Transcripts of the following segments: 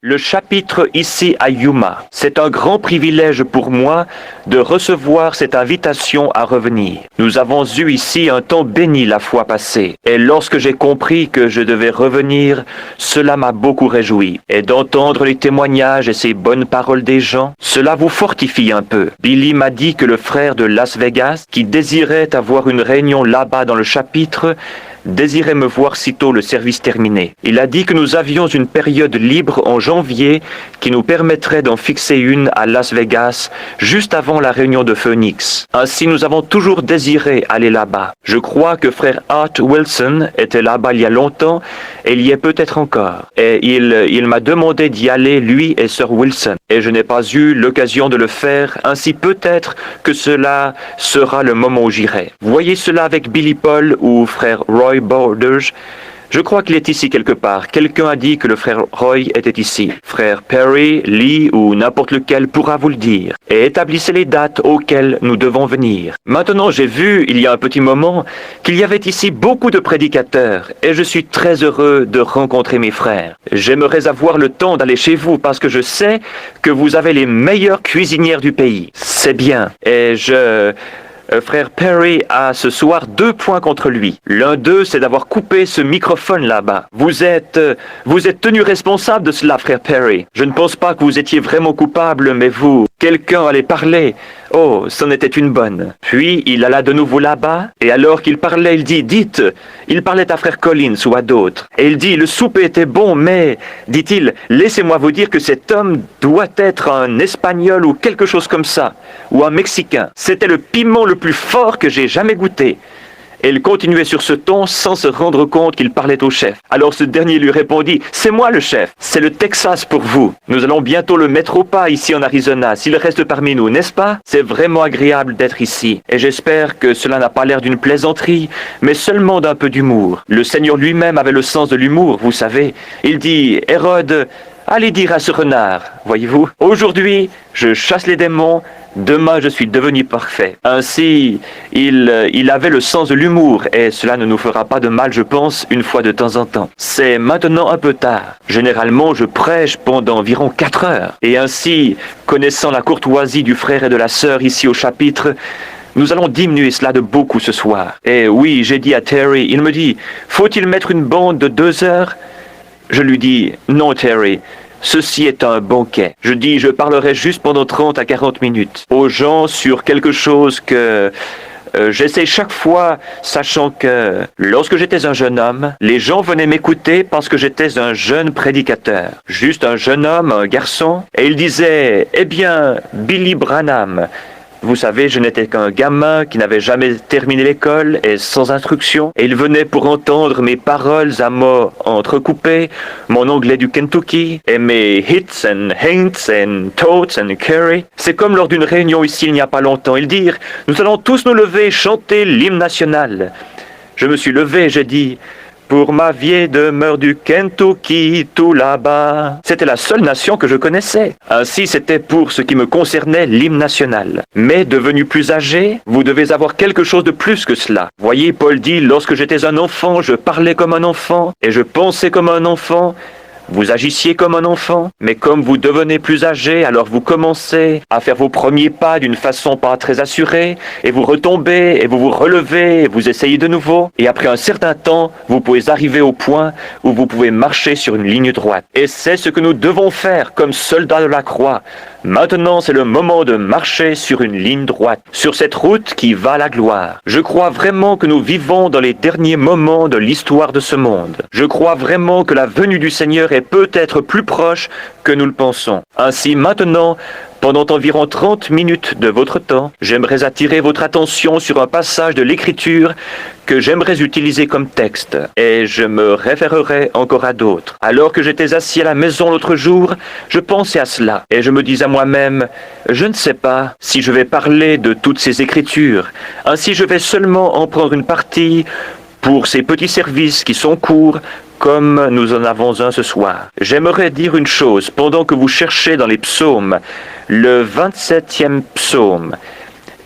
Le chapitre ici à Yuma, c'est un grand privilège pour moi de recevoir cette invitation à revenir. Nous avons eu ici un temps béni la fois passée, et lorsque j'ai compris que je devais revenir, cela m'a beaucoup réjoui. Et d'entendre les témoignages et ces bonnes paroles des gens, cela vous fortifie un peu. Billy m'a dit que le frère de Las Vegas, qui désirait avoir une réunion là-bas dans le chapitre, désirait me voir sitôt le service terminé. Il a dit que nous avions une période libre en janvier qui nous permettrait d'en fixer une à Las Vegas juste avant la réunion de Phoenix. Ainsi, nous avons toujours désiré aller là-bas. Je crois que frère Art Wilson était là-bas il y a longtemps et il y est peut-être encore. Et il m'a demandé d'y aller, lui et sœur Wilson. Et je n'ai pas eu l'occasion de le faire, ainsi peut-être que cela sera le moment où j'irai. Voyez cela avec Billy Paul ou frère Roy Borders. Je crois qu'il est ici quelque part. Quelqu'un a dit que le frère Roy était ici. Frère Perry, Lee ou n'importe lequel pourra vous le dire. Et établissez les dates auxquelles nous devons venir. Maintenant, j'ai vu, il y a un petit moment, qu'il y avait ici beaucoup de prédicateurs et je suis très heureux de rencontrer mes frères. J'aimerais avoir le temps d'aller chez vous parce que je sais que vous avez les meilleures cuisinières du pays. C'est bien. Et frère Perry a ce soir 2 points contre lui. L'un d'eux, c'est d'avoir coupé ce microphone là-bas. Vous êtes tenu responsable de cela, frère Perry. Je ne pense pas que vous étiez vraiment coupable, mais quelqu'un allait parler. Oh, c'en était une bonne. Puis, il alla de nouveau là-bas, et alors qu'il parlait, il dit, dites, il parlait à frère Collins ou à d'autres. Et il dit, le souper était bon, mais, dit-il, laissez-moi vous dire que cet homme doit être un Espagnol ou quelque chose comme ça, ou un Mexicain. C'était le piment le plus fort que j'ai jamais goûté. Et il continuait sur ce ton sans se rendre compte qu'il parlait au chef. Alors ce dernier lui répondit, « C'est moi le chef, c'est le Texas pour vous. Nous allons bientôt le mettre au pas ici en Arizona, s'il reste parmi nous, n'est-ce pas? C'est vraiment agréable d'être ici. Et j'espère que cela n'a pas l'air d'une plaisanterie, mais seulement d'un peu d'humour. Le Seigneur lui-même avait le sens de l'humour, vous savez. Il dit, « Hérode, allez dire à ce renard, voyez-vous, aujourd'hui, je chasse les démons, demain je suis devenu parfait. » Ainsi, il avait le sens de l'humour, et cela ne nous fera pas de mal, je pense, une fois de temps en temps. C'est maintenant un peu tard. Généralement, je prêche pendant environ 4 heures. Et ainsi, connaissant la courtoisie du frère et de la sœur ici au chapitre, nous allons diminuer cela de beaucoup ce soir. Et oui, j'ai dit à Terry, il me dit, faut-il mettre une bande de 2 heures? Je lui dis, non Terry, ceci est un banquet. Je dis, je parlerai juste pendant 30 à 40 minutes aux gens sur quelque chose que j'essaie chaque fois, sachant que lorsque j'étais un jeune homme, les gens venaient m'écouter parce que j'étais un jeune prédicateur. Juste un jeune homme, un garçon, et ils disaient, eh bien, Billy Branham. Vous savez, je n'étais qu'un gamin qui n'avait jamais terminé l'école et sans instruction. Et il venait pour entendre mes paroles à mots entrecoupés, mon anglais du Kentucky, et mes hits and hints and totes and curry. C'est comme lors d'une réunion ici il n'y a pas longtemps. Ils dirent, nous allons tous nous lever et chanter l'hymne national. Je me suis levé et j'ai dit, pour ma vieille demeure du Kentucky, tout là-bas. C'était la seule nation que je connaissais. Ainsi, c'était pour ce qui me concernait l'hymne national. Mais devenu plus âgé, vous devez avoir quelque chose de plus que cela. Voyez, Paul dit, lorsque j'étais un enfant, je parlais comme un enfant, et je pensais comme un enfant. Vous agissiez comme un enfant, mais comme vous devenez plus âgé, alors vous commencez à faire vos premiers pas d'une façon pas très assurée, et vous retombez, et vous vous relevez, et vous essayez de nouveau, et après un certain temps, vous pouvez arriver au point où vous pouvez marcher sur une ligne droite. Et c'est ce que nous devons faire comme soldats de la croix. Maintenant, c'est le moment de marcher sur une ligne droite, sur cette route qui va à la gloire. Je crois vraiment que nous vivons dans les derniers moments de l'histoire de ce monde. Je crois vraiment que la venue du Seigneur est peut-être plus proche que nous le pensons. Ainsi, maintenant, pendant environ 30 minutes de votre temps, j'aimerais attirer votre attention sur un passage de l'Écriture que j'aimerais utiliser comme texte, et je me référerai encore à d'autres. Alors que j'étais assis à la maison l'autre jour, je pensais à cela, et je me disais à moi-même, je ne sais pas si je vais parler de toutes ces Écritures, ainsi je vais seulement en prendre une partie pour ces petits services qui sont courts, comme nous en avons un ce soir. J'aimerais dire une chose, pendant que vous cherchez dans les psaumes, le 27e psaume,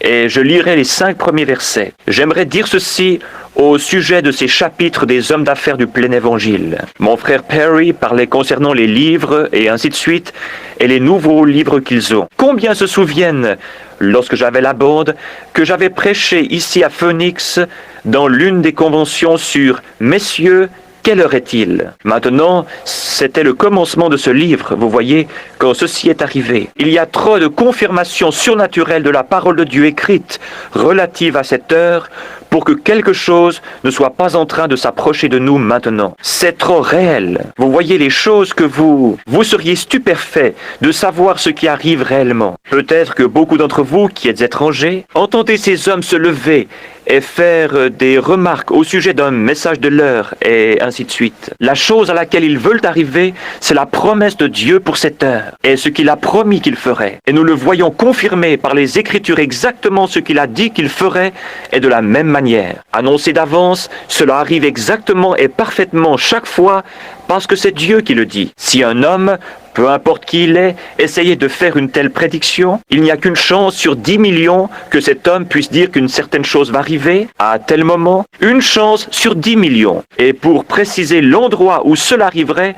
et je lirai les 5 premiers versets. J'aimerais dire ceci au sujet de ces chapitres des hommes d'affaires du plein évangile. Mon frère Perry parlait concernant les livres et ainsi de suite, et les nouveaux livres qu'ils ont. Combien se souviennent, lorsque j'avais la bande, que j'avais prêché ici à Phoenix dans l'une des conventions sur « Messieurs, quelle heure est-il » Maintenant, c'était le commencement de ce livre, vous voyez, quand ceci est arrivé. Il y a trop de confirmations surnaturelles de la parole de Dieu écrite relative à cette heure pour que quelque chose ne soit pas en train de s'approcher de nous maintenant. C'est trop réel. Vous voyez les choses que vous seriez stupéfait de savoir ce qui arrive réellement. Peut-être que beaucoup d'entre vous qui êtes étrangers, entendez ces hommes se lever et faire des remarques au sujet d'un message de l'heure, et ainsi de suite. La chose à laquelle ils veulent arriver, c'est la promesse de Dieu pour cette heure, et ce qu'il a promis qu'il ferait. Et nous le voyons confirmé par les Écritures exactement ce qu'il a dit qu'il ferait, et de la même manière. Annoncé d'avance, cela arrive exactement et parfaitement chaque fois, parce que c'est Dieu qui le dit. Si un homme, peu importe qui il est, essayait de faire une telle prédiction, il n'y a qu'une chance sur 10 millions que cet homme puisse dire qu'une certaine chose va arriver à tel moment. Une chance sur 10 millions. Et pour préciser l'endroit où cela arriverait,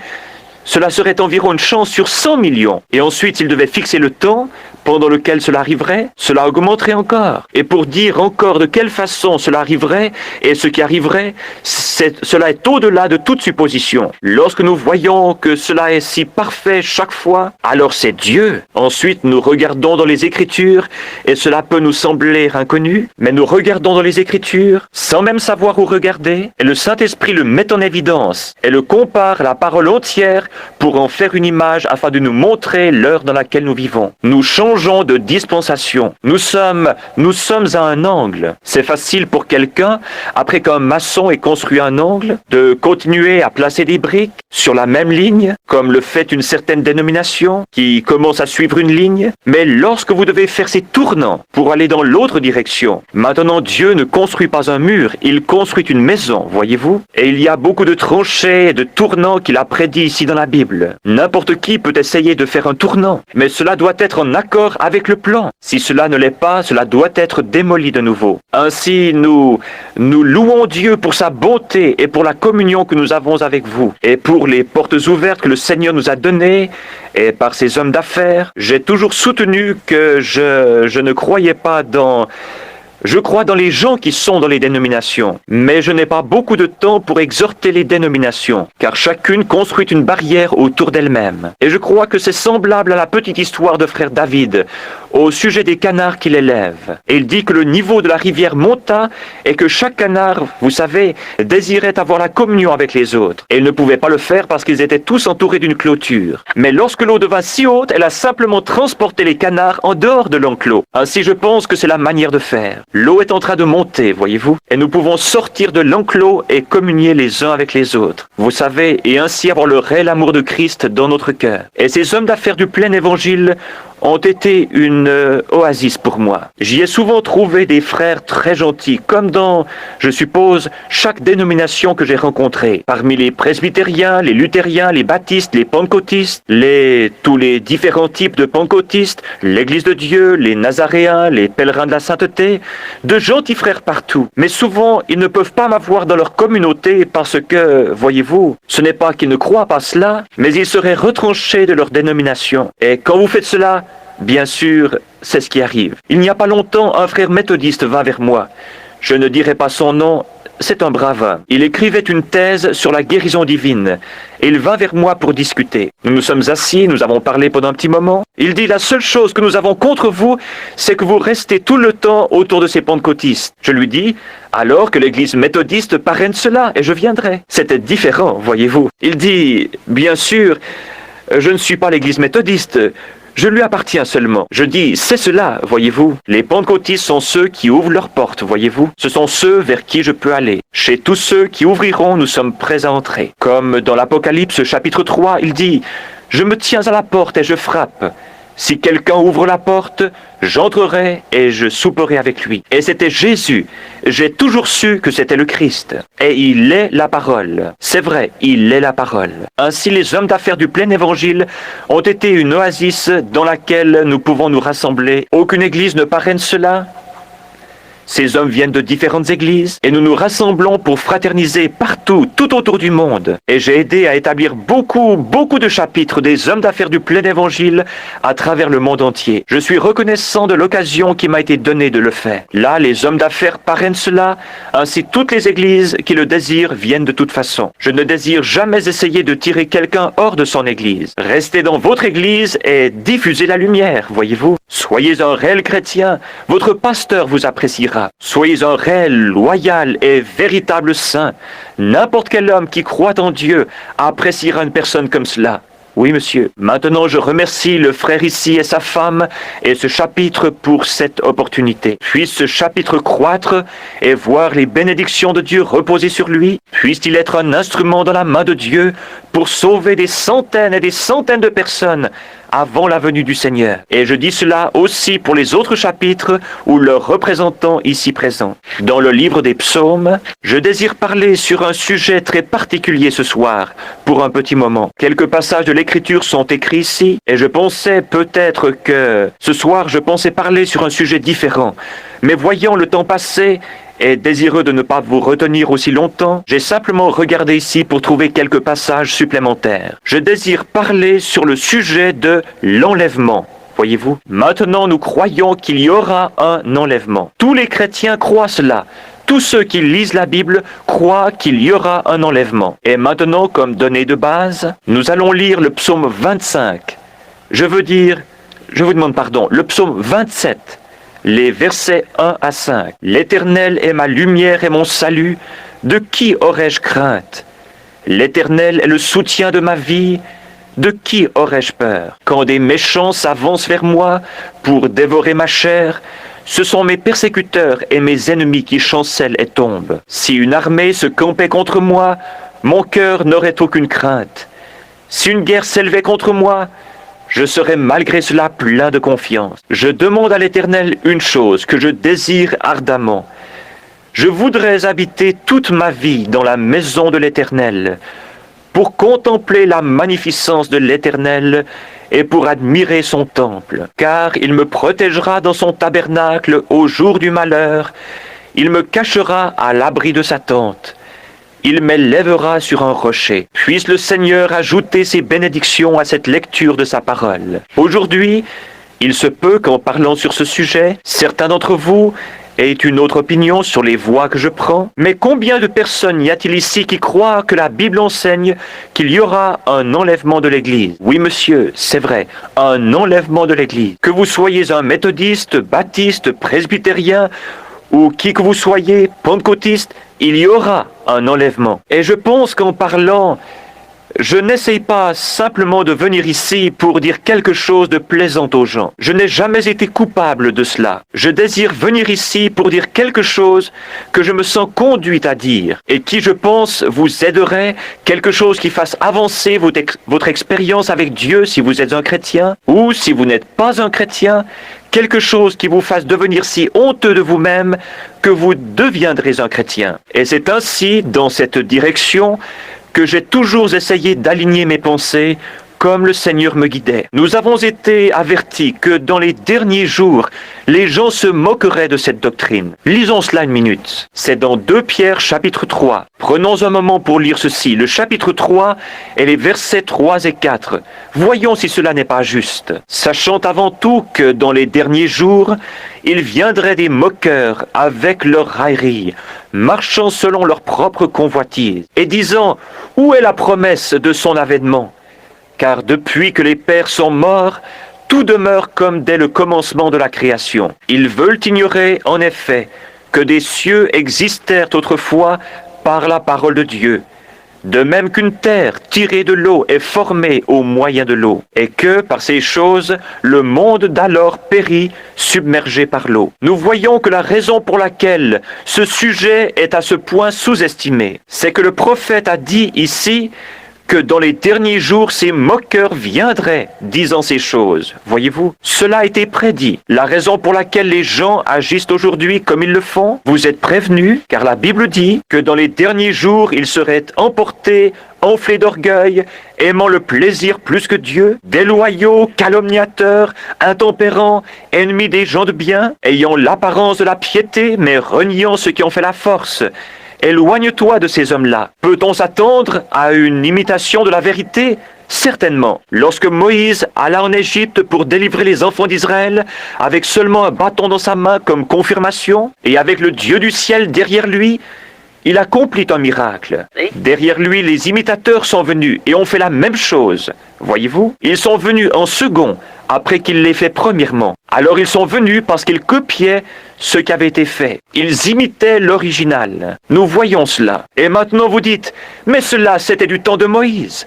cela serait environ une chance sur 100 millions. Et ensuite, s'il devait fixer le temps pendant lequel cela arriverait, cela augmenterait encore. Et pour dire encore de quelle façon cela arriverait et ce qui arriverait, cela est au-delà de toute supposition. Lorsque nous voyons que cela est si parfait chaque fois, alors c'est Dieu. Ensuite, nous regardons dans les Écritures et cela peut nous sembler inconnu, mais nous regardons dans les Écritures sans même savoir où regarder et le Saint-Esprit le met en évidence et le compare à la parole entière pour en faire une image afin de nous montrer l'heure dans laquelle nous vivons. Nous changeons de dispensation. Nous sommes à un angle. C'est facile pour quelqu'un, après qu'un maçon ait construit un angle, de continuer à placer des briques sur la même ligne, comme le fait une certaine dénomination qui commence à suivre une ligne. Mais lorsque vous devez faire ces tournants pour aller dans l'autre direction, maintenant Dieu ne construit pas un mur, il construit une maison, voyez-vous? Et il y a beaucoup de tranchées et de tournants qu'il a prédit ici dans la Bible. N'importe qui peut essayer de faire un tournant, mais cela doit être en accord avec le plan. Si cela ne l'est pas, cela doit être démoli de nouveau. Ainsi, nous louons Dieu pour sa bonté et pour la communion que nous avons avec vous, et pour les portes ouvertes que le Seigneur nous a données, et par ces hommes d'affaires. J'ai toujours soutenu que je ne croyais pas dans... Je crois dans les gens qui sont dans les dénominations, mais je n'ai pas beaucoup de temps pour exhorter les dénominations, car chacune construit une barrière autour d'elle-même. Et je crois que c'est semblable à la petite histoire de frère David, au sujet des canards qu'il élève. Et il dit que le niveau de la rivière monta et que chaque canard, vous savez, désirait avoir la communion avec les autres. Et il ne pouvait pas le faire parce qu'ils étaient tous entourés d'une clôture. Mais lorsque l'eau devint si haute, elle a simplement transporté les canards en dehors de l'enclos. Ainsi, je pense que c'est la manière de faire. L'eau est en train de monter, voyez-vous, et nous pouvons sortir de l'enclos et communier les uns avec les autres. Vous savez, et ainsi avoir le réel amour de Christ dans notre cœur. Et ces hommes d'affaires du plein évangile ont été une oasis pour moi. J'y ai souvent trouvé des frères très gentils, comme dans, je suppose, chaque dénomination que j'ai rencontrée. Parmi les presbytériens, les luthériens, les baptistes, les pentecôtistes, tous les différents types de pentecôtistes, l'Église de Dieu, les nazaréens, les pèlerins de la sainteté, de gentils frères partout. Mais souvent, ils ne peuvent pas m'avoir dans leur communauté parce que, voyez-vous, ce n'est pas qu'ils ne croient pas cela, mais ils seraient retranchés de leur dénomination. Et quand vous faites cela, bien sûr, c'est ce qui arrive. Il n'y a pas longtemps, un frère méthodiste vint vers moi. Je ne dirai pas son nom, c'est un brave homme. Il écrivait une thèse sur la guérison divine. Et il vint vers moi pour discuter. Nous nous sommes assis, nous avons parlé pendant un petit moment. Il dit, la seule chose que nous avons contre vous, c'est que vous restez tout le temps autour de ces pentecôtistes. Je lui dis, alors que l'église méthodiste parraine cela, et je viendrai. C'était différent, voyez-vous. Il dit, bien sûr, je ne suis pas l'église méthodiste. Je lui appartiens seulement. Je dis, c'est cela, voyez-vous. Les pentecôtistes sont ceux qui ouvrent leurs portes, voyez-vous. Ce sont ceux vers qui je peux aller. Chez tous ceux qui ouvriront, nous sommes prêts à entrer. Comme dans l'Apocalypse chapitre 3, il dit, je me tiens à la porte et je frappe. Si quelqu'un ouvre la porte, j'entrerai et je souperai avec lui. Et c'était Jésus. J'ai toujours su que c'était le Christ. Et il est la parole. C'est vrai, il est la parole. Ainsi, les hommes d'affaires du plein évangile ont été une oasis dans laquelle nous pouvons nous rassembler. Aucune église ne parraine cela. Ces hommes viennent de différentes églises et nous nous rassemblons pour fraterniser partout, tout autour du monde. Et j'ai aidé à établir beaucoup de chapitres des hommes d'affaires du plein évangile à travers le monde entier. Je suis reconnaissant de l'occasion qui m'a été donnée de le faire. Là, les hommes d'affaires parrainent cela, ainsi toutes les églises qui le désirent viennent de toute façon. Je ne désire jamais essayer de tirer quelqu'un hors de son église. Restez dans votre église et diffusez la lumière, voyez-vous. Soyez un réel chrétien, votre pasteur vous appréciera. Soyez un réel, loyal et véritable saint. N'importe quel homme qui croit en Dieu appréciera une personne comme cela. Oui, monsieur. Maintenant, je remercie le frère ici et sa femme et ce chapitre pour cette opportunité. Puisse ce chapitre croître et voir les bénédictions de Dieu reposer sur lui. Puisse-t-il être un instrument dans la main de Dieu pour sauver des centaines et des centaines de personnes avant la venue du Seigneur. Et je dis cela aussi pour les autres chapitres ou leurs représentants ici présents. Dans le livre des psaumes, je désire parler sur un sujet très particulier ce soir, pour un petit moment. Quelques passages de l'Écriture sont écrits ici, et je pensais peut-être que ce soir je pensais parler sur un sujet différent. Mais voyant le temps passer, et désireux de ne pas vous retenir aussi longtemps, j'ai simplement regardé ici pour trouver quelques passages supplémentaires. Je désire parler sur le sujet de l'enlèvement. Voyez-vous, maintenant nous croyons qu'il y aura un enlèvement. Tous les chrétiens croient cela. Tous ceux qui lisent la Bible croient qu'il y aura un enlèvement. Et maintenant, comme donnée de base, nous allons lire le psaume 25. Je vous demande pardon, le psaume 27. Les versets 1 à 5. L'Éternel est ma lumière et mon salut. De qui aurais-je crainte? L'Éternel est le soutien de ma vie. De qui aurais-je peur? Quand des méchants s'avancent vers moi pour dévorer ma chair, ce sont mes persécuteurs et mes ennemis qui chancellent et tombent. Si une armée se campait contre moi, mon cœur n'aurait aucune crainte. Si une guerre s'élevait contre moi, je serai malgré cela plein de confiance. Je demande à l'Éternel une chose que je désire ardemment. Je voudrais habiter toute ma vie dans la maison de l'Éternel, pour contempler la magnificence de l'Éternel et pour admirer son temple. Car il me protégera dans son tabernacle au jour du malheur, il me cachera à l'abri de sa tente. Il m'élèvera sur un rocher. Puisse le Seigneur ajouter ses bénédictions à cette lecture de sa parole. Aujourd'hui, il se peut qu'en parlant sur ce sujet, certains d'entre vous aient une autre opinion sur les voies que je prends. Mais combien de personnes y a-t-il ici qui croient que la Bible enseigne qu'il y aura un enlèvement de l'Église? Oui, monsieur, c'est vrai, un enlèvement de l'Église. Que vous soyez un méthodiste, baptiste, presbytérien, ou qui que vous soyez, pentecôtiste, il y aura un enlèvement. Et je pense qu'en parlant, je n'essaye pas simplement de venir ici pour dire quelque chose de plaisant aux gens. Je n'ai jamais été coupable de cela. Je désire venir ici pour dire quelque chose que je me sens conduit à dire et qui, je pense, vous aiderait, quelque chose qui fasse avancer votre expérience avec Dieu si vous êtes un chrétien ou si vous n'êtes pas un chrétien, quelque chose qui vous fasse devenir si honteux de vous-même que vous deviendrez un chrétien. Et c'est ainsi, dans cette direction, que j'ai toujours essayé d'aligner mes pensées comme le Seigneur me guidait. Nous avons été avertis que dans les derniers jours, les gens se moqueraient de cette doctrine. Lisons cela une minute. C'est dans 2 Pierre chapitre 3. Prenons un moment pour lire ceci, le chapitre 3 et les versets 3 et 4. Voyons si cela n'est pas juste. Sachant avant tout que dans les derniers jours, il viendrait des moqueurs avec leur raillerie, marchant selon leur propre convoitise, et disant « Où est la promesse de son avènement ?» Car depuis que les pères sont morts, tout demeure comme dès le commencement de la création. Ils veulent ignorer, en effet, que des cieux existèrent autrefois par la parole de Dieu, de même qu'une terre tirée de l'eau est formée au moyen de l'eau, et que, par ces choses, le monde d'alors périt, submergé par l'eau. Nous voyons que la raison pour laquelle ce sujet est à ce point sous-estimé, c'est que le prophète a dit ici que dans les derniers jours ces moqueurs viendraient, disant ces choses. Voyez-vous, cela a été prédit. La raison pour laquelle les gens agissent aujourd'hui comme ils le font, vous êtes prévenus, car la Bible dit que dans les derniers jours, ils seraient emportés, enflés d'orgueil, aimant le plaisir plus que Dieu, déloyaux, calomniateurs, intempérants, ennemis des gens de bien, ayant l'apparence de la piété, mais reniant ceux qui ont fait la force. Éloigne-toi de ces hommes-là. Peut-on s'attendre à une imitation de la vérité? Certainement. Lorsque Moïse alla en Égypte pour délivrer les enfants d'Israël, avec seulement un bâton dans sa main comme confirmation, et avec le Dieu du ciel derrière lui, il accomplit un miracle. Derrière lui, les imitateurs sont venus et ont fait la même chose. Voyez-vous, ils sont venus en second, après qu'il l'ait fait premièrement. Alors ils sont venus parce qu'ils copiaient ce qui avait été fait. Ils imitaient l'original. Nous voyons cela. Et maintenant vous dites, mais cela c'était du temps de Moïse.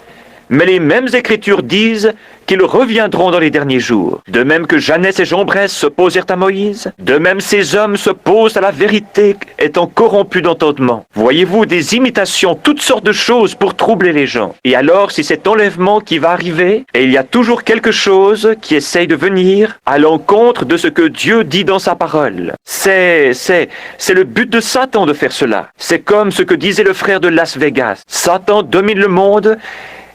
Mais les mêmes Écritures disent qu'ils reviendront dans les derniers jours. De même que Jeannès et Jambres s'opposèrent à Moïse, de même ces hommes s'opposent à la vérité étant corrompus d'entendement. Voyez-vous, des imitations, toutes sortes de choses pour troubler les gens. Et alors, si cet enlèvement qui va arriver, et il y a toujours quelque chose qui essaye de venir à l'encontre de ce que Dieu dit dans sa parole. C'est le but de Satan de faire cela. C'est comme ce que disait le frère de Las Vegas. Satan domine le monde,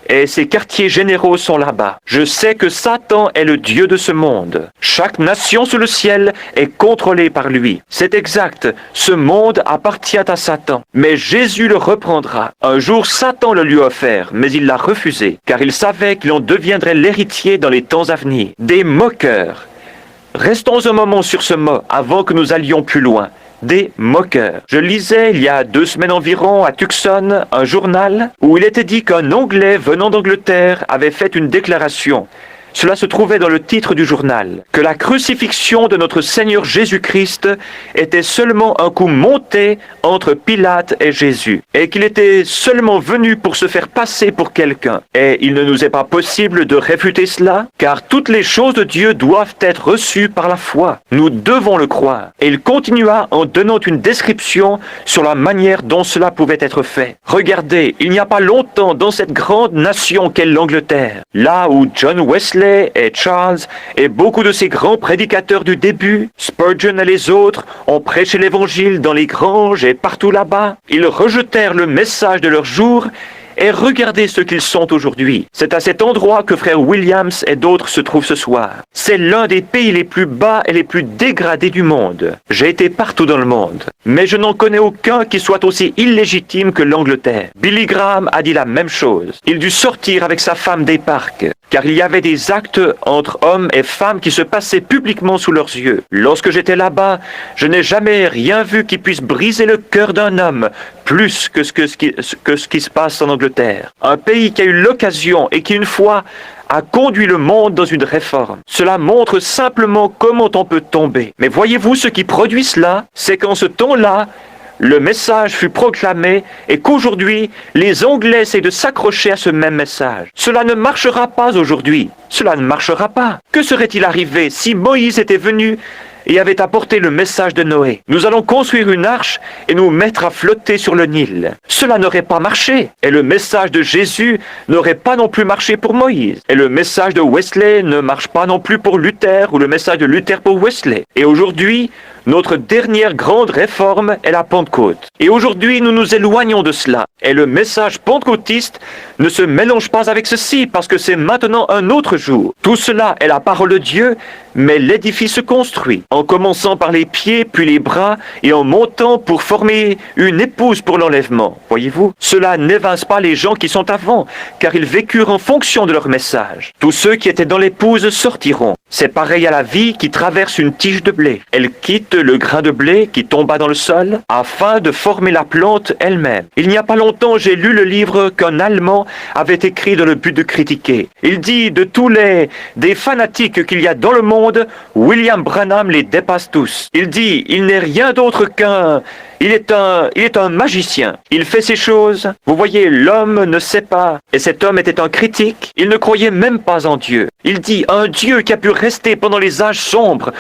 et ses quartiers généraux sont là-bas. Je sais que Satan est le Dieu de ce monde. Chaque nation sous le ciel est contrôlée par lui. C'est exact, ce monde appartient à Satan. Mais Jésus le reprendra. Un jour, Satan le lui a offert, mais il l'a refusé, car il savait qu'il en deviendrait l'héritier dans les temps à venir. Des moqueurs. Restons un moment sur ce mot avant que nous allions plus loin. Des moqueurs. Je lisais il y a 2 semaines environ à Tucson un journal où il était dit qu'un Anglais venant d'Angleterre avait fait une déclaration. Cela se trouvait dans le titre du journal, que la crucifixion de notre Seigneur Jésus-Christ était seulement un coup monté entre Pilate et Jésus, et qu'il était seulement venu pour se faire passer pour quelqu'un. Et il ne nous est pas possible de réfuter cela, car toutes les choses de Dieu doivent être reçues par la foi. Nous devons le croire. Et il continua en donnant une description sur la manière dont cela pouvait être fait. Regardez, il n'y a pas longtemps dans cette grande nation qu'est l'Angleterre, là où John Wesley et Charles et beaucoup de ces grands prédicateurs du début, Spurgeon et les autres, ont prêché l'évangile dans les granges et partout là-bas. Ils rejetèrent le message de leur jour et regardez ce qu'ils sont aujourd'hui. C'est à cet endroit que frère Williams et d'autres se trouvent ce soir. C'est l'un des pays les plus bas et les plus dégradés du monde. J'ai été partout dans le monde, mais je n'en connais aucun qui soit aussi illégitime que l'Angleterre. Billy Graham a dit la même chose. Il dut sortir avec sa femme des parcs, car il y avait des actes entre hommes et femmes qui se passaient publiquement sous leurs yeux. Lorsque j'étais là-bas, je n'ai jamais rien vu qui puisse briser le cœur d'un homme plus que ce qui se passe en Angleterre. Un pays qui a eu l'occasion et qui une fois a conduit le monde dans une réforme. Cela montre simplement comment on peut tomber. Mais voyez-vous, ce qui produit cela, c'est qu'en ce temps-là, le message fut proclamé et qu'aujourd'hui, les Anglais essaient de s'accrocher à ce même message. Cela ne marchera pas aujourd'hui. Cela ne marchera pas. Que serait-il arrivé si Moïse était venu et avait apporté le message de Noé? Nous allons construire une arche et nous mettre à flotter sur le Nil. Cela n'aurait pas marché. Et le message de Jésus n'aurait pas non plus marché pour Moïse. Et le message de Wesley ne marche pas non plus pour Luther ou le message de Luther pour Wesley. Et aujourd'hui, notre dernière grande réforme est la Pentecôte. Et aujourd'hui, nous nous éloignons de cela. Et le message pentecôtiste ne se mélange pas avec ceci, parce que c'est maintenant un autre jour. Tout cela est la parole de Dieu, mais l'édifice se construit, en commençant par les pieds, puis les bras, et en montant pour former une épouse pour l'enlèvement. Voyez-vous, cela n'évince pas les gens qui sont avant, car ils vécurent en fonction de leur message. Tous ceux qui étaient dans l'épouse sortiront. C'est pareil à la vie qui traverse une tige de blé. Elle quitte le grain de blé qui tomba dans le sol afin de former la plante elle-même. Il n'y a pas longtemps, j'ai lu le livre qu'un Allemand avait écrit dans le but de critiquer. Il dit de tous des fanatiques qu'il y a dans le monde, William Branham les dépasse tous. Il dit, il n'est rien d'autre il est un magicien. Il fait ces choses. Vous voyez, l'homme ne sait pas. Et cet homme était un critique. Il ne croyait même pas en Dieu. Il dit, un Dieu qui a pu rester pendant les âges sombres,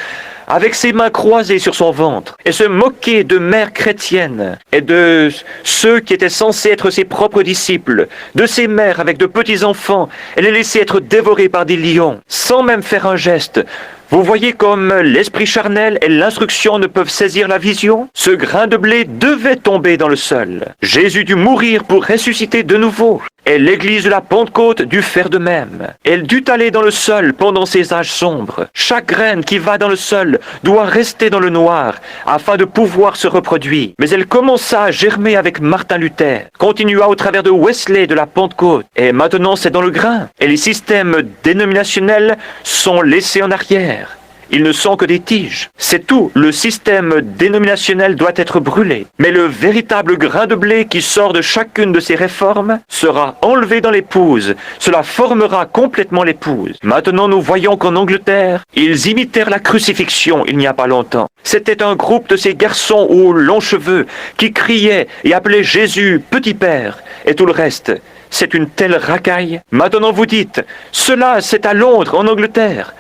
avec ses mains croisées sur son ventre, et se moquer de mères chrétiennes, et de ceux qui étaient censés être ses propres disciples, de ses mères avec de petits enfants, et les laisser être dévorés par des lions, sans même faire un geste. Vous voyez comme l'esprit charnel et l'instruction ne peuvent saisir la vision? Ce grain de blé devait tomber dans le sol. Jésus dut mourir pour ressusciter de nouveau. Et l'église de la Pentecôte dut faire de même. Elle dut aller dans le sol pendant ces âges sombres. Chaque graine qui va dans le sol doit rester dans le noir afin de pouvoir se reproduire. Mais elle commença à germer avec Martin Luther, continua au travers de Wesley de la Pentecôte. Et maintenant c'est dans le grain. Et les systèmes dénominationnels sont laissés en arrière. Ils ne sont que des tiges. C'est tout. Le système dénominationnel doit être brûlé. Mais le véritable grain de blé qui sort de chacune de ces réformes sera enlevé dans l'épouse. Cela formera complètement l'épouse. Maintenant, nous voyons qu'en Angleterre, ils imitèrent la crucifixion il n'y a pas longtemps. C'était un groupe de ces garçons aux longs cheveux qui criaient et appelaient Jésus petit père et tout le reste. C'est une telle racaille. Maintenant, vous dites, cela c'est à Londres, en Angleterre.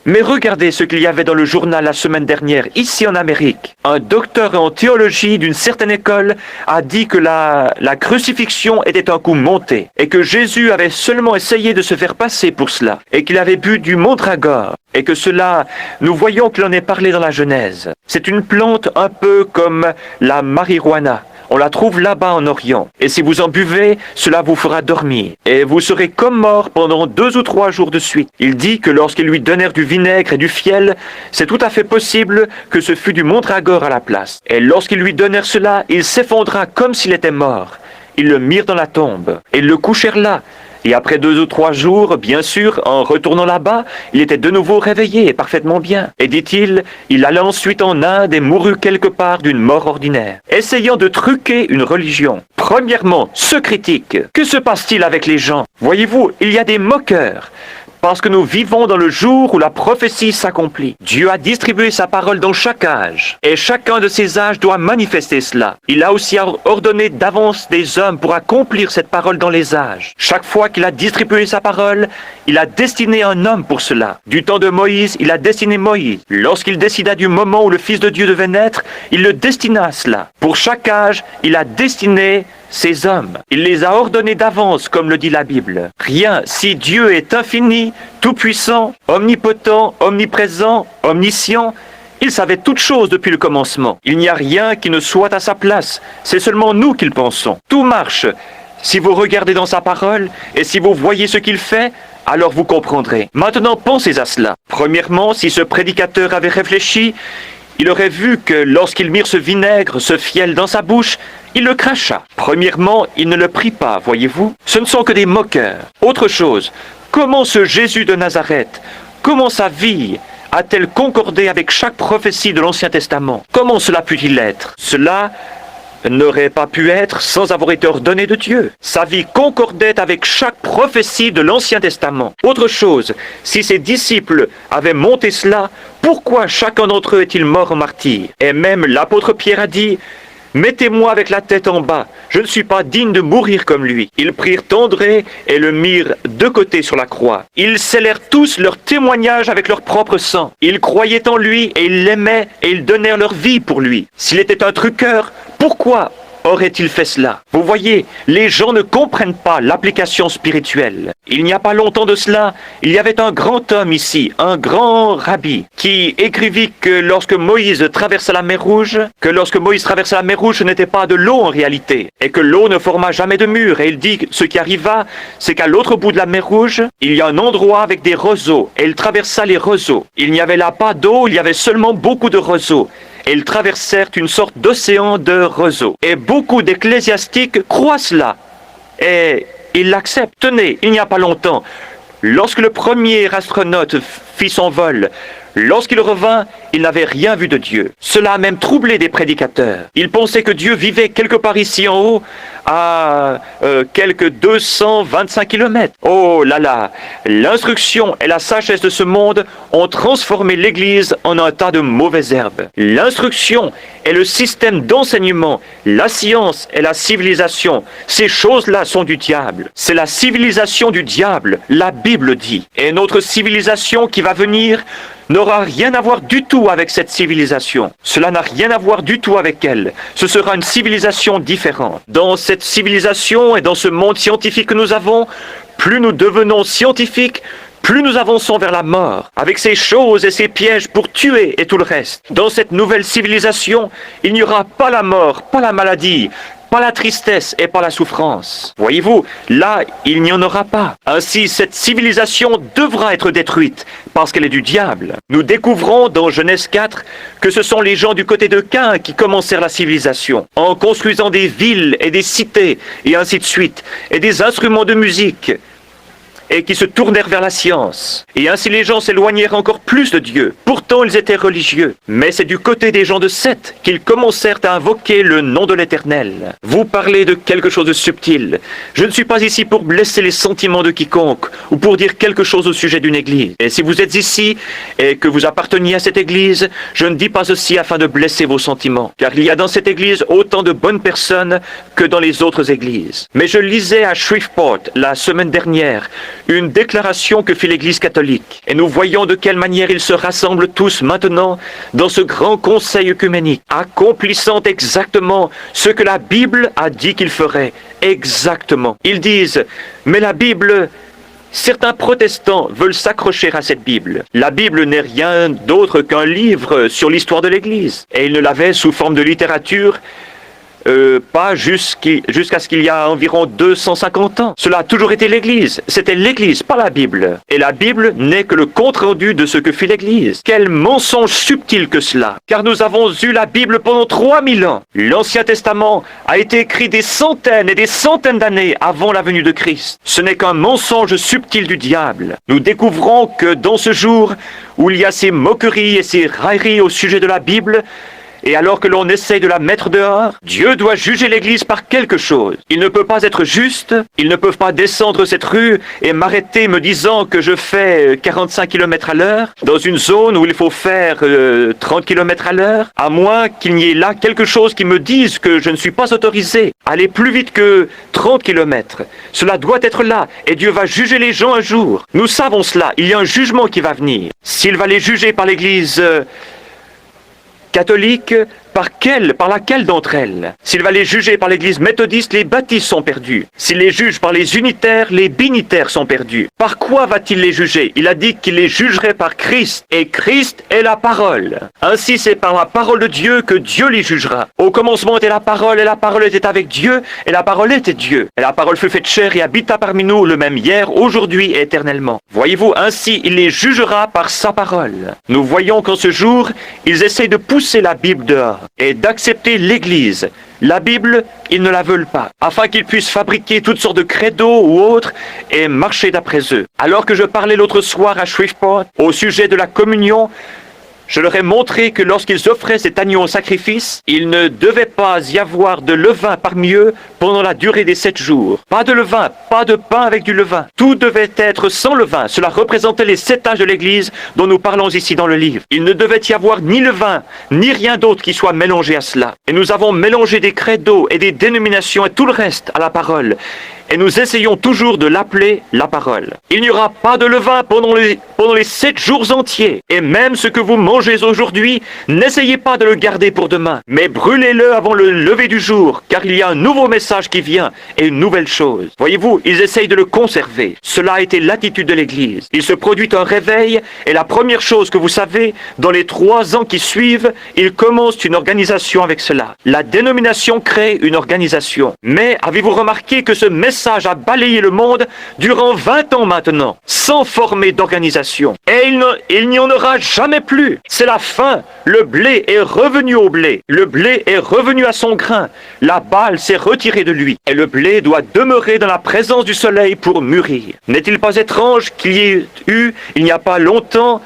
Mais regardez ce qu'il y avait dans le journal la semaine dernière, ici en Amérique. Un docteur en théologie d'une certaine école a dit que la crucifixion était un coup monté et que Jésus avait seulement essayé de se faire passer pour cela et qu'il avait bu du mandragore et que cela, nous voyons que l'on est parlé dans la Genèse. C'est une plante un peu comme la marijuana. On la trouve là-bas en Orient. Et si vous en buvez, cela vous fera dormir. Et vous serez comme mort pendant 2 ou 3 jours de suite. Il dit que lorsqu'ils lui donnèrent du vinaigre et du fiel, c'est tout à fait possible que ce fût du mandragore à la place. Et lorsqu'ils lui donnèrent cela, il s'effondra comme s'il était mort. Ils le mirent dans la tombe. Et le couchèrent là. Et après 2 ou 3 jours, bien sûr, en retournant là-bas, il était de nouveau réveillé et parfaitement bien. Et dit-il, il alla ensuite en Inde et mourut quelque part d'une mort ordinaire, essayant de truquer une religion. Premièrement, ce critique. Que se passe-t-il avec les gens? Voyez-vous, il y a des moqueurs. Parce que nous vivons dans le jour où la prophétie s'accomplit. Dieu a distribué sa parole dans chaque âge. Et chacun de ces âges doit manifester cela. Il a aussi ordonné d'avance des hommes pour accomplir cette parole dans les âges. Chaque fois qu'il a distribué sa parole, il a destiné un homme pour cela. Du temps de Moïse, il a destiné Moïse. Lorsqu'il décida du moment où le Fils de Dieu devait naître, il le destina à cela. Pour chaque âge, il a destiné ces hommes. Il les a ordonnés d'avance, comme le dit la Bible. Rien, si Dieu est infini, tout-puissant, omnipotent, omniprésent, omniscient, il savait toutes choses depuis le commencement. Il n'y a rien qui ne soit à sa place. C'est seulement nous qui le pensons. Tout marche. Si vous regardez dans sa parole, et si vous voyez ce qu'il fait, alors vous comprendrez. Maintenant, pensez à cela. Premièrement, si ce prédicateur avait réfléchi, il aurait vu que lorsqu'ils mirent ce vinaigre, ce fiel dans sa bouche, il le cracha. Premièrement, il ne le prit pas, voyez-vous. Ce ne sont que des moqueurs. Autre chose, comment ce Jésus de Nazareth, comment sa vie a-t-elle concordé avec chaque prophétie de l'Ancien Testament? Comment cela put-il être? Cela n'aurait pas pu être sans avoir été ordonné de Dieu. Sa vie concordait avec chaque prophétie de l'Ancien Testament. Autre chose, si ses disciples avaient monté cela, pourquoi chacun d'entre eux est-il mort en martyr? Et même l'apôtre Pierre a dit, « Mettez-moi avec la tête en bas, je ne suis pas digne de mourir comme lui. » Ils prirent André et le mirent de côté sur la croix. Ils scellèrent tous leur témoignage avec leur propre sang. Ils croyaient en lui et ils l'aimaient et ils donnèrent leur vie pour lui. S'il était un truqueur, pourquoi aurait-il fait cela? Vous voyez, les gens ne comprennent pas l'application spirituelle. Il n'y a pas longtemps de cela, il y avait un grand homme ici, un grand rabbi, qui écrivit que lorsque Moïse traversa la mer Rouge, ce n'était pas de l'eau en réalité, et que l'eau ne forma jamais de mur. Et il dit que ce qui arriva, c'est qu'à l'autre bout de la mer Rouge, il y a un endroit avec des roseaux, et il traversa les roseaux. Il n'y avait là pas d'eau, il y avait seulement beaucoup de roseaux. Et ils traversèrent une sorte d'océan de roseaux. Et beaucoup d'ecclésiastiques croient cela. Et ils l'acceptent. Tenez, il n'y a pas longtemps, lorsque le premier astronaute fit son vol, lorsqu'il revint, il n'avait rien vu de Dieu. Cela a même troublé des prédicateurs. Ils pensaient que Dieu vivait quelque part ici en haut, à quelques 225 kilomètres. Oh là là, l'instruction et la sagesse de ce monde ont transformé l'Église en un tas de mauvaises herbes. L'instruction et le système d'enseignement, la science et la civilisation, ces choses-là sont du diable. C'est la civilisation du diable, la Bible dit. Et notre civilisation qui va venir n'aura rien à voir du tout avec cette civilisation. Cela n'a rien à voir du tout avec elle. Ce sera une civilisation différente. Dans cette civilisation et dans ce monde scientifique que nous avons, plus nous devenons scientifiques, plus nous avançons vers la mort, avec ses choses et ses pièges pour tuer et tout le reste. Dans cette nouvelle civilisation, il n'y aura pas la mort, pas la maladie, pas la tristesse et pas la souffrance. Voyez-vous, là, il n'y en aura pas. Ainsi, cette civilisation devra être détruite, parce qu'elle est du diable. Nous découvrons dans Genèse 4 que ce sont les gens du côté de Caïn qui commencèrent la civilisation, en construisant des villes et des cités, et ainsi de suite, et des instruments de musique, et qui se tournèrent vers la science. Et ainsi les gens s'éloignèrent encore plus de Dieu. Pourtant, ils étaient religieux. Mais c'est du côté des gens de Seth qu'ils commencèrent à invoquer le nom de l'Éternel. Vous parlez de quelque chose de subtil. Je ne suis pas ici pour blesser les sentiments de quiconque ou pour dire quelque chose au sujet d'une église. Et si vous êtes ici et que vous apparteniez à cette église, je ne dis pas ceci afin de blesser vos sentiments. Car il y a dans cette église autant de bonnes personnes que dans les autres églises. Mais je lisais à Shreveport la semaine dernière une déclaration que fit l'Église catholique. Et nous voyons de quelle manière ils se rassemblent tous maintenant dans ce grand conseil œcuménique, accomplissant exactement ce que la Bible a dit qu'ils feraient. Exactement. Ils disent, mais la Bible... Certains protestants veulent s'accrocher à cette Bible. La Bible n'est rien d'autre qu'un livre sur l'histoire de l'Église. Et ils ne l'avaient sous forme de littérature pas jusqu'à ce qu'il y a environ 250 ans. Cela a toujours été l'Église. C'était l'Église, pas la Bible. Et la Bible n'est que le compte-rendu de ce que fit l'Église. Quel mensonge subtil que cela. Car nous avons eu la Bible pendant 3000 ans. L'Ancien Testament a été écrit des centaines et des centaines d'années avant la venue de Christ. Ce n'est qu'un mensonge subtil du diable. Nous découvrons que dans ce jour où il y a ces moqueries et ces railleries au sujet de la Bible, et alors que l'on essaye de la mettre dehors, Dieu doit juger l'Église par quelque chose. Il ne peut pas être juste, ils ne peuvent pas descendre cette rue et m'arrêter me disant que je fais 45 km à l'heure, dans une zone où il faut faire 30 km à l'heure, à moins qu'il n'y ait là quelque chose qui me dise que je ne suis pas autorisé à aller plus vite que 30 km. Cela doit être là, et Dieu va juger les gens un jour. Nous savons cela, il y a un jugement qui va venir. S'il va les juger par l'Église catholique, par laquelle d'entre elles? S'il va les juger par l'Église méthodiste, les baptistes sont perdus. S'il les juge par les unitaires, les binitaires sont perdus. Par quoi va-t-il les juger? Il a dit qu'il les jugerait par Christ, et Christ est la parole. Ainsi, c'est par la parole de Dieu que Dieu les jugera. Au commencement était la parole, et la parole était avec Dieu, et la parole était Dieu. Et la parole fut faite chair et habita parmi nous, le même hier, aujourd'hui et éternellement. Voyez-vous, ainsi, il les jugera par sa parole. Nous voyons qu'en ce jour, ils essayent de pousser la Bible dehors et d'accepter l'Église. La Bible, ils ne la veulent pas, afin qu'ils puissent fabriquer toutes sortes de credos ou autres et marcher d'après eux. Alors que je parlais l'autre soir à Shreveport au sujet de la communion, je leur ai montré que lorsqu'ils offraient cet agneau en sacrifice, il ne devait pas y avoir de levain parmi eux pendant la durée des 7 jours. Pas de levain, pas de pain avec du levain. Tout devait être sans levain. Cela représentait les 7 âges de l'Église dont nous parlons ici dans le livre. Il ne devait y avoir ni levain, ni rien d'autre qui soit mélangé à cela. Et nous avons mélangé des credos et des dénominations et tout le reste à la parole. Et nous essayons toujours de l'appeler la parole. Il n'y aura pas de levain pendant les 7 jours entiers. Et même ce que vous mangez aujourd'hui, n'essayez pas de le garder pour demain, mais brûlez-le avant le lever du jour, car il y a un nouveau message qui vient et une nouvelle chose. Voyez-vous, ils essayent de le conserver. Cela a été l'attitude de l'Église. Il se produit un réveil, et la première chose que vous savez, dans les 3 ans qui suivent, ils commencent une organisation avec cela. La dénomination crée une organisation. Mais avez-vous remarqué que ce message a balayé le monde durant 20 ans maintenant, sans former d'organisation. Et il n'y en aura jamais plus. C'est la fin. Le blé est revenu au blé. Le blé est revenu à son grain. La balle s'est retirée de lui. Et le blé doit demeurer dans la présence du soleil pour mûrir. N'est-il pas étrange qu'il y ait eu, il n'y a pas longtemps,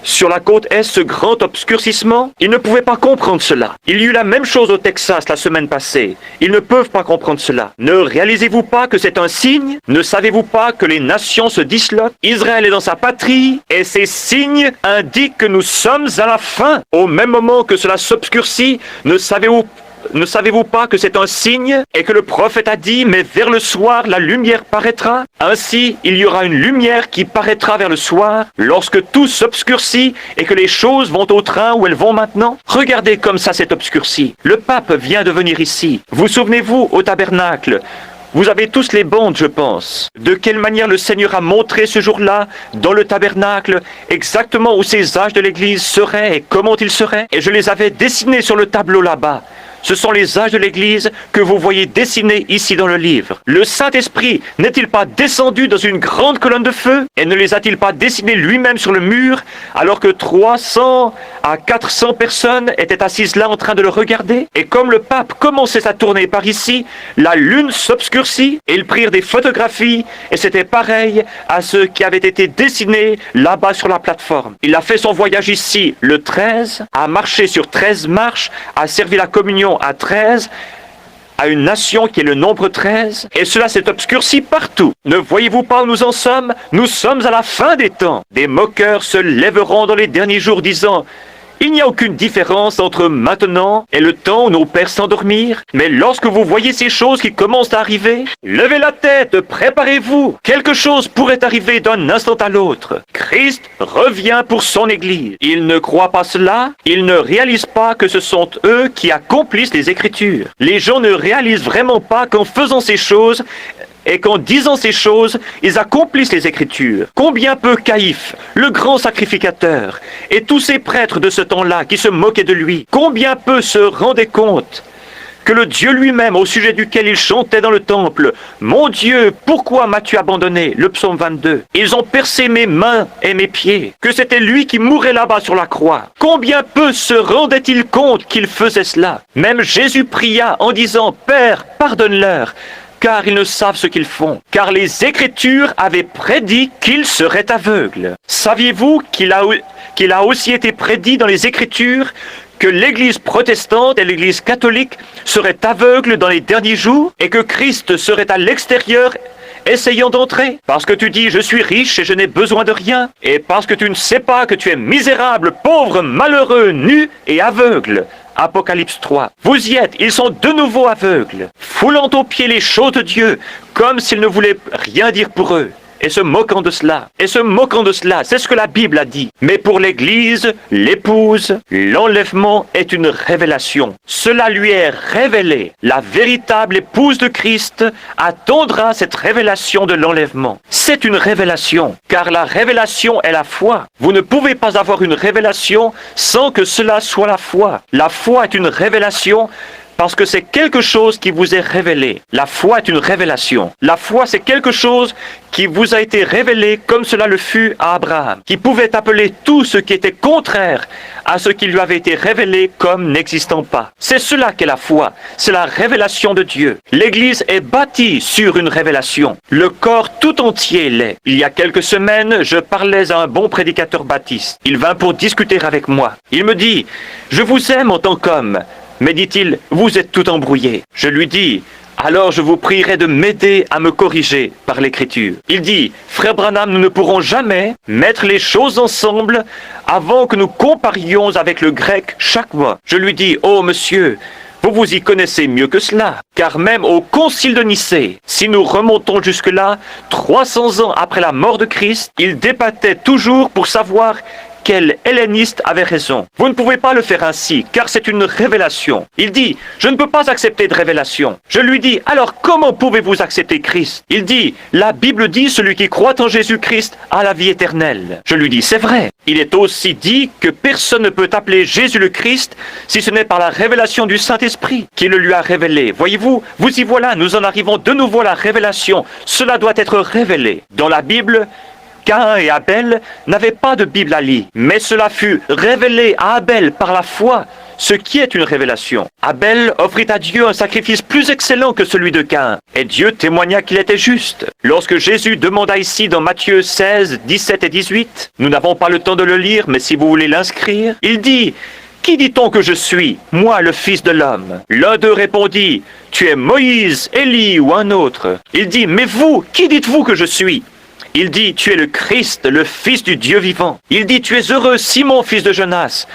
sur la côte Est, ce grand obscurcissement? Ils ne pouvaient pas comprendre cela. Il y eut la même chose au Texas la semaine passée. Ils ne peuvent pas comprendre cela. Ne réalisez-vous pas que c'est un signe? Ne savez-vous pas que les nations se disloquent? Israël est dans sa patrie, et ces signes indiquent que nous sommes à la fin. Au même moment que cela s'obscurcit, ne savez-vous ne savez-vous pas que c'est un signe et que le prophète a dit, mais vers le soir, la lumière paraîtra? Ainsi, il y aura une lumière qui paraîtra vers le soir, lorsque tout s'obscurcit et que les choses vont au train où elles vont maintenant. Regardez comme ça c'est obscurci. Le pape vient de venir ici. Vous souvenez-vous au tabernacle? Vous avez tous les bandes, je pense. De quelle manière le Seigneur a montré ce jour-là, dans le tabernacle, exactement où ces âges de l'Église seraient et comment ils seraient. Et je les avais dessinés sur le tableau là-bas. Ce sont les âges de l'Église que vous voyez dessinés ici dans le livre. Le Saint-Esprit n'est-il pas descendu dans une grande colonne de feu et ne les a-t-il pas dessinés lui-même sur le mur alors que 300 à 400 personnes étaient assises là en train de le regarder? Et comme le pape commençait sa tournée par ici, la lune s'obscurcit et ils prirent des photographies et c'était pareil à ceux qui avaient été dessinés là-bas sur la plateforme. Il a fait son voyage ici le 13, a marché sur 13 marches, a servi la communion à 13, à une nation qui est le nombre 13, et cela s'est obscurci partout. Ne voyez-vous pas où nous en sommes? Nous sommes à la fin des temps. Des moqueurs se lèveront dans les derniers jours disant: il n'y a aucune différence entre maintenant et le temps où nos pères s'endormirent. Mais lorsque vous voyez ces choses qui commencent à arriver, levez la tête, préparez-vous. Quelque chose pourrait arriver d'un instant à l'autre. Christ revient pour son Église. Ils ne croient pas cela. Ils ne réalisent pas que ce sont eux qui accomplissent les Écritures. Les gens ne réalisent vraiment pas qu'en faisant ces choses, et qu'en disant ces choses, ils accomplissent les Écritures. Combien peu Caïphe, le grand sacrificateur, et tous ces prêtres de ce temps-là qui se moquaient de lui, combien peu se rendaient compte que le Dieu lui-même, au sujet duquel il chantait dans le temple, « Mon Dieu, pourquoi m'as-tu abandonné ?» Le psaume 22. Ils ont percé mes mains et mes pieds, que c'était lui qui mourait là-bas sur la croix. Combien peu se rendaient-ils compte qu'il faisait cela? Même Jésus pria en disant, « Père, pardonne-leur, car ils ne savent ce qu'ils font. » Car les Écritures avaient prédit qu'ils seraient aveugles. Saviez-vous qu'il a aussi été prédit dans les Écritures que l'Église protestante et l'Église catholique seraient aveugles dans les derniers jours et que Christ serait à l'extérieur essayant d'entrer? Parce que tu dis, je suis riche et je n'ai besoin de rien, et parce que tu ne sais pas que tu es misérable, pauvre, malheureux, nu et aveugle. Apocalypse 3. Vous y êtes, ils sont de nouveau aveugles, foulant aux pieds les choses de Dieu, comme s'ils ne voulaient rien dire pour eux. Et se moquant de cela, c'est ce que la Bible a dit. Mais pour l'Église, l'épouse, l'enlèvement est une révélation. Cela lui est révélé. La véritable épouse de Christ attendra cette révélation de l'enlèvement. C'est une révélation, car la révélation est la foi. Vous ne pouvez pas avoir une révélation sans que cela soit la foi. La foi est une révélation, parce que c'est quelque chose qui vous est révélé. La foi est une révélation. La foi, c'est quelque chose qui vous a été révélé comme cela le fut à Abraham, qui pouvait appeler tout ce qui était contraire à ce qui lui avait été révélé comme n'existant pas. C'est cela qu'est la foi. C'est la révélation de Dieu. L'Église est bâtie sur une révélation. Le corps tout entier l'est. Il y a quelques semaines, je parlais à un bon prédicateur baptiste. Il vint pour discuter avec moi. Il me dit, « Je vous aime en tant qu'homme. » Mais dit-il, vous êtes tout embrouillé. Je lui dis, alors je vous prierai de m'aider à me corriger par l'Écriture. Il dit, frère Branham, nous ne pourrons jamais mettre les choses ensemble avant que nous comparions avec le grec chaque mois. Je lui dis, oh monsieur, vous vous y connaissez mieux que cela, car même au Concile de Nicée, si nous remontons jusque-là, 300 ans après la mort de Christ, il débattait toujours pour savoir quel helléniste avait raison. Vous ne pouvez pas le faire ainsi, car c'est une révélation. Il dit, je ne peux pas accepter de révélation. Je lui dis, alors comment pouvez-vous accepter Christ? Il dit, la Bible dit, celui qui croit en Jésus-Christ a la vie éternelle. Je lui dis, c'est vrai. Il est aussi dit que personne ne peut appeler Jésus le Christ si ce n'est par la révélation du Saint-Esprit qui le lui a révélé. Voyez-vous, vous y voilà, nous en arrivons de nouveau à la révélation. Cela doit être révélé. Dans la Bible, Caïn et Abel n'avaient pas de Bible à lire, mais cela fut révélé à Abel par la foi, ce qui est une révélation. Abel offrit à Dieu un sacrifice plus excellent que celui de Caïn, et Dieu témoigna qu'il était juste. Lorsque Jésus demanda ici dans Matthieu 16, 17 et 18, nous n'avons pas le temps de le lire, mais si vous voulez l'inscrire, il dit, « Qui dit-on que je suis, moi le Fils de l'homme ?» L'un d'eux répondit, « Tu es Moïse, Élie ou un autre. » Il dit, « Mais vous, qui dites-vous que je suis ?» Il dit, tu es le Christ, le Fils du Dieu vivant. Il dit, tu es heureux, Simon, fils de Jonas,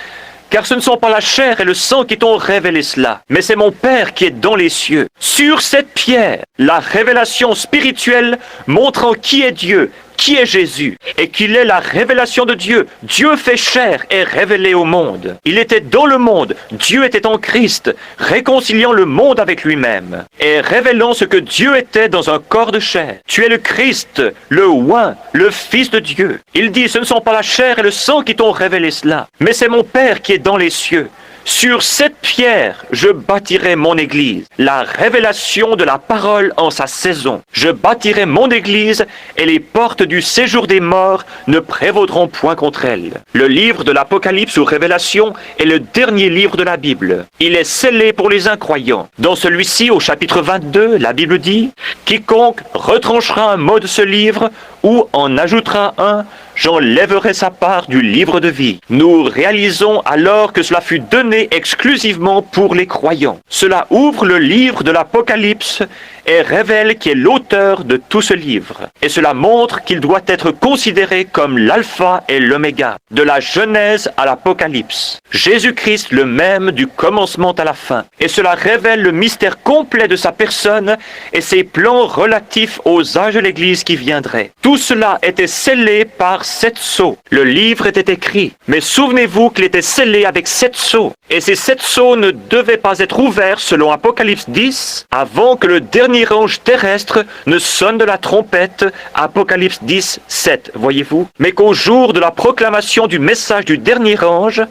car ce ne sont pas la chair et le sang qui t'ont révélé cela, mais c'est mon Père qui est dans les cieux. Sur cette pierre, la révélation spirituelle montrant qui est Dieu, qui est Jésus, et qu'il est la révélation de Dieu. Dieu fait chair et révélé au monde. Il était dans le monde, Dieu était en Christ, réconciliant le monde avec lui-même, et révélant ce que Dieu était dans un corps de chair. Tu es le Christ, le oint, le Fils de Dieu. Il dit, ce ne sont pas la chair et le sang qui t'ont révélé cela, mais c'est mon Père qui est dans les cieux. Sur cette pierre, je bâtirai mon église, la révélation de la parole en sa saison. Je bâtirai mon église et les portes du séjour des morts ne prévaudront point contre elle. Le livre de l'Apocalypse ou Révélation est le dernier livre de la Bible. Il est scellé pour les incroyants. Dans celui-ci, au chapitre 22, la Bible dit « Quiconque retranchera un mot de ce livre ou en ajoutera un, j'enlèverai sa part du livre de vie. » Nous réalisons alors que cela fut donné exclusivement pour les croyants. Cela ouvre le livre de l'Apocalypse et révèle qui est l'auteur de tout ce livre. Et cela montre qu'il doit être considéré comme l'alpha et l'oméga, de la Genèse à l'Apocalypse. Jésus-Christ le même du commencement à la fin. Et cela révèle le mystère complet de sa personne et ses plans relatifs aux âges de l'Église qui viendraient. Tout cela était scellé par 7 sceaux. Le livre était écrit, mais souvenez-vous qu'il était scellé avec 7 sceaux. Et ces 7 sceaux ne devaient pas être ouverts selon Apocalypse 10 avant que le dernier ange terrestre ne sonne de la trompette, Apocalypse 10, 7, voyez-vous, mais qu'au jour de la proclamation du message du dernier ange,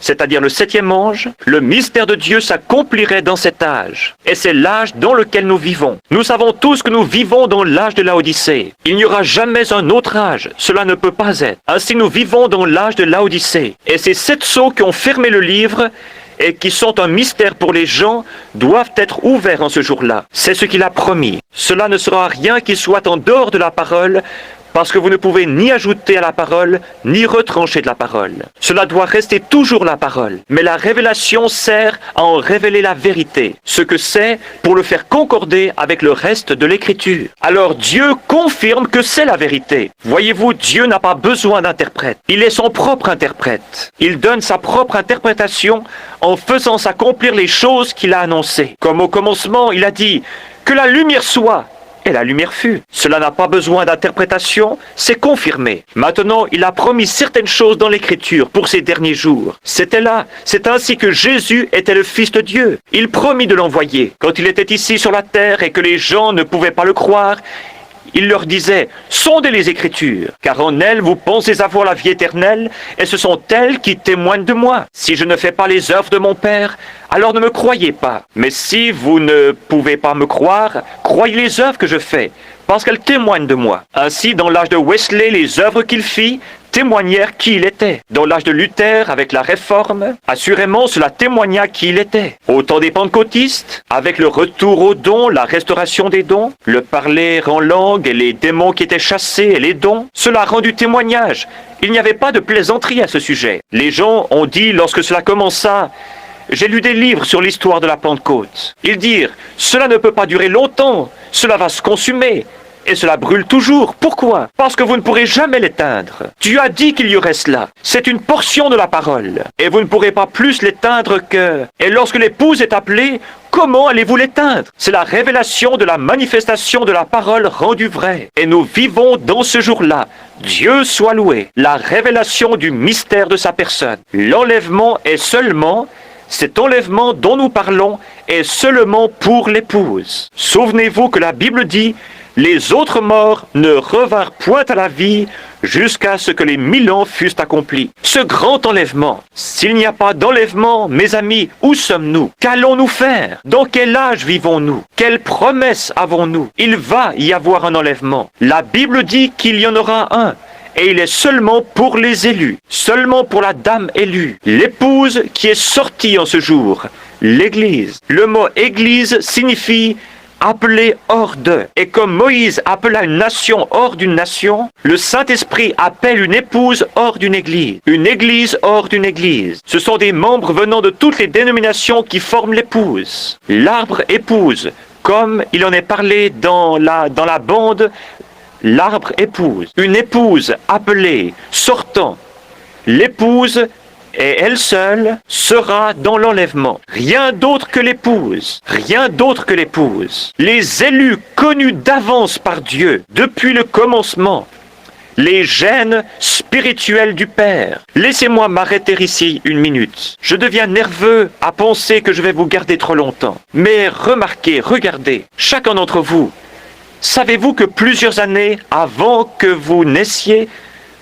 c'est-à-dire le 7e ange, le mystère de Dieu s'accomplirait dans cet âge. Et c'est l'âge dans lequel nous vivons. Nous savons tous que nous vivons dans l'âge de Laodicée. Il n'y aura jamais un autre âge. Cela ne peut pas être. Ainsi nous vivons dans l'âge de Laodicée. Et ces 7 sceaux qui ont fermé le livre et qui sont un mystère pour les gens, doivent être ouverts en ce jour-là. C'est ce qu'il a promis. Cela ne sera rien qui soit en dehors de la parole, parce que vous ne pouvez ni ajouter à la parole, ni retrancher de la parole. Cela doit rester toujours la parole. Mais la révélation sert à en révéler la vérité, ce que c'est pour le faire concorder avec le reste de l'Écriture. Alors Dieu confirme que c'est la vérité. Voyez-vous, Dieu n'a pas besoin d'interprète. Il est son propre interprète. Il donne sa propre interprétation en faisant s'accomplir les choses qu'il a annoncées. Comme au commencement, il a dit « Que la lumière soit !» Et la lumière fut. Cela n'a pas besoin d'interprétation, c'est confirmé. Maintenant, il a promis certaines choses dans l'Écriture pour ces derniers jours. C'était là, c'est ainsi que Jésus était le Fils de Dieu. Il promit de l'envoyer. Quand il était ici sur la terre et que les gens ne pouvaient pas le croire, il leur disait, sondez les Écritures, car en elles vous pensez avoir la vie éternelle, et ce sont elles qui témoignent de moi. Si je ne fais pas les œuvres de mon Père, alors ne me croyez pas. Mais si vous ne pouvez pas me croire, croyez les œuvres que je fais, parce qu'elles témoignent de moi. Ainsi, dans l'âge de Wesley, les œuvres qu'il fit témoignèrent qui il était. Dans l'âge de Luther, avec la Réforme, assurément cela témoigna qui il était. Au temps des pentecôtistes, avec le retour aux dons, la restauration des dons, le parler en langue et les démons qui étaient chassés et les dons, cela rendu témoignage. Il n'y avait pas de plaisanterie à ce sujet. Les gens ont dit lorsque cela commença, j'ai lu des livres sur l'histoire de la Pentecôte. Ils dirent, cela ne peut pas durer longtemps, cela va se consumer. Et cela brûle toujours. Pourquoi? Parce que vous ne pourrez jamais l'éteindre. Dieu a dit qu'il y aurait cela. C'est une portion de la parole. Et vous ne pourrez pas plus l'éteindre que... Et lorsque l'épouse est appelée, comment allez-vous l'éteindre? C'est la révélation de la manifestation de la parole rendue vraie. Et nous vivons dans ce jour-là. Dieu soit loué. La révélation du mystère de sa personne. L'enlèvement est seulement... Cet enlèvement dont nous parlons est seulement pour l'épouse. Souvenez-vous que la Bible dit « Les autres morts ne revinrent point à la vie jusqu'à ce que les 1000 ans fussent accomplis. » Ce grand enlèvement, s'il n'y a pas d'enlèvement, mes amis, où sommes-nous? Qu'allons-nous faire? Dans quel âge vivons-nous? Quelle promesse avons-nous? Il va y avoir un enlèvement. La Bible dit qu'il y en aura un. Et il est seulement pour les élus, seulement pour la dame élue, l'épouse qui est sortie en ce jour, l'Église. Le mot Église signifie appelé hors de. Et comme Moïse appela une nation hors d'une nation, le Saint-Esprit appelle une épouse hors d'une église. Une église hors d'une église. Ce sont des membres venant de toutes les dénominations qui forment l'épouse. L'arbre épouse, comme il en est parlé dans la bande, l'arbre épouse. Une épouse appelée, sortant. L'épouse et elle seule sera dans l'enlèvement. Rien d'autre que l'épouse. Rien d'autre que l'épouse. Les élus connus d'avance par Dieu depuis le commencement. Les gènes spirituels du Père. Laissez-moi m'arrêter ici une minute. Je deviens nerveux à penser que je vais vous garder trop longtemps. Mais remarquez, regardez, chacun d'entre vous, savez-vous que plusieurs années avant que vous naissiez,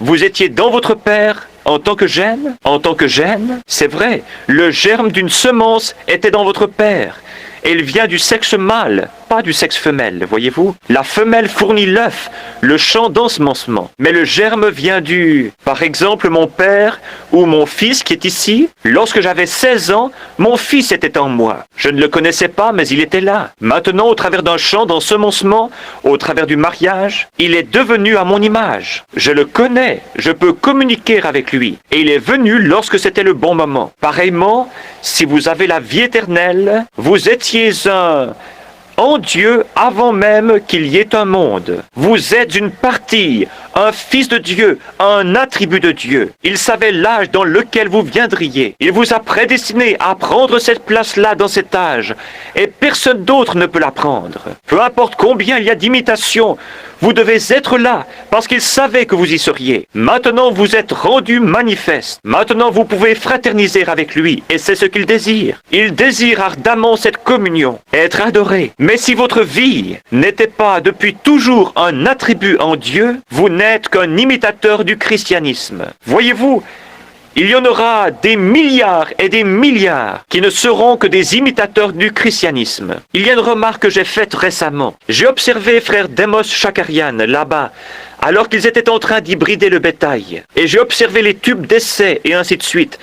vous étiez dans votre Père en tant que gène? En tant que gène, c'est vrai, le germe d'une semence était dans votre Père. Et il vient du sexe mâle, pas du sexe femelle, voyez-vous? La femelle fournit l'œuf, le champ d'ensemencement. Mais le germe vient du... Par exemple, mon père ou mon fils qui est ici, lorsque j'avais 16 ans, mon fils était en moi. Je ne le connaissais pas, mais il était là. Maintenant, au travers d'un champ d'ensemencement, au travers du mariage, il est devenu à mon image. Je le connais, je peux communiquer avec lui. Et il est venu lorsque c'était le bon moment. Pareillement, si vous avez la vie éternelle, vous étiez en Dieu avant même qu'il y ait un monde. Vous êtes une partie, un fils de Dieu, un attribut de Dieu. Il savait l'âge dans lequel vous viendriez. Il vous a prédestiné à prendre cette place-là dans cet âge. Et personne d'autre ne peut la prendre. Peu importe combien il y a d'imitations, vous devez être là parce qu'il savait que vous y seriez. Maintenant, vous êtes rendu manifeste. Maintenant, vous pouvez fraterniser avec lui et c'est ce qu'il désire. Il désire ardemment cette communion, être adoré. Mais si votre vie n'était pas depuis toujours un attribut en Dieu, vous n'êtes qu'un imitateur du christianisme. Voyez-vous, il y en aura des milliards et des milliards qui ne seront que des imitateurs du christianisme. Il y a une remarque que j'ai faite récemment. J'ai observé frère Demos Shakarian là-bas, alors qu'ils étaient en train d'hybrider le bétail. Et j'ai observé les tubes d'essai et ainsi de suite,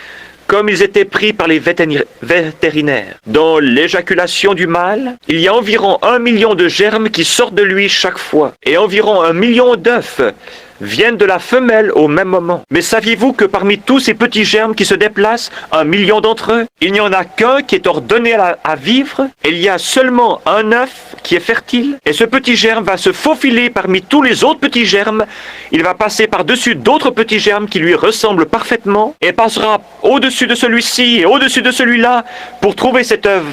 comme ils étaient pris par les vétérinaires. Dans l'éjaculation du mâle, il y a environ 1 million de germes qui sortent de lui chaque fois, et environ 1 million d'œufs viennent de la femelle au même moment. Mais saviez-vous que parmi tous ces petits germes qui se déplacent, 1 million d'entre eux, il n'y en a qu'un qui est ordonné à vivre, et il y a seulement un œuf qui est fertile, et ce petit germe va se faufiler parmi tous les autres petits germes, il va passer par-dessus d'autres petits germes qui lui ressemblent parfaitement, et passera au-dessus de celui-ci et au-dessus de celui-là pour trouver cet œuf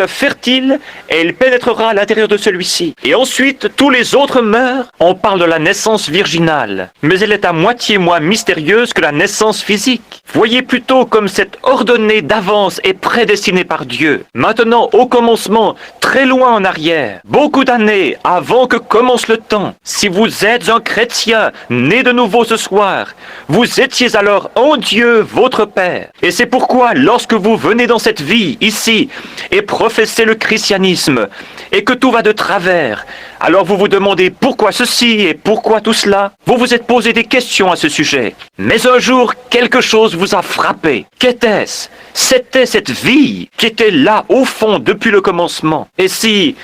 fertile, et il pénétrera à l'intérieur de celui-ci. Et ensuite, tous les autres meurent. On parle de la naissance virginale, mais elle est à moitié moins mystérieuse que la naissance physique. Voyez plutôt comme cette ordonnée d'avance est prédestinée par Dieu. Maintenant, au commencement, très loin en arrière, beaucoup d'années avant que commence le temps, si vous êtes un chrétien né de nouveau ce soir, vous étiez alors en Dieu votre Père. Et c'est pourquoi lorsque vous venez dans cette vie, ici, et professez le christianisme, et que tout va de travers, alors vous vous demandez pourquoi ceci et pourquoi tout cela. Vous vous êtes posé des questions à ce sujet. Mais un jour, quelque chose vous a frappé. Qu'était-ce? C'était cette vie qui était là au fond depuis le commencement. Et si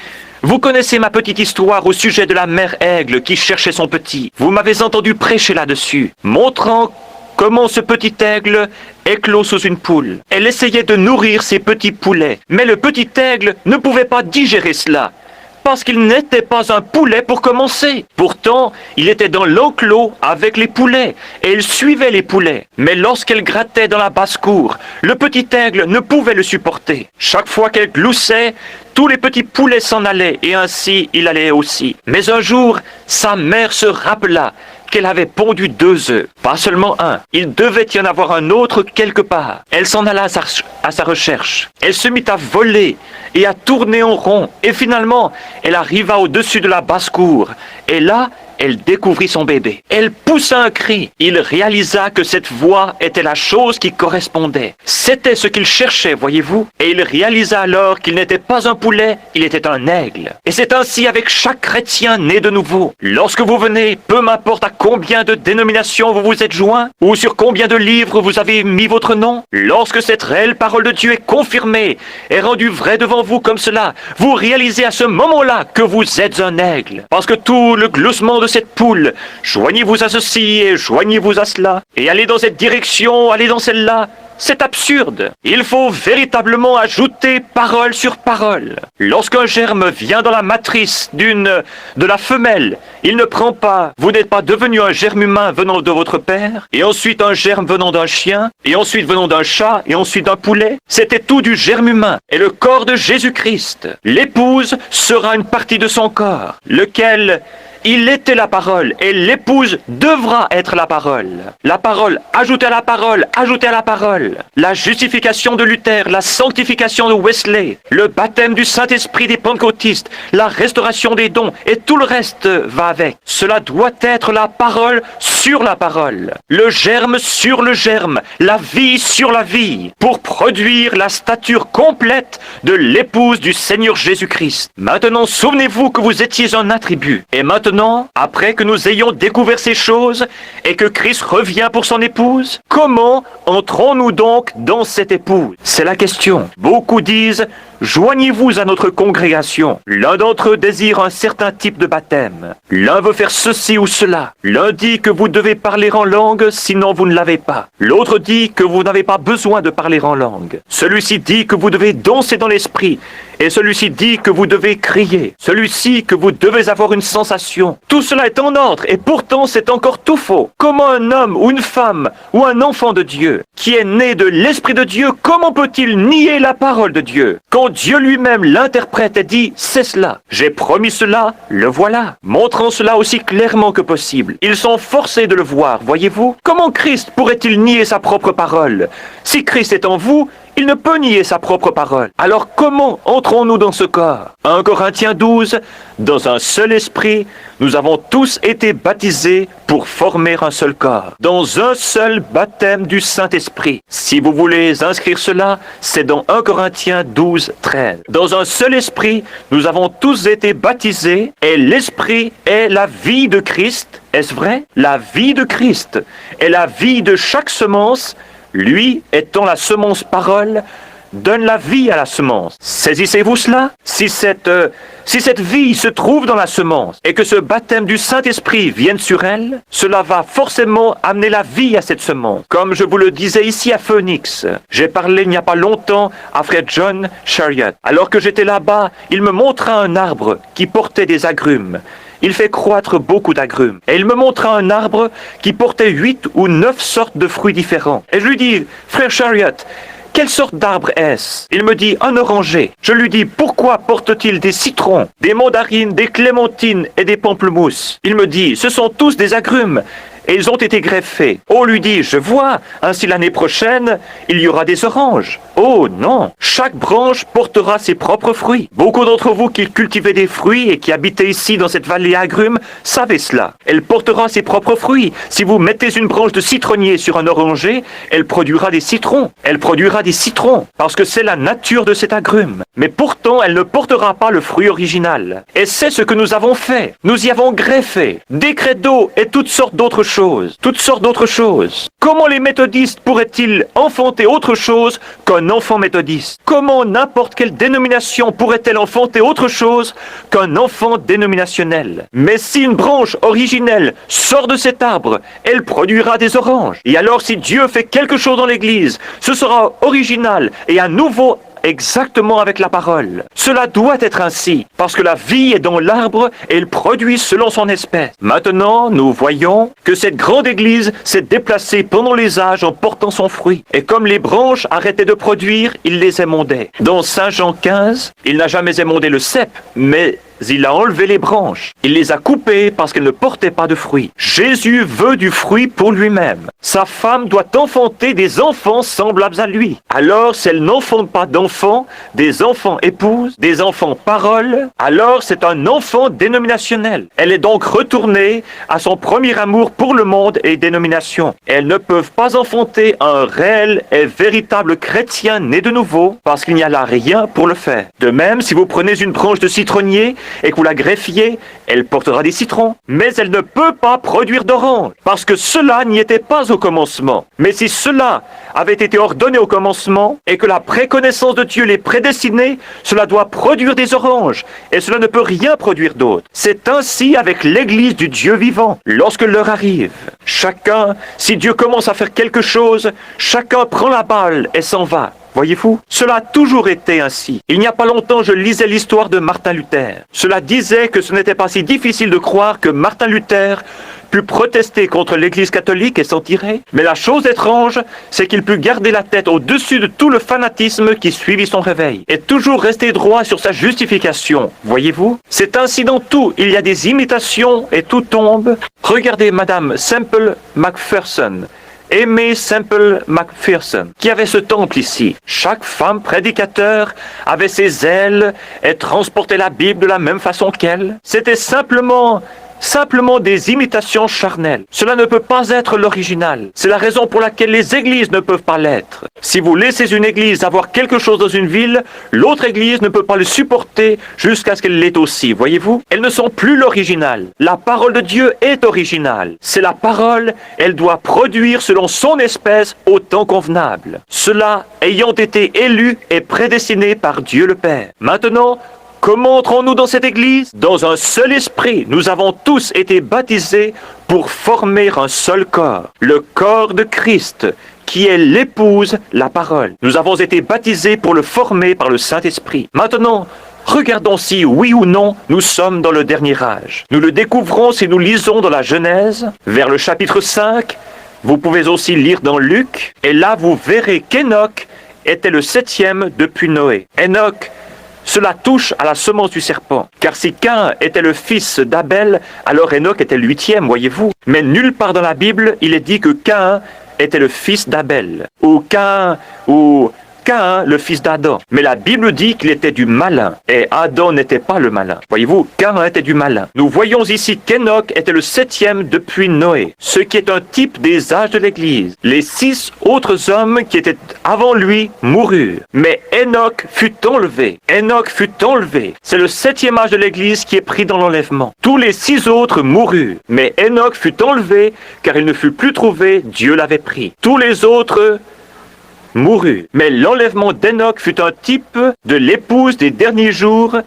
vous connaissez ma petite histoire au sujet de la mère aigle qui cherchait son petit, vous m'avez entendu prêcher là-dessus, montrant comment ce petit aigle éclot sous une poule. Elle essayait de nourrir ses petits poulets, mais le petit aigle ne pouvait pas digérer cela, parce qu'il n'était pas un poulet pour commencer. Pourtant, il était dans l'enclos avec les poulets, et il suivait les poulets. Mais lorsqu'elle grattait dans la basse-cour, le petit aigle ne pouvait le supporter. Chaque fois qu'elle gloussait, tous les petits poulets s'en allaient, et ainsi il allait aussi. Mais un jour, sa mère se rappela qu'elle avait pondu 2 œufs, pas seulement un. Il devait y en avoir un autre quelque part. Elle s'en alla à sa recherche. Elle se mit à voler et à tourner en rond. Et finalement, elle arriva au-dessus de la basse-cour. Et là, elle découvrit son bébé. Elle poussa un cri. Il réalisa que cette voix était la chose qui correspondait. C'était ce qu'il cherchait, voyez-vous. Et il réalisa alors qu'il n'était pas un poulet, il était un aigle. Et c'est ainsi avec chaque chrétien né de nouveau. Lorsque vous venez, peu m'importe à combien de dénominations vous vous êtes joints, ou sur combien de livres vous avez mis votre nom, lorsque cette réelle parole de Dieu est confirmée, est rendue vraie devant vous comme cela, vous réalisez à ce moment-là que vous êtes un aigle. Parce que tout le gloussement de cette poule, joignez-vous à ceci et joignez-vous à cela, et allez dans cette direction, allez dans celle-là. C'est absurde. Il faut véritablement ajouter parole sur parole. Lorsqu'un germe vient dans la matrice de la femelle, il ne prend pas, vous n'êtes pas devenu un germe humain venant de votre père, et ensuite un germe venant d'un chien, et ensuite venant d'un chat, et ensuite d'un poulet. C'était tout du germe humain. Et le corps de Jésus-Christ, l'épouse sera une partie de son corps, lequel il était la parole, et l'épouse devra être la parole. La parole, ajoutée à la parole, ajoutée à la parole. La justification de Luther, la sanctification de Wesley, le baptême du Saint-Esprit des pentecôtistes, la restauration des dons, et tout le reste va avec. Cela doit être la parole sur la parole, le germe sur le germe, la vie sur la vie, pour produire la stature complète de l'épouse du Seigneur Jésus-Christ. Maintenant, souvenez-vous que vous étiez un attribut, et maintenant, après que nous ayons découvert ces choses et que Christ revient pour son épouse, comment entrons-nous donc dans cette épouse? C'est la question. Beaucoup disent « Joignez-vous à notre congrégation ». L'un d'entre eux désire un certain type de baptême. L'un veut faire ceci ou cela. L'un dit que vous devez parler en langue, sinon vous ne l'avez pas. L'autre dit que vous n'avez pas besoin de parler en langue. Celui-ci dit que vous devez danser dans l'esprit. Et celui-ci dit que vous devez crier. Celui-ci que vous devez avoir une sensation. Tout cela est en ordre et pourtant c'est encore tout faux. Comment un homme ou une femme ou un enfant de Dieu qui est né de l'Esprit de Dieu, comment peut-il nier la parole de Dieu? Quand Dieu lui-même l'interprète et dit « c'est cela, j'ai promis cela, le voilà », montrant cela aussi clairement que possible. Ils sont forcés de le voir, voyez-vous? Comment Christ pourrait-il nier sa propre parole? Si Christ est en vous, il ne peut nier sa propre parole. Alors comment entrons-nous dans ce corps? 1 Corinthiens 12, dans un seul esprit, nous avons tous été baptisés pour former un seul corps, dans un seul baptême du Saint-Esprit. Si vous voulez inscrire cela, c'est dans 1 Corinthiens 12, 13. Dans un seul esprit, nous avons tous été baptisés et l'esprit est la vie de Christ. Est-ce vrai? La vie de Christ est la vie de chaque semence. Lui, étant la semence parole, donne la vie à la semence. Saisissez-vous cela? Si cette vie se trouve dans la semence et que ce baptême du Saint-Esprit vienne sur elle, cela va forcément amener la vie à cette semence. Comme je vous le disais ici à Phoenix, j'ai parlé il n'y a pas longtemps à frère John Chariot. Alors que j'étais là-bas, il me montra un arbre qui portait des agrumes. Il fait croître beaucoup d'agrumes. Et il me montra un arbre qui portait 8 ou 9 sortes de fruits différents. Et je lui dis, frère Chariot, quelle sorte d'arbre est-ce? Il me dit, un oranger. Je lui dis, pourquoi porte-t-il des citrons, des mandarines, des clémentines et des pamplemousses? Il me dit, ce sont tous des agrumes. Et ils ont été greffés. Oh, lui dit, je vois, ainsi l'année prochaine, il y aura des oranges. Oh non, chaque branche portera ses propres fruits. Beaucoup d'entre vous qui cultivez des fruits et qui habitez ici dans cette vallée agrume, savez cela. Elle portera ses propres fruits. Si vous mettez une branche de citronnier sur un oranger, elle produira des citrons. Elle produira des citrons, parce que c'est la nature de cet agrume. Mais pourtant, elle ne portera pas le fruit original. Et c'est ce que nous avons fait. Nous y avons greffé des crêtes d'eau et toutes sortes d'autres choses. Toutes sortes d'autres choses. Comment les méthodistes pourraient-ils enfanter autre chose qu'un enfant méthodiste? Comment n'importe quelle dénomination pourrait-elle enfanter autre chose qu'un enfant dénominationnel? Mais si une branche originelle sort de cet arbre, elle produira des oranges. Et alors si Dieu fait quelque chose dans l'Église, ce sera original et à nouveau exactement avec la parole. Cela doit être ainsi, parce que la vie est dans l'arbre et il produit selon son espèce. Maintenant, nous voyons que cette grande église s'est déplacée pendant les âges en portant son fruit. Et comme les branches arrêtaient de produire, il les émondait. Dans Saint Jean 15, il n'a jamais émondé le cep, mais il a enlevé les branches. Il les a coupées parce qu'elles ne portaient pas de fruits. Jésus veut du fruit pour lui-même. Sa femme doit enfanter des enfants semblables à lui. Alors, si elle n'enfante pas d'enfants, des enfants épouses, des enfants paroles, alors c'est un enfant dénominationnel. Elle est donc retournée à son premier amour pour le monde et dénomination. Elles ne peuvent pas enfanter un réel et véritable chrétien né de nouveau parce qu'il n'y a là rien pour le faire. De même, si vous prenez une branche de citronnier et que vous la greffiez, elle portera des citrons. Mais elle ne peut pas produire d'oranges, parce que cela n'y était pas au commencement. Mais si cela avait été ordonné au commencement, et que la préconnaissance de Dieu les prédestinait, cela doit produire des oranges, et cela ne peut rien produire d'autre. C'est ainsi avec l'Église du Dieu vivant. Lorsque l'heure arrive, chacun, si Dieu commence à faire quelque chose, chacun prend la balle et s'en va. Voyez-vous, cela a toujours été ainsi. Il n'y a pas longtemps, je lisais l'histoire de Martin Luther. Cela disait que ce n'était pas si difficile de croire que Martin Luther put protester contre l'Église catholique et s'en tirer. Mais la chose étrange, c'est qu'il put garder la tête au-dessus de tout le fanatisme qui suivit son réveil, et toujours rester droit sur sa justification. Voyez-vous, c'est ainsi dans tout. Il y a des imitations et tout tombe. Regardez Madame Semple McPherson. Aimé Semple McPherson, qui avait ce temple ici. Chaque femme prédicateur avait ses ailes et transportait la Bible de la même façon qu'elle. C'était simplement des imitations charnelles. Cela ne peut pas être l'original. C'est la raison pour laquelle les églises ne peuvent pas l'être. Si vous laissez une église avoir quelque chose dans une ville, l'autre église ne peut pas le supporter jusqu'à ce qu'elle l'ait aussi. Voyez-vous? Elles ne sont plus l'original. La parole de Dieu est originale. C'est la parole, elle doit produire selon son espèce au temps convenable. Cela ayant été élu et prédestiné par Dieu le Père. Maintenant, comment entrons-nous dans cette église? Dans un seul esprit. Nous avons tous été baptisés pour former un seul corps, le corps de Christ, qui est l'épouse, la parole. Nous avons été baptisés pour le former par le Saint-Esprit. Maintenant, regardons si, oui ou non, nous sommes dans le dernier âge. Nous le découvrons si nous lisons dans la Genèse, vers le chapitre 5. Vous pouvez aussi lire dans Luc, et là vous verrez qu'Enoch était le 7e depuis Noé. Enoch, cela touche à la semence du serpent. Car si Caïn était le fils d'Abel, alors Enoch était le 8e, voyez-vous. Mais nulle part dans la Bible, il est dit que Caïn était le fils d'Abel. Ou Caïn, le fils d'Adam. Mais la Bible dit qu'il était du malin. Et Adam n'était pas le malin. Voyez-vous, Caïn était du malin. Nous voyons ici qu'Enoch était le 7e depuis Noé. Ce qui est un type des âges de l'Église. Les 6 autres hommes qui étaient avant lui moururent. Mais Enoch fut enlevé. Enoch fut enlevé. C'est le 7e âge de l'Église qui est pris dans l'enlèvement. Tous les 6 autres moururent. Mais Enoch fut enlevé car il ne fut plus trouvé. Dieu l'avait pris. Tous les autres mourut. Mais l'enlèvement d'Enoch fut un type de l'épouse des derniers jours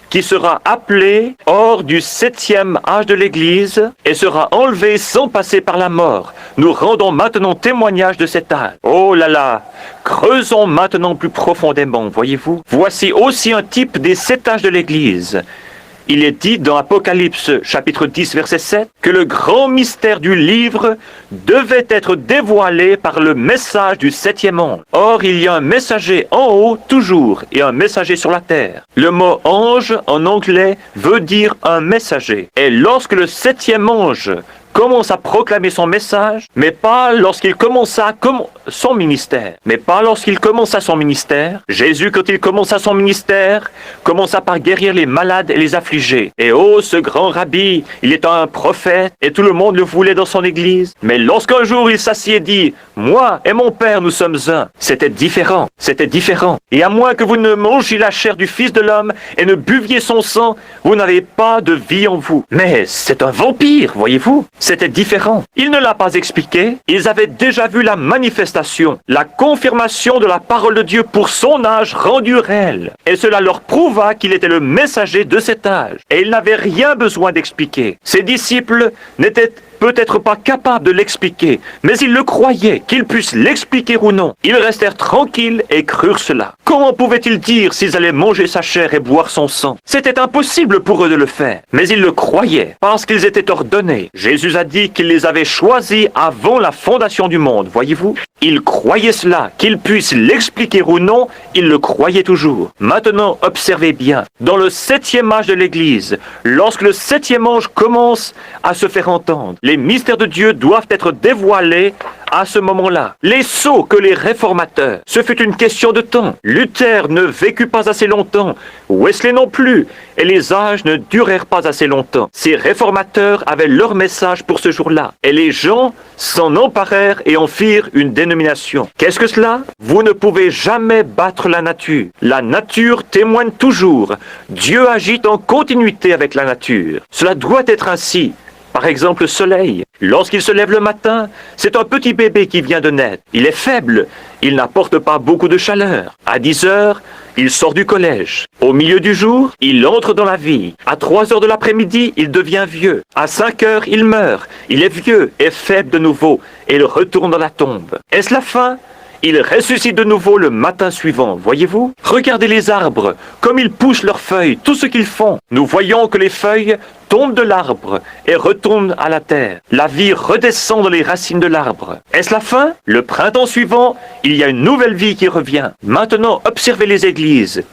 qui sera appelée hors du 7e âge de l'Église et sera enlevée sans passer par la mort. Nous rendons maintenant témoignage de cet âge. Oh là là, creusons maintenant plus profondément, voyez-vous. Voici aussi un type des 7 âges de l'Église. Il est dit dans Apocalypse chapitre 10 verset 7 que le grand mystère du livre devait être dévoilé par le message du 7e ange. Or, il y a un messager en haut toujours et un messager sur la terre. Le mot ange en anglais veut dire un messager. Et lorsque le 7e ange commence à proclamer son message, mais pas lorsqu'il commença son ministère. Mais pas lorsqu'il commença son ministère. Jésus, quand il commença son ministère, commença par guérir les malades et les affligés. Et oh, ce grand rabbi, il est un prophète, et tout le monde le voulait dans son église. Mais lorsqu'un jour il s'assit et dit, « Moi et mon Père, nous sommes un », c'était différent. C'était différent. Et à moins que vous ne mangiez la chair du Fils de l'homme et ne buviez son sang, vous n'avez pas de vie en vous. Mais c'est un vampire, voyez-vous. C'était différent. Il ne l'a pas expliqué. Ils avaient déjà vu la manifestation, la confirmation de la parole de Dieu pour son âge rendu réel. Et cela leur prouva qu'il était le messager de cet âge. Et ils n'avaient rien besoin d'expliquer. Ses disciples n'étaient peut-être pas capables de l'expliquer, mais ils le croyaient, qu'ils puissent l'expliquer ou non. Ils restèrent tranquilles et crurent cela. Comment pouvaient-ils dire s'ils allaient manger sa chair et boire son sang? C'était impossible pour eux de le faire, mais ils le croyaient, parce qu'ils étaient ordonnés. Jésus a dit qu'il les avait choisis avant la fondation du monde, voyez-vous? Ils croyaient cela, qu'ils puissent l'expliquer ou non, ils le croyaient toujours. Maintenant, observez bien, dans le 7e âge de l'Église, lorsque le 7e ange commence à se faire entendre, Les mystères de Dieu doivent être dévoilés à ce moment-là. Les sceaux que les réformateurs, ce fut une question de temps. Luther ne vécut pas assez longtemps, Wesley non plus, et les âges ne durèrent pas assez longtemps. Ces réformateurs avaient leur message pour ce jour-là, et les gens s'en emparèrent et en firent une dénomination. Qu'est-ce que cela? Vous ne pouvez jamais battre la nature. La nature témoigne toujours. Dieu agit en continuité avec la nature. Cela doit être ainsi. Par exemple, le soleil. Lorsqu'il se lève le matin, c'est un petit bébé qui vient de naître. Il est faible, il n'apporte pas beaucoup de chaleur. À 10 heures, il sort du collège. Au milieu du jour, il entre dans la vie. À 3 heures de l'après-midi, il devient vieux. À 5 heures, il meurt. Il est vieux et faible de nouveau, et il retourne dans la tombe. Est-ce la fin? Il ressuscite de nouveau le matin suivant, voyez-vous? Regardez les arbres, comme ils poussent leurs feuilles, tout ce qu'ils font. Nous voyons que les feuilles tombent de l'arbre et retournent à la terre. La vie redescend dans les racines de l'arbre. Est-ce la fin? Le printemps suivant, il y a une nouvelle vie qui revient. Maintenant, observez les églises.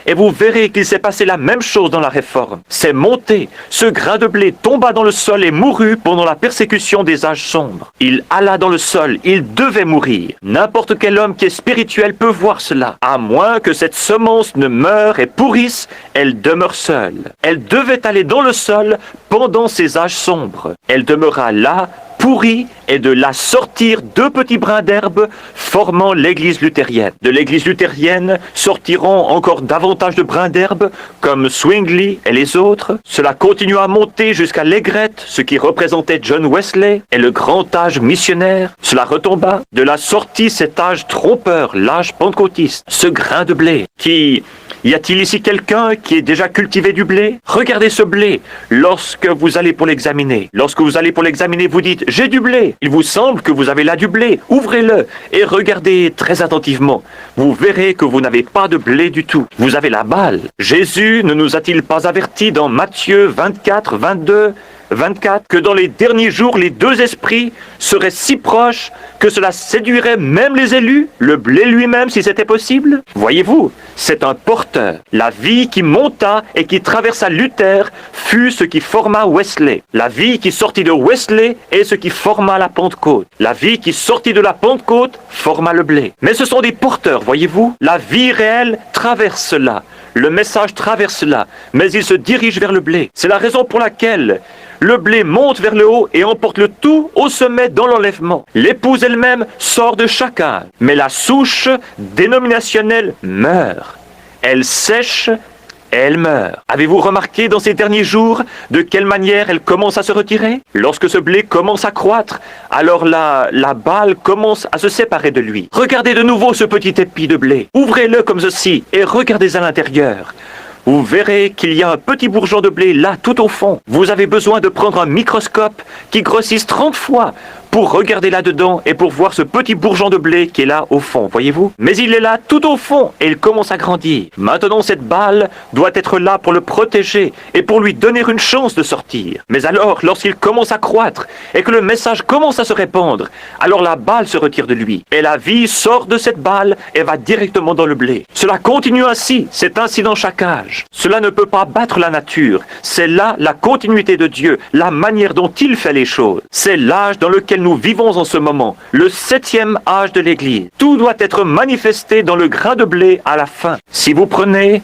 Et vous verrez qu'il s'est passé la même chose dans la Réforme. C'est monté. Ce grain de blé tomba dans le sol et mourut pendant la persécution des âges sombres. Il alla dans le sol. Il devait mourir. N'importe quel homme qui est spirituel peut voir cela. À moins que cette semence ne meure et pourrisse, elle demeure seule. Elle devait aller dans le sol pendant ces âges sombres. Elle demeura là, pourrie, et de là sortir 2 petits brins d'herbe formant l'église luthérienne. De l'église luthérienne sortiront encore davantage de brins d'herbe comme Zwingli et les autres. Cela continua à monter jusqu'à l'aigrette, ce qui représentait John Wesley et le grand âge missionnaire. Cela retomba. De là sortit cet âge trompeur, l'âge pentecôtiste, ce grain de blé qui... Y a-t-il ici quelqu'un qui ait déjà cultivé du blé? Regardez ce blé lorsque vous allez pour l'examiner. Lorsque vous allez pour l'examiner, vous dites « J'ai du blé ». Il vous semble que vous avez là du blé. Ouvrez-le et regardez très attentivement. Vous verrez que vous n'avez pas de blé du tout. Vous avez la balle. Jésus ne nous a-t-il pas avertis dans Matthieu 24, 22, 24, que dans les derniers jours, les 2 esprits seraient si proches que cela séduirait même les élus, le blé lui-même si c'était possible? Voyez-vous, c'est un porteur. La vie qui monta et qui traversa Luther fut ce qui forma Wesley. La vie qui sortit de Wesley est ce qui forma la Pentecôte. La vie qui sortit de la Pentecôte forma le blé. Mais ce sont des porteurs, voyez-vous? La vie réelle traverse cela. Le message traverse cela, mais il se dirige vers le blé. C'est la raison pour laquelle le blé monte vers le haut et emporte le tout au sommet dans l'enlèvement. L'épouse elle-même sort de chacun, mais la souche dénominationnelle meurt. Elle sèche, elle meurt. Avez-vous remarqué dans ces derniers jours de quelle manière elle commence à se retirer? Lorsque ce blé commence à croître, alors la balle commence à se séparer de lui. Regardez de nouveau ce petit épi de blé. Ouvrez-le comme ceci et regardez à l'intérieur. Vous verrez qu'il y a un petit bourgeon de blé là, tout au fond. Vous avez besoin de prendre un microscope qui grossisse 30 fois pour regarder là-dedans et pour voir ce petit bourgeon de blé qui est là au fond, voyez-vous? Mais il est là tout au fond et il commence à grandir. Maintenant, cette balle doit être là pour le protéger et pour lui donner une chance de sortir. Mais alors, lorsqu'il commence à croître et que le message commence à se répandre, alors la balle se retire de lui et la vie sort de cette balle et va directement dans le blé. Cela continue ainsi, c'est ainsi dans chaque âge. Cela ne peut pas battre la nature. C'est là la continuité de Dieu, la manière dont il fait les choses. C'est l'âge dans lequel nous vivons en ce moment, le 7e âge de l'Église. Tout doit être manifesté dans le grain de blé à la fin. Si vous prenez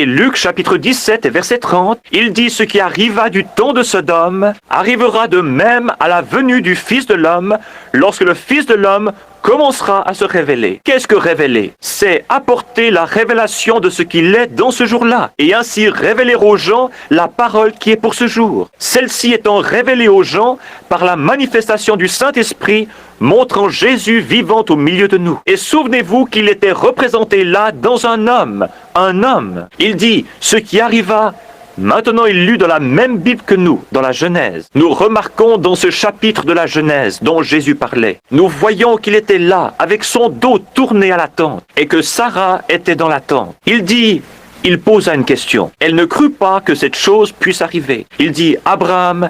Luc chapitre 17 et verset 30, il dit: ce qui arriva du temps de Sodome arrivera de même à la venue du Fils de l'homme, lorsque le Fils de l'homme commencera à se révéler. Qu'est-ce que révéler? C'est apporter la révélation de ce qu'il est dans ce jour-là, et ainsi révéler aux gens la parole qui est pour ce jour. Celle-ci étant révélée aux gens par la manifestation du Saint-Esprit, montrant Jésus vivant au milieu de nous. Et souvenez-vous qu'il était représenté là dans un homme. Un homme. Il dit, ce qui arriva. Maintenant, il lut dans la même Bible que nous, dans la Genèse. Nous remarquons dans ce chapitre de la Genèse dont Jésus parlait, nous voyons qu'il était là, avec son dos tourné à la tente, et que Sarah était dans la tente. Il posa une question. Elle ne crut pas que cette chose puisse arriver. Il dit, Abraham,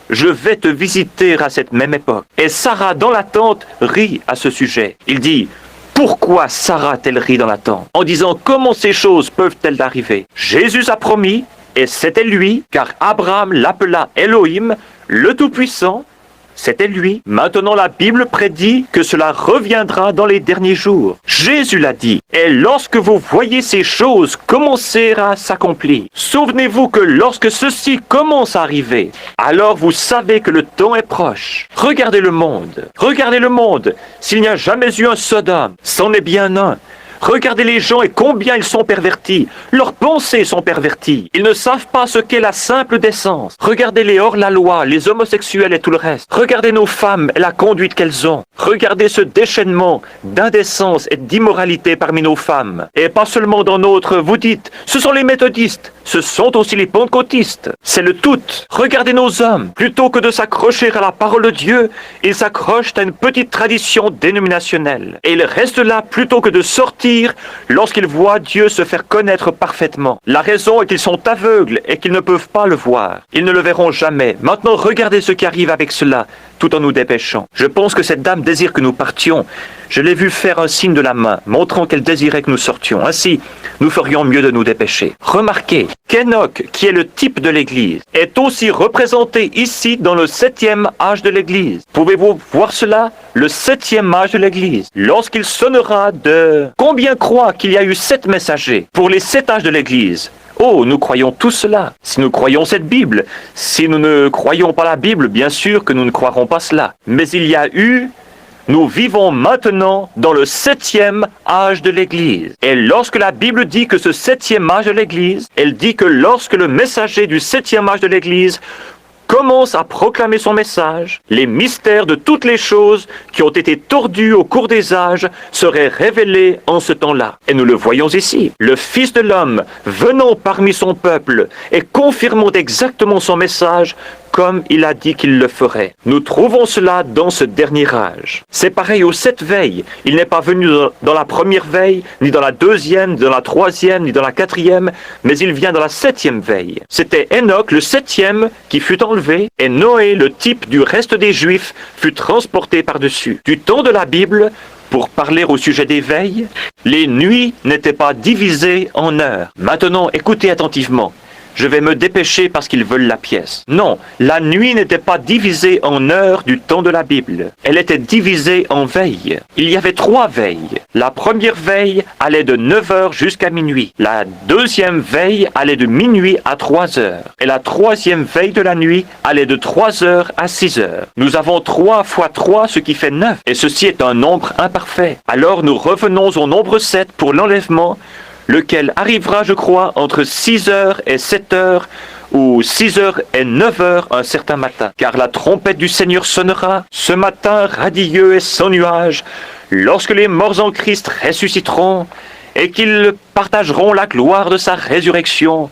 je vais te visiter à cette même époque. Et Sarah, dans la tente, rit à ce sujet. Il dit, pourquoi Sarah a-t-elle ri dans la tente? En disant, comment ces choses peuvent-elles arriver? Jésus a promis, Et c'était lui, car Abraham l'appela Elohim, le Tout-Puissant. C'était lui. Maintenant, la Bible prédit que cela reviendra dans les derniers jours. Jésus l'a dit. Et lorsque vous voyez ces choses commencer à s'accomplir, souvenez-vous que lorsque ceci commence à arriver, alors vous savez que le temps est proche. Regardez le monde. Regardez le monde. S'il n'y a jamais eu un Sodome, c'en est bien un. Regardez les gens et combien ils sont pervertis. Leurs pensées sont perverties. Ils ne savent pas ce qu'est la simple décence. Regardez les hors-la-loi, les homosexuels et tout le reste. Regardez nos femmes et la conduite qu'elles ont. Regardez ce déchaînement d'indécence et d'immoralité parmi nos femmes. Et pas seulement dans notre, vous dites, ce sont les méthodistes, ce sont aussi les pentecôtistes. C'est le tout. Regardez nos hommes. Plutôt que de s'accrocher à la parole de Dieu, ils s'accrochent à une petite tradition dénominationnelle. Et ils restent là plutôt que de sortir lorsqu'ils voient Dieu se faire connaître parfaitement. La raison est qu'ils sont aveugles et qu'ils ne peuvent pas le voir. Ils ne le verront jamais. Maintenant, regardez ce qui arrive avec cela, tout en nous dépêchant. Je pense que cette dame désire que nous partions. Je l'ai vue faire un signe de la main, montrant qu'elle désirait que nous sortions. Ainsi, nous ferions mieux de nous dépêcher. Remarquez qu'Enoch, qui est le type de l'Église, est aussi représenté ici dans le 7e âge de l'Église. Pouvez-vous voir cela? Le 7e âge de l'Église. Lorsqu'il sonnera de... Combien croient qu'il y a eu 7 messagers pour les 7 âges de l'Église? Oh, nous croyons tout cela. Si nous croyons cette Bible, si nous ne croyons pas la Bible, bien sûr que nous ne croirons pas cela. Mais il y a eu... Nous vivons maintenant dans le 7e âge de l'Église. Et lorsque la Bible dit que ce 7e âge de l'Église, elle dit que lorsque le messager du 7e âge de l'Église commence à proclamer son message, les mystères de toutes les choses qui ont été tordues au cours des âges seraient révélés en ce temps-là. Et nous le voyons ici. Le Fils de l'homme venant parmi son peuple et confirmant exactement son message comme il a dit qu'il le ferait. Nous trouvons cela dans ce dernier âge. C'est pareil aux 7 veilles. Il n'est pas venu dans la première veille, ni dans la deuxième, ni dans la troisième, ni dans la quatrième, mais il vient dans la 7e veille. C'était Enoch, le 7e, qui fut enlevé, et Noé, le type du reste des Juifs, fut transporté par-dessus. Du temps de la Bible, pour parler au sujet des veilles, les nuits n'étaient pas divisées en heures. Maintenant, écoutez attentivement. Je vais me dépêcher parce qu'ils veulent la pièce. Non, la nuit n'était pas divisée en heures du temps de la Bible. Elle était divisée en veilles. Il y avait 3 veilles. La première veille allait de 9 heures jusqu'à minuit. La deuxième veille allait de minuit à 3 heures. Et la troisième veille de la nuit allait de 3 heures à 6 heures. Nous avons 3 fois 3, ce qui fait 9. Et ceci est un nombre imparfait. Alors nous revenons au nombre 7 pour l'enlèvement, lequel arrivera, je crois, entre 6 heures et 7 heures, ou 6 heures et 9 heures un certain matin. Car la trompette du Seigneur sonnera, ce matin radieux et sans nuage, lorsque les morts en Christ ressusciteront, et qu'ils partageront la gloire de sa résurrection,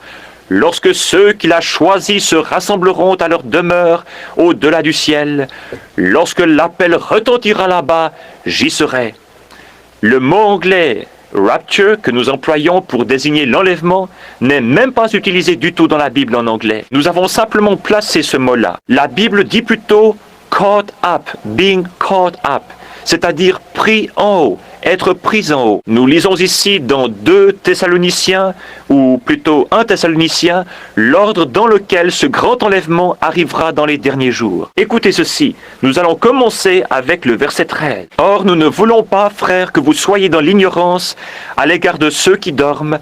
lorsque ceux qu'il a choisis se rassembleront à leur demeure au-delà du ciel, lorsque l'appel retentira là-bas, j'y serai. Le mot anglais rapture, que nous employons pour désigner l'enlèvement, n'est même pas utilisé du tout dans la Bible en anglais. Nous avons simplement placé ce mot-là. La Bible dit plutôt caught up, being caught up, c'est-à-dire pris en haut, être pris en haut. Nous lisons ici dans 2 Thessaloniciens, ou plutôt 1 Thessalonicien, l'ordre dans lequel ce grand enlèvement arrivera dans les derniers jours. Écoutez ceci, nous allons commencer avec le verset 13. « Or, nous ne voulons pas, frères, que vous soyez dans l'ignorance à l'égard de ceux qui dorment,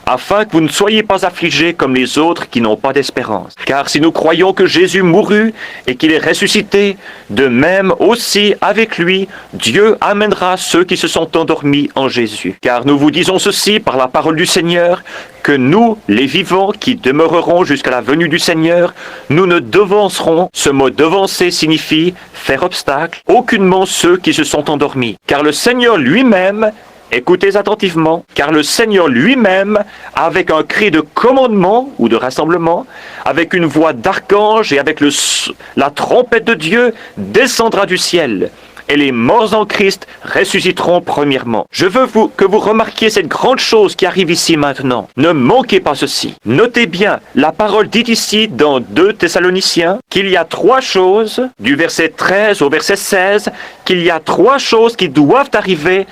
afin que vous ne soyez pas affligés comme les autres qui n'ont pas d'espérance. Car si nous croyons que Jésus mourut et qu'il est ressuscité, de même aussi avec lui, Dieu amènera ceux qui se sont endormis en Jésus. Car nous vous disons ceci par la parole du Seigneur, que nous, les vivants, qui demeurerons jusqu'à la venue du Seigneur, nous ne devancerons, ce mot devancer signifie faire obstacle, aucunement ceux qui se sont endormis. Car le Seigneur lui-même, écoutez attentivement, car le Seigneur lui-même, avec un cri de commandement ou de rassemblement, avec une voix d'archange et avec la trompette de Dieu, descendra du ciel. Et les morts en Christ ressusciteront premièrement. Je veux que vous remarquiez cette grande chose qui arrive ici maintenant. Ne manquez pas ceci. Notez bien, la parole dit ici dans 2 Thessaloniciens qu'il y a 3 choses, du verset 13 au verset 16, qu'il y a 3 choses qui doivent arriver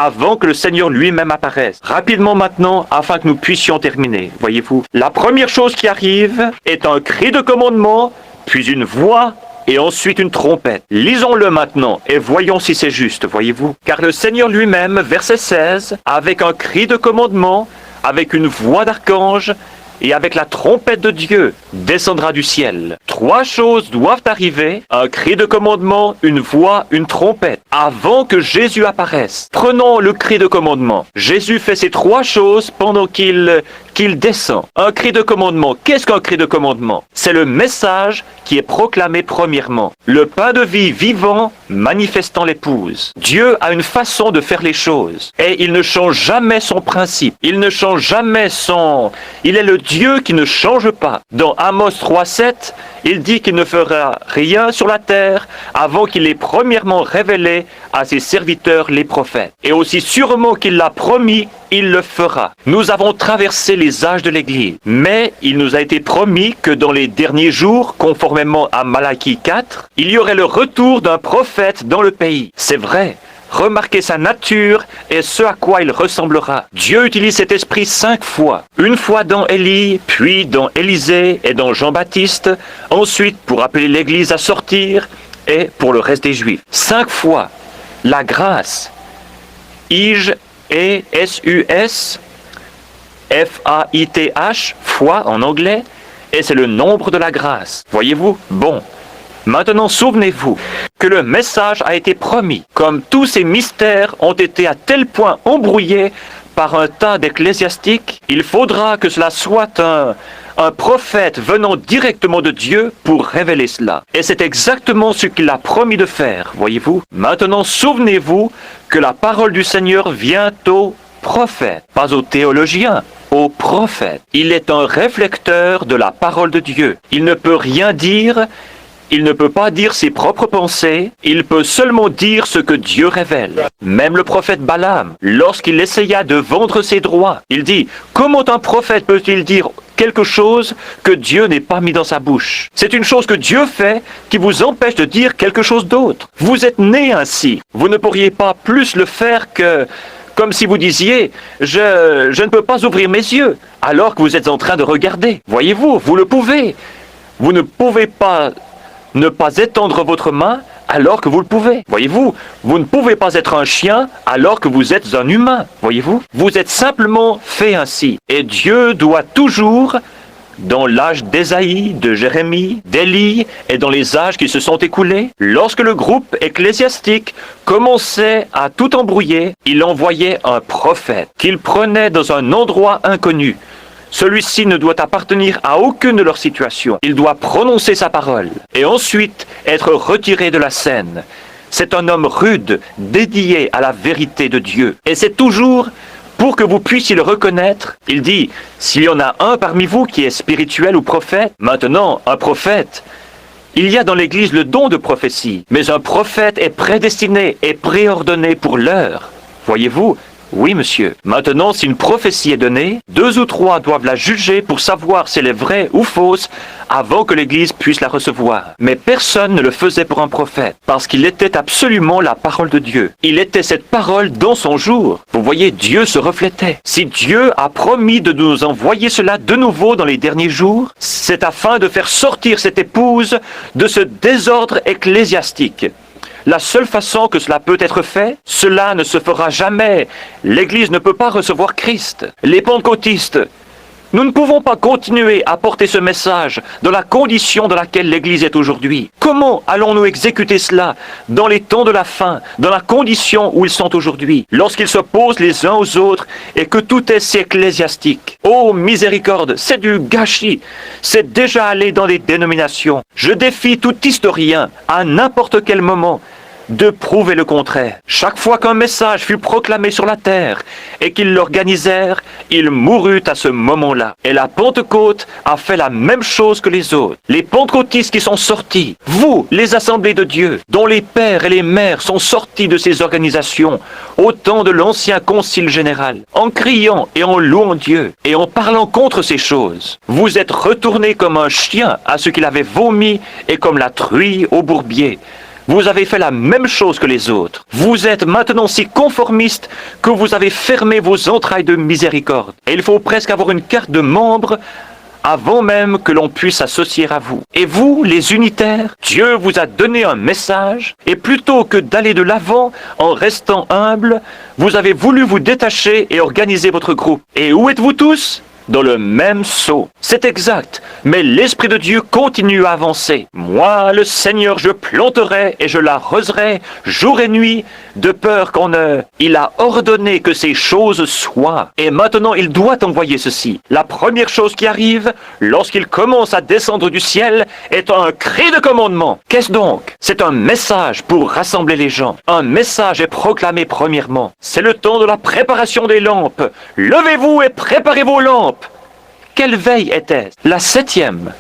avant que le Seigneur lui-même apparaisse. Rapidement maintenant, afin que nous puissions terminer, voyez-vous. La première chose qui arrive est un cri de commandement, puis une voix, et ensuite une trompette. Lisons-le maintenant et voyons si c'est juste, voyez-vous. Car le Seigneur lui-même, verset 16, avec un cri de commandement, avec une voix d'archange, et avec la trompette de Dieu, descendra du ciel. Trois choses doivent arriver, un cri de commandement, une voix, une trompette, avant que Jésus apparaisse. Prenons le cri de commandement. Jésus fait ces trois choses pendant qu'il descend. Un cri de commandement. Qu'est-ce qu'un cri de commandement? C'est le message qui est proclamé premièrement. Le pain de vie vivant manifestant l'épouse. Dieu a une façon de faire les choses et il ne change jamais son principe. Il ne change jamais son... Il est le Dieu qui ne change pas. Dans Amos 3,7, il dit qu'il ne fera rien sur la terre avant qu'il ait premièrement révélé à ses serviteurs les prophètes. Et aussi sûrement qu'il l'a promis, il le fera. Nous avons traversé les âges de l'Église, mais il nous a été promis que dans les derniers jours, conformément à Malachie 4, il y aurait le retour d'un prophète dans le pays. C'est vrai. Remarquez sa nature et ce à quoi il ressemblera. Dieu utilise cet esprit 5 fois. Une fois dans Élie, puis dans Élisée et dans Jean-Baptiste, ensuite pour appeler l'Église à sortir et pour le reste des Juifs. 5 fois. La grâce. I-J et S-U-S, F-A-I-T-H, foi en anglais, et c'est le nombre de la grâce. Voyez-vous? Bon. Maintenant, souvenez-vous que le message a été promis, comme tous ces mystères ont été à tel point embrouillés par un tas d'ecclésiastiques, il faudra que cela soit un prophète venant directement de Dieu pour révéler cela. Et c'est exactement ce qu'il a promis de faire, voyez-vous. Maintenant, souvenez-vous que la parole du Seigneur vient au prophète, pas au théologien, au prophète. Il est un réflecteur de la parole de Dieu. Il ne peut rien dire. Il ne peut pas dire ses propres pensées, il peut seulement dire ce que Dieu révèle. Même le prophète Balaam, lorsqu'il essaya de vendre ses droits, il dit « Comment un prophète peut-il dire quelque chose que Dieu n'ait pas mis dans sa bouche ?» C'est une chose que Dieu fait qui vous empêche de dire quelque chose d'autre. Vous êtes né ainsi. Vous ne pourriez pas plus le faire que... Comme si vous disiez « Je ne peux pas ouvrir mes yeux » alors que vous êtes en train de regarder. Voyez-vous, vous le pouvez. Vous ne pouvez pas... ne pas étendre votre main alors que vous le pouvez. Voyez-vous, vous ne pouvez pas être un chien alors que vous êtes un humain. Voyez-vous, vous êtes simplement fait ainsi. Et Dieu doit toujours, dans l'âge d'Ésaïe, de Jérémie, d'Élie et dans les âges qui se sont écoulés, lorsque le groupe ecclésiastique commençait à tout embrouiller, il envoyait un prophète qu'il prenait dans un endroit inconnu. Celui-ci ne doit appartenir à aucune de leurs situations. Il doit prononcer sa parole et ensuite être retiré de la scène. C'est un homme rude, dédié à la vérité de Dieu. Et c'est toujours pour que vous puissiez le reconnaître. Il dit, s'il y en a un parmi vous qui est spirituel ou prophète, maintenant, un prophète, il y a dans l'Église le don de prophétie, mais un prophète est prédestiné et préordonné pour l'heure. Voyez-vous? Oui, monsieur. Maintenant, si une prophétie est donnée, 2 ou 3 doivent la juger pour savoir si elle est vraie ou fausse avant que l'Église puisse la recevoir. Mais personne ne le faisait pour un prophète, parce qu'il était absolument la parole de Dieu. Il était cette parole dans son jour. Vous voyez, Dieu se reflétait. Si Dieu a promis de nous envoyer cela de nouveau dans les derniers jours, c'est afin de faire sortir cette épouse de ce désordre ecclésiastique. La seule façon que cela peut être fait, cela ne se fera jamais. L'Église ne peut pas recevoir Christ. Les pentecôtistes, nous ne pouvons pas continuer à porter ce message dans la condition dans laquelle l'Église est aujourd'hui. Comment allons-nous exécuter cela dans les temps de la fin, dans la condition où ils sont aujourd'hui, lorsqu'ils s'opposent les uns aux autres et que tout est si ecclésiastique? Oh miséricorde, c'est du gâchis. C'est déjà allé dans les dénominations. Je défie tout historien, à n'importe quel moment, de prouver le contraire. Chaque fois qu'un message fut proclamé sur la terre et qu'ils l'organisèrent, il mourut à ce moment-là. Et la Pentecôte a fait la même chose que les autres. Les pentecôtistes qui sont sortis, vous, les assemblées de Dieu, dont les pères et les mères sont sortis de ces organisations au temps de l'ancien concile général, en criant et en louant Dieu et en parlant contre ces choses, vous êtes retournés comme un chien à ce qu'il avait vomi et comme la truie au bourbier. Vous avez fait la même chose que les autres. Vous êtes maintenant si conformistes que vous avez fermé vos entrailles de miséricorde. Et il faut presque avoir une carte de membre avant même que l'on puisse s'associer à vous. Et vous, les unitaires, Dieu vous a donné un message, et plutôt que d'aller de l'avant en restant humble, vous avez voulu vous détacher et organiser votre groupe. Et où êtes-vous tous ? Dans le même seau. C'est exact, mais l'Esprit de Dieu continue à avancer. Moi, le Seigneur, je planterai et je l'arroserai jour et nuit, de peur qu'on ne... Il a ordonné que ces choses soient. Et maintenant, il doit envoyer ceci. La première chose qui arrive, lorsqu'il commence à descendre du ciel, est un cri de commandement. Qu'est-ce donc? C'est un message pour rassembler les gens. Un message est proclamé premièrement. C'est le temps de la préparation des lampes. Levez-vous et préparez vos lampes. Quelle veille était-ce? La 7e,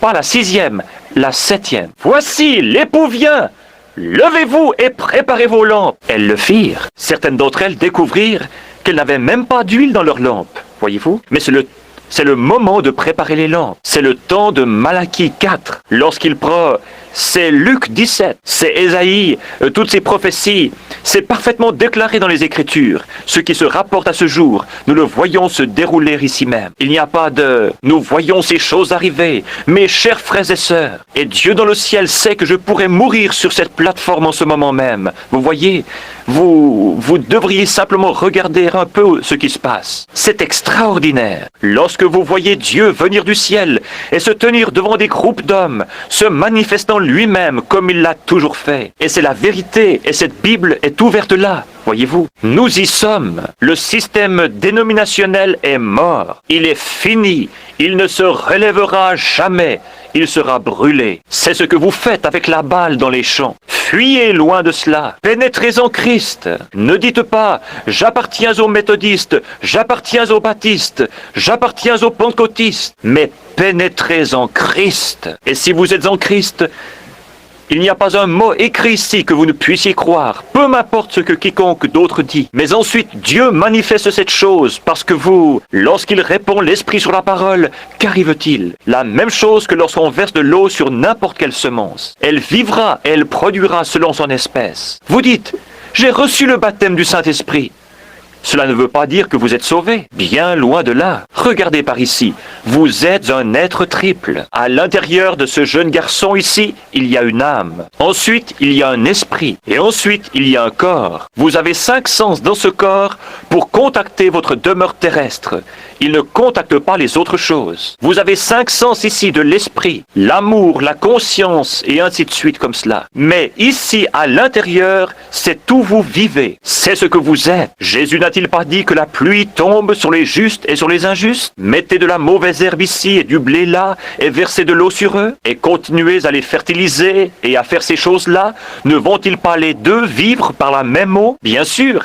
pas la 6e, la 7e. Voici, l'époux vient. Levez-vous et préparez vos lampes. Elles le firent. Certaines d'entre elles découvrirent qu'elles n'avaient même pas d'huile dans leurs lampes. Voyez-vous? Mais c'est le moment de préparer les lampes. C'est le temps de Malachie 4. Lorsqu'il prend... C'est Luc 17, c'est Ésaïe, toutes ces prophéties. C'est parfaitement déclaré dans les Écritures. Ce qui se rapporte à ce jour, nous le voyons se dérouler ici même. Il n'y a pas de... Nous voyons ces choses arriver, mes chers frères et sœurs. Et Dieu dans le ciel sait que je pourrais mourir sur cette plateforme en ce moment même. Vous voyez, vous devriez simplement regarder un peu ce qui se passe. C'est extraordinaire. Lorsque vous voyez Dieu venir du ciel et se tenir devant des groupes d'hommes, se manifestant lui-même comme il l'a toujours fait. Et c'est la vérité, et cette Bible est ouverte là, voyez-vous. Nous y sommes. Le système dénominationnel est mort. Il est fini. Il ne se relèvera jamais. Il sera brûlé. C'est ce que vous faites avec la balle dans les champs. Fuyez loin de cela. Pénétrez en Christ. Ne dites pas « j'appartiens aux méthodistes, j'appartiens aux baptistes, j'appartiens aux pentecôtistes », mais pénétrez en Christ. Et si vous êtes en Christ, il n'y a pas un mot écrit ici que vous ne puissiez croire, peu m'importe ce que quiconque d'autre dit. Mais ensuite, Dieu manifeste cette chose, parce que vous, lorsqu'il répand l'Esprit sur la parole, qu'arrive-t-il? La même chose que lorsqu'on verse de l'eau sur n'importe quelle semence. Elle vivra et elle produira selon son espèce. Vous dites, j'ai reçu le baptême du Saint-Esprit. Cela ne veut pas dire que vous êtes sauvé. Bien loin de là. Regardez par ici. Vous êtes un être triple. À l'intérieur de ce jeune garçon ici, il y a une âme. Ensuite, il y a un esprit. Et ensuite, il y a un corps. Vous avez 5 sens dans ce corps pour contacter votre demeure terrestre. Il ne contacte pas les autres choses. Vous avez 5 sens ici de l'esprit, l'amour, la conscience et ainsi de suite comme cela. Mais ici, à l'intérieur, c'est où vous vivez. C'est ce que vous êtes. Jésus n'a-t-il pas dit que la pluie tombe sur les justes et sur les injustes? Mettez de la mauvaise herbe ici et du blé là et versez de l'eau sur eux et continuez à les fertiliser et à faire ces choses-là. Ne vont-ils pas les deux vivre par la même eau? Bien sûr.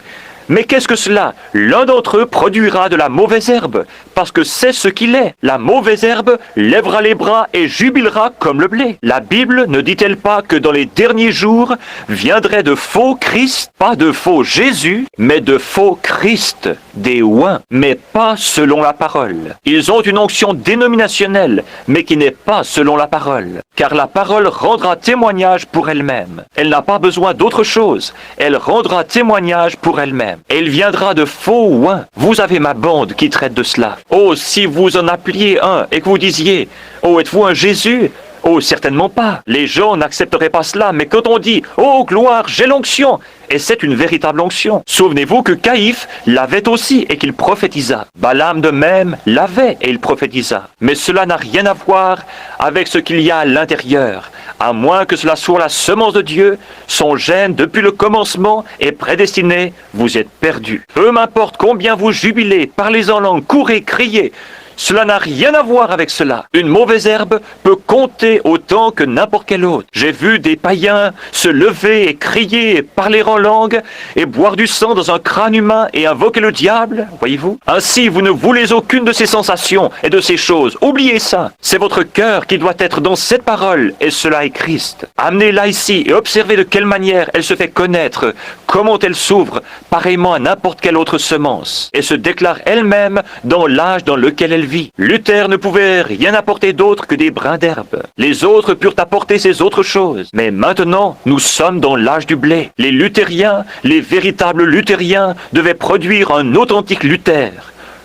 Mais qu'est-ce que cela? L'un d'entre eux produira de la mauvaise herbe, parce que c'est ce qu'il est. La mauvaise herbe lèvera les bras et jubilera comme le blé. La Bible ne dit-elle pas que dans les derniers jours viendraient de faux Christ, pas de faux Jésus, mais de faux Christ, des oins, mais pas selon la parole. Ils ont une onction dénominationnelle, mais qui n'est pas selon la parole, car la parole rendra témoignage pour elle-même. Elle n'a pas besoin d'autre chose, elle rendra témoignage pour elle-même. Et il viendra de faux oins. Vous avez ma bande qui traite de cela. Oh, si vous en appeliez un et que vous disiez, oh, êtes-vous un Jésus? Oh, certainement pas. Les gens n'accepteraient pas cela, mais quand on dit, oh, gloire, j'ai l'onction, et c'est une véritable onction. Souvenez-vous que Caïphe l'avait aussi et qu'il prophétisa. Balaam de même l'avait et il prophétisa. Mais cela n'a rien à voir avec ce qu'il y a à l'intérieur. À moins que cela soit la semence de Dieu, son gène depuis le commencement est prédestiné, vous êtes perdus. Peu m'importe combien vous jubilez, parlez en langue, courez, criez. Cela n'a rien à voir avec cela. Une mauvaise herbe peut compter autant que n'importe quelle autre. J'ai vu des païens se lever et crier et parler en langue et boire du sang dans un crâne humain et invoquer le diable, voyez-vous. Ainsi, vous ne voulez aucune de ces sensations et de ces choses. Oubliez ça. C'est votre cœur qui doit être dans cette parole et cela est Christ. Amenez-la ici et observez de quelle manière elle se fait connaître, comment elle s'ouvre, pareillement à n'importe quelle autre semence et se déclare elle-même dans l'âge dans lequel elle vit. vie. Luther ne pouvait rien apporter d'autre que des brins d'herbe. Les autres purent apporter ces autres choses. Mais maintenant, nous sommes dans l'âge du blé. Les luthériens, les véritables luthériens, devaient produire un authentique Luther.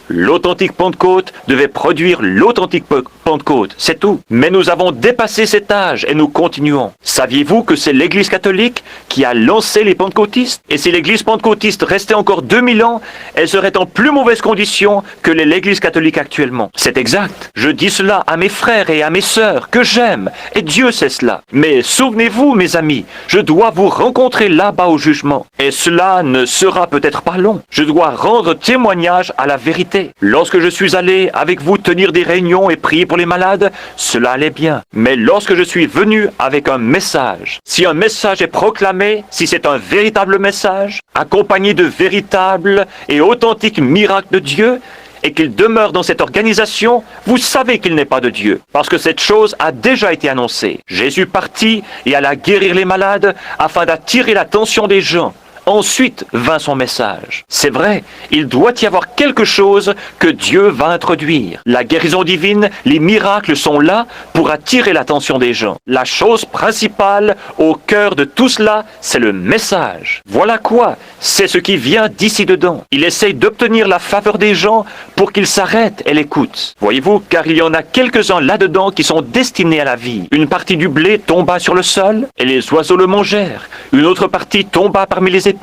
L'authentique Pentecôte devait produire l'authentique Pentecôte, c'est tout. Mais nous avons dépassé cet âge et nous continuons. Saviez-vous que c'est l'Église catholique qui a lancé les pentecôtistes? Et si l'Église pentecôtiste restait encore 2000 ans, elle serait en plus mauvaise condition que l'Église catholique actuellement. C'est exact. Je dis cela à mes frères et à mes sœurs que j'aime, et Dieu sait cela. Mais souvenez-vous, mes amis, je dois vous rencontrer là-bas au jugement. Et cela ne sera peut-être pas long. Je dois rendre témoignage à la vérité. Lorsque je suis allé avec vous tenir des réunions et prier pour les malades, cela allait bien. Mais lorsque je suis venu avec un message, si un message est proclamé, si c'est un véritable message, accompagné de véritables et authentiques miracles de Dieu, et qu'il demeure dans cette organisation, vous savez qu'il n'est pas de Dieu, parce que cette chose a déjà été annoncée. Jésus partit et alla guérir les malades afin d'attirer l'attention des gens. Ensuite vint son message. C'est vrai, il doit y avoir quelque chose que Dieu va introduire. La guérison divine, les miracles sont là pour attirer l'attention des gens. La chose principale au cœur de tout cela, c'est le message. Voilà quoi, c'est ce qui vient d'ici dedans. Il essaye d'obtenir la faveur des gens pour qu'ils s'arrêtent et l'écoutent. Voyez-vous, car il y en a quelques-uns là-dedans qui sont destinés à la vie. Une partie du blé tomba sur le sol et les oiseaux le mangèrent. Une autre partie tomba parmi les épines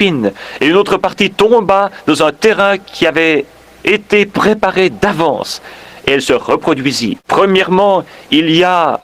et une autre partie tomba dans un terrain qui avait été préparé d'avance. Et elle se reproduisit. Premièrement, il y a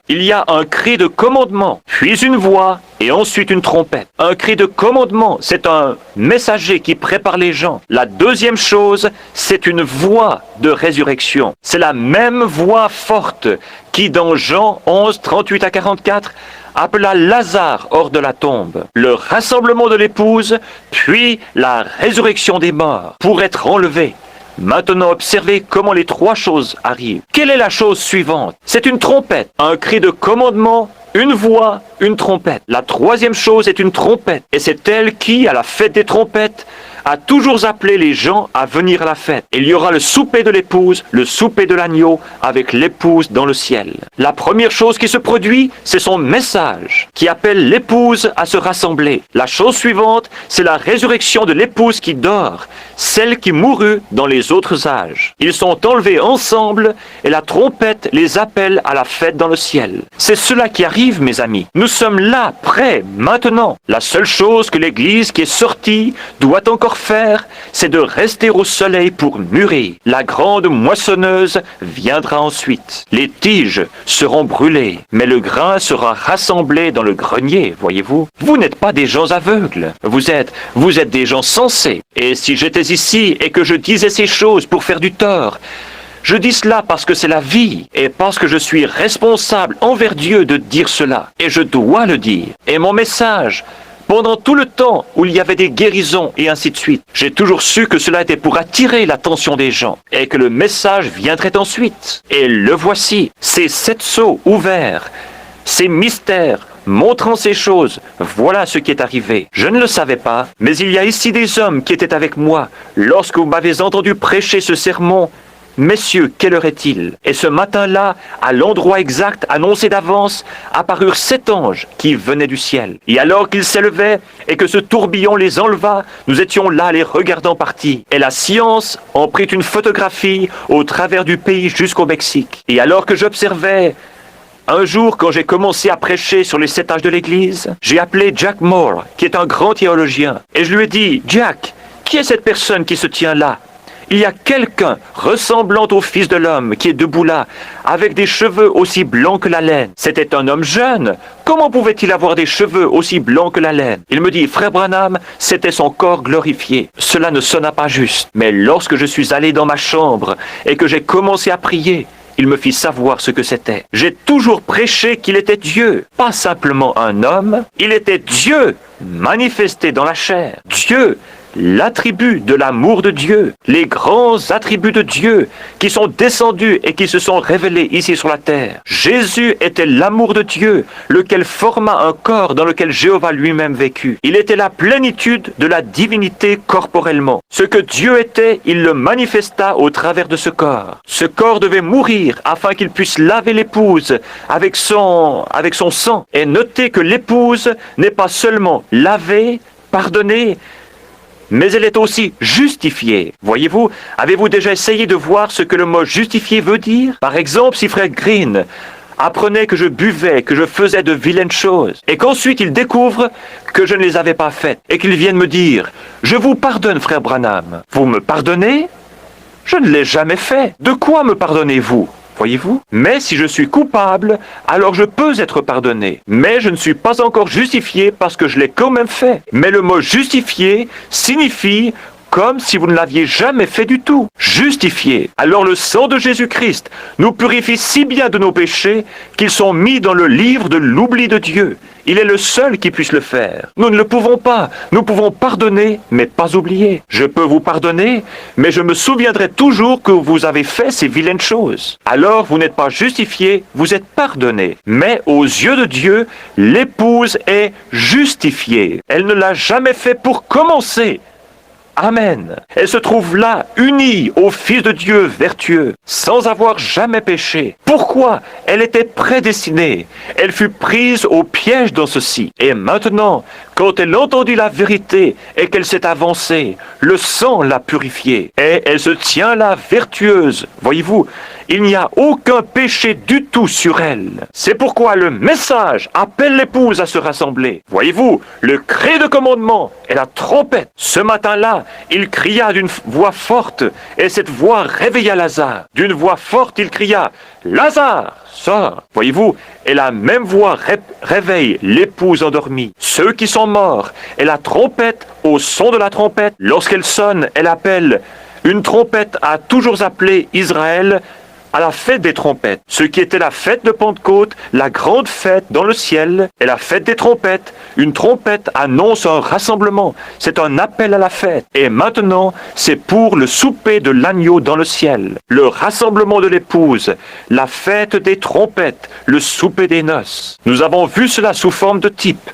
un cri de commandement, puis une voix, et ensuite une trompette. Un cri de commandement, c'est un messager qui prépare les gens. La deuxième chose, c'est une voix de résurrection. C'est la même voix forte qui, dans Jean 11, 38 à 44, appela Lazare hors de la tombe. Le rassemblement de l'épouse, puis la résurrection des morts, pour être enlevé. Maintenant, observez comment les trois choses arrivent. Quelle est la chose suivante? C'est une trompette, un cri de commandement, une voix, une trompette. La troisième chose est une trompette, et c'est elle qui, à la fête des trompettes, a toujours appelé les gens à venir à la fête. Il y aura le souper de l'épouse, le souper de l'agneau, avec l'épouse dans le ciel. La première chose qui se produit, c'est son message, qui appelle l'épouse à se rassembler. La chose suivante, c'est la résurrection de l'épouse qui dort, celle qui mourut dans les autres âges. Ils sont enlevés ensemble, et la trompette les appelle à la fête dans le ciel. C'est cela qui arrive, mes amis. Nous sommes là, prêts, maintenant. La seule chose que l'Église qui est sortie doit encore faire, c'est de rester au soleil pour mûrir. La grande moissonneuse viendra ensuite. Les tiges seront brûlées, mais le grain sera rassemblé dans le grenier, voyez-vous. Vous n'êtes pas des gens aveugles, vous êtes des gens sensés. Et si j'étais ici et que je disais ces choses pour faire du tort, je dis cela parce que c'est la vie et parce que je suis responsable envers Dieu de dire cela. Et je dois le dire. Et mon message, pendant tout le temps où il y avait des guérisons et ainsi de suite, j'ai toujours su que cela était pour attirer l'attention des gens et que le message viendrait ensuite. Et le voici, ces 7 sceaux ouverts, ces mystères montrant ces choses, voilà ce qui est arrivé. Je ne le savais pas, mais il y a ici des hommes qui étaient avec moi lorsque vous m'avez entendu prêcher ce sermon. Messieurs, quelle heure est-il? Et ce matin-là, à l'endroit exact annoncé d'avance, apparurent 7 anges qui venaient du ciel. Et alors qu'ils s'élevaient et que ce tourbillon les enleva, nous étions là les regardant partir. Et la science en prit une photographie au travers du pays jusqu'au Mexique. Et alors que j'observais, un jour, quand j'ai commencé à prêcher sur les 7 âges de l'Église, j'ai appelé Jack Moore, qui est un grand théologien. Et je lui ai dit, Jack, qui est cette personne qui se tient là? Il y a quelqu'un ressemblant au Fils de l'homme qui est debout là, avec des cheveux aussi blancs que la laine. C'était un homme jeune. Comment pouvait-il avoir des cheveux aussi blancs que la laine? Il me dit, frère Branham, c'était son corps glorifié. Cela ne sonna pas juste. Mais lorsque je suis allé dans ma chambre et que j'ai commencé à prier, il me fit savoir ce que c'était. J'ai toujours prêché qu'il était Dieu, pas simplement un homme. Il était Dieu manifesté dans la chair. Dieu l'attribut de l'amour de Dieu, les grands attributs de Dieu qui sont descendus et qui se sont révélés ici sur la terre. Jésus était l'amour de Dieu, lequel forma un corps dans lequel Jéhovah lui-même vécut. Il était la plénitude de la divinité corporellement. Ce que Dieu était, il le manifesta au travers de ce corps. Ce corps devait mourir afin qu'il puisse laver l'épouse avec son sang. Et notez que l'épouse n'est pas seulement lavée, pardonnée, mais elle est aussi justifiée. Voyez-vous, avez-vous déjà essayé de voir ce que le mot justifié veut dire? Par exemple, si frère Green apprenait que je buvais, que je faisais de vilaines choses, et qu'ensuite il découvre que je ne les avais pas faites, et qu'il vienne me dire « Je vous pardonne, frère Branham. » Vous me pardonnez? Je ne l'ai jamais fait. De quoi me pardonnez-vous? Voyez-vous? Mais si je suis coupable, alors je peux être pardonné. Mais je ne suis pas encore justifié parce que je l'ai quand même fait. Mais le mot justifié signifie comme si vous ne l'aviez jamais fait du tout. Justifié. Alors le sang de Jésus-Christ nous purifie si bien de nos péchés qu'ils sont mis dans le livre de l'oubli de Dieu. Il est le seul qui puisse le faire. Nous ne le pouvons pas. Nous pouvons pardonner, mais pas oublier. Je peux vous pardonner, mais je me souviendrai toujours que vous avez fait ces vilaines choses. Alors vous n'êtes pas justifié, vous êtes pardonné. Mais aux yeux de Dieu, l'épouse est justifiée. Elle ne l'a jamais fait pour commencer. Amen. Elle se trouve là, unie au Fils de Dieu vertueux, sans avoir jamais péché. Pourquoi? Elle était prédestinée. Elle fut prise au piège dans ceci. Et maintenant, quand elle entendit la vérité et qu'elle s'est avancée, le sang l'a purifiée. Et elle se tient là vertueuse. Voyez-vous, il n'y a aucun péché du tout sur elle. C'est pourquoi le message appelle l'épouse à se rassembler. Voyez-vous, le cri de commandement et la trompette. Ce matin-là, il cria d'une voix forte, et cette voix réveilla Lazare. D'une voix forte, il cria « Lazare, sors !» Voyez-vous, et la même voix réveille l'épouse endormie. Ceux qui sont morts, et la trompette, au son de la trompette, lorsqu'elle sonne, elle appelle. Une trompette a toujours appelé Israël à la fête des trompettes. Ce qui était la fête de Pentecôte, la grande fête dans le ciel, est la fête des trompettes. Une trompette annonce un rassemblement. C'est un appel à la fête. Et maintenant, c'est pour le souper de l'agneau dans le ciel. Le rassemblement de l'épouse, la fête des trompettes, le souper des noces. Nous avons vu cela sous forme de type.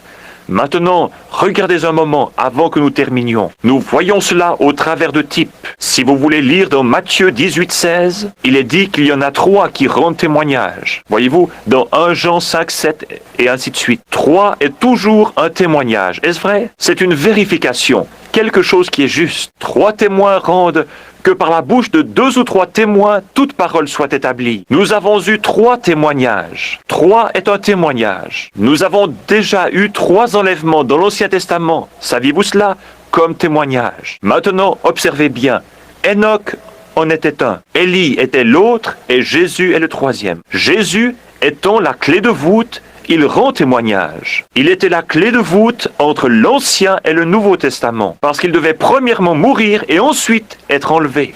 Maintenant, regardez un moment avant que nous terminions. Nous voyons cela au travers de types. Si vous voulez lire dans Matthieu 18, 16, il est dit qu'il y en a 3 qui rendent témoignage. Voyez-vous, dans 1 Jean 5, 7 et ainsi de suite. 3 est toujours un témoignage. Est-ce vrai? C'est une vérification. Quelque chose qui est juste. 3 témoins rendent que par la bouche de 2 ou 3 témoins, toute parole soit établie. Nous avons eu 3 témoignages. 3 est un témoignage. Nous avons déjà eu 3 enlèvements dans l'Ancien Testament. Saviez-vous cela? Comme témoignage. Maintenant, observez bien. Enoch en était un. Élie était l'autre et Jésus est le 3e. Jésus étant la clé de voûte, il rend témoignage. Il était la clé de voûte entre l'Ancien et le Nouveau Testament, parce qu'il devait premièrement mourir et ensuite être enlevé.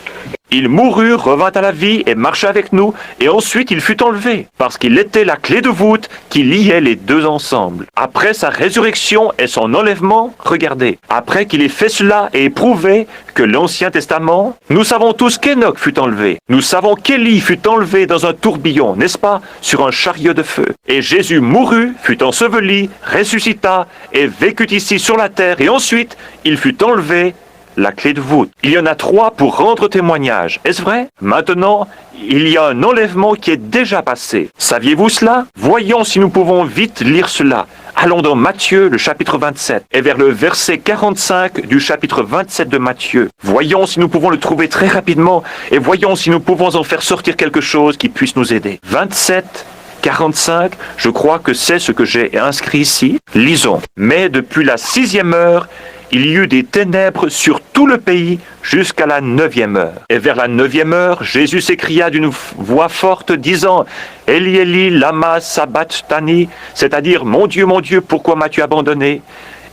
Il mourut, revint à la vie et marcha avec nous, et ensuite il fut enlevé, parce qu'il était la clé de voûte qui liait les deux ensemble. Après sa résurrection et son enlèvement, regardez, après qu'il ait fait cela et éprouvé que l'Ancien Testament, nous savons tous qu'Enoch fut enlevé. Nous savons qu'Élie fut enlevé dans un tourbillon, n'est-ce pas, sur un chariot de feu. Et Jésus mourut, fut enseveli, ressuscita et vécut ici sur la terre, et ensuite il fut enlevé, la clé de voûte. Il y en a 3 pour rendre témoignage. Est-ce vrai? Maintenant, il y a un enlèvement qui est déjà passé. Saviez-vous cela? Voyons si nous pouvons vite lire cela. Allons dans Matthieu, le chapitre 27, et vers le verset 45 du chapitre 27 de Matthieu. Voyons si nous pouvons le trouver très rapidement, et voyons si nous pouvons en faire sortir quelque chose qui puisse nous aider. 27, 45, je crois que c'est ce que j'ai inscrit ici. Lisons. Mais depuis la 6e heure, il y eut des ténèbres sur tout le pays jusqu'à la 9e heure. Et vers la 9e heure, Jésus s'écria d'une voix forte, disant « Eli, Eli, lama sabachthani » c'est-à-dire « Mon Dieu, pourquoi m'as-tu abandonné »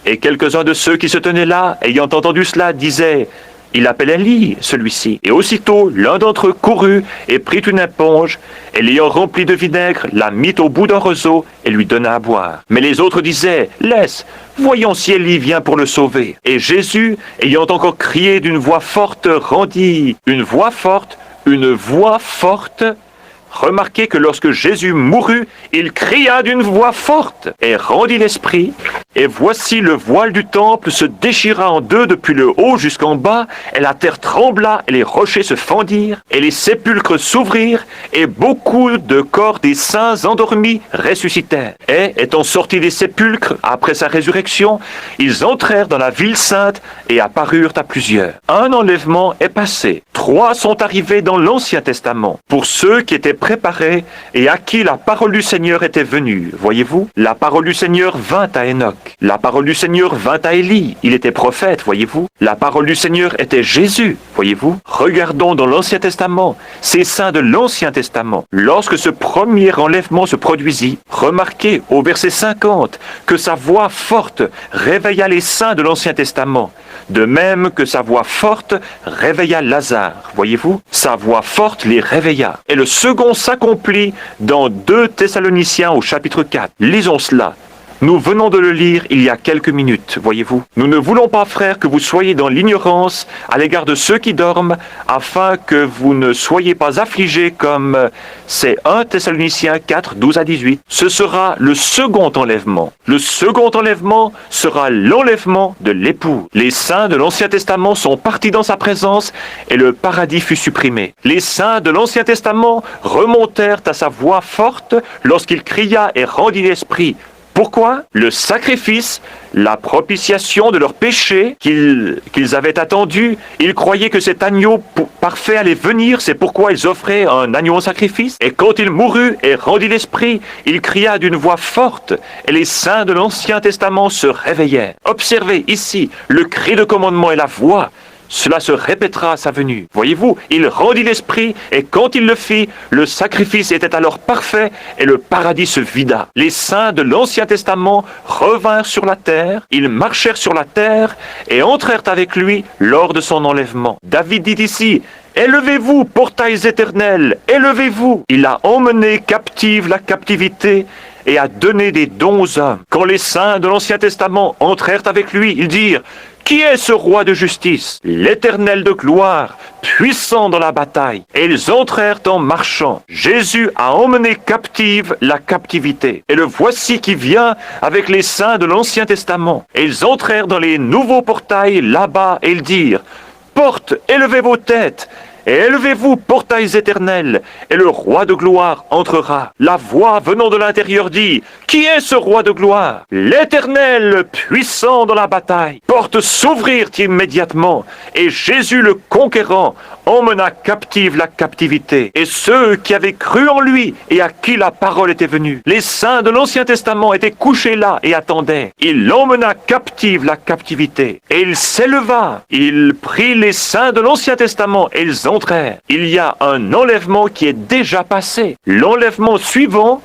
Et quelques-uns de ceux qui se tenaient là, ayant entendu cela, disaient Il appelle Élie, celui-ci. Et aussitôt, l'un d'entre eux courut et prit une éponge, et l'ayant remplie de vinaigre, la mit au bout d'un roseau et lui donna à boire. Mais les autres disaient, laisse, voyons si Élie vient pour le sauver. Et Jésus, ayant encore crié d'une voix forte, rendit une voix forte. Remarquez que lorsque Jésus mourut, il cria d'une voix forte et rendit l'esprit. Et voici le voile du temple se déchira en deux depuis le haut jusqu'en bas, et la terre trembla, et les rochers se fendirent, et les sépulcres s'ouvrirent, et beaucoup de corps des saints endormis ressuscitèrent. Et, étant sortis des sépulcres après sa résurrection, ils entrèrent dans la ville sainte et apparurent à plusieurs. Un enlèvement est passé. 3 sont arrivés dans l'Ancien Testament, pour ceux qui étaient préparés et à qui la parole du Seigneur était venue. Voyez-vous, la parole du Seigneur vint à Enoch. La parole du Seigneur vint à Élie. Il était prophète, voyez-vous. La parole du Seigneur était Jésus, voyez-vous. Regardons dans l'Ancien Testament, ces saints de l'Ancien Testament. Lorsque ce premier enlèvement se produisit, remarquez au verset 50 que sa voix forte réveilla les saints de l'Ancien Testament. De même que sa voix forte réveilla Lazare, voyez-vous. Sa voix forte les réveilla. Et le second s'accomplit dans 2 Thessaloniciens au chapitre 4. Lisons cela. Nous venons de le lire il y a quelques minutes, voyez-vous. Nous ne voulons pas, frères, que vous soyez dans l'ignorance à l'égard de ceux qui dorment, afin que vous ne soyez pas affligés comme c'est 1 Thessaloniciens 4, 12 à 18. Ce sera le second enlèvement. Le second enlèvement sera l'enlèvement de l'époux. Les saints de l'Ancien Testament sont partis dans sa présence et le paradis fut supprimé. Les saints de l'Ancien Testament remontèrent à sa voix forte lorsqu'il cria et rendit l'esprit. Pourquoi? Le sacrifice, la propitiation de leurs péchés qu'ils avaient attendu, ils croyaient que cet agneau parfait allait venir, c'est pourquoi ils offraient un agneau en sacrifice. Et quand il mourut et rendit l'esprit, il cria d'une voix forte, et les saints de l'Ancien Testament se réveillèrent. Observez ici le cri de commandement et la voix. Cela se répétera à sa venue. Voyez-vous, il rendit l'esprit, et quand il le fit, le sacrifice était alors parfait, et le paradis se vida. Les saints de l'Ancien Testament revinrent sur la terre, ils marchèrent sur la terre, et entrèrent avec lui lors de son enlèvement. David dit ici, « Élevez-vous, portails éternels, élevez-vous !» Il a emmené captive la captivité, et a donné des dons aux hommes. Quand les saints de l'Ancien Testament entrèrent avec lui, ils dirent, qui est ce roi de justice? L'Éternel de gloire, puissant dans la bataille. Et ils entrèrent en marchant. Jésus a emmené captive la captivité. Et le voici qui vient avec les saints de l'Ancien Testament. Et ils entrèrent dans les nouveaux portails là-bas et ils dirent, portes, élevez vos têtes. Et élevez-vous, portails éternels, et le roi de gloire entrera. La voix venant de l'intérieur dit, qui est ce roi de gloire? L'Éternel, puissant dans la bataille. Portes s'ouvrirent immédiatement, et Jésus le conquérant emmena captive la captivité. Et ceux qui avaient cru en lui et à qui la parole était venue. Les saints de l'Ancien Testament étaient couchés là et attendaient. Il emmena captive la captivité. Et il s'éleva. Il prit les saints de l'Ancien Testament et ils entrèrent. Il y a un enlèvement qui est déjà passé. L'enlèvement suivant,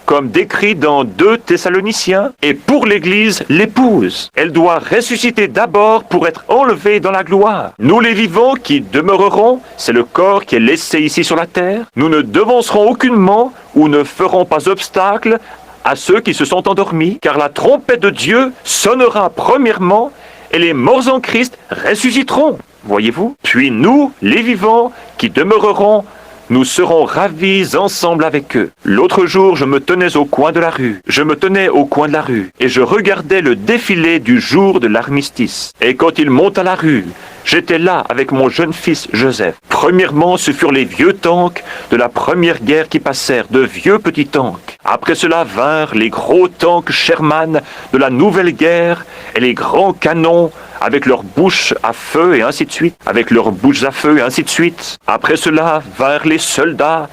comme décrit dans 2 Thessaloniciens, et pour l'Église, l'épouse. Elle doit ressusciter d'abord pour être enlevée dans la gloire. Nous les vivants qui demeurerons, c'est le corps qui est laissé ici sur la terre, nous ne devancerons aucunement ou ne ferons pas obstacle à ceux qui se sont endormis, car la trompette de Dieu sonnera premièrement et les morts en Christ ressusciteront. Voyez-vous? Puis nous, les vivants qui demeurerons, nous serons ravis ensemble avec eux. L'autre jour, je me tenais au coin de la rue. Et je regardais le défilé du jour de l'armistice. Et quand il monte à la rue, j'étais là avec mon jeune fils Joseph. Premièrement, ce furent les vieux tanks de la première guerre qui passèrent, de vieux petits tanks. Après cela vinrent les gros tanks Sherman de la nouvelle guerre et les grands canons avec leurs bouches à feu et ainsi de suite. Après cela vinrent les soldats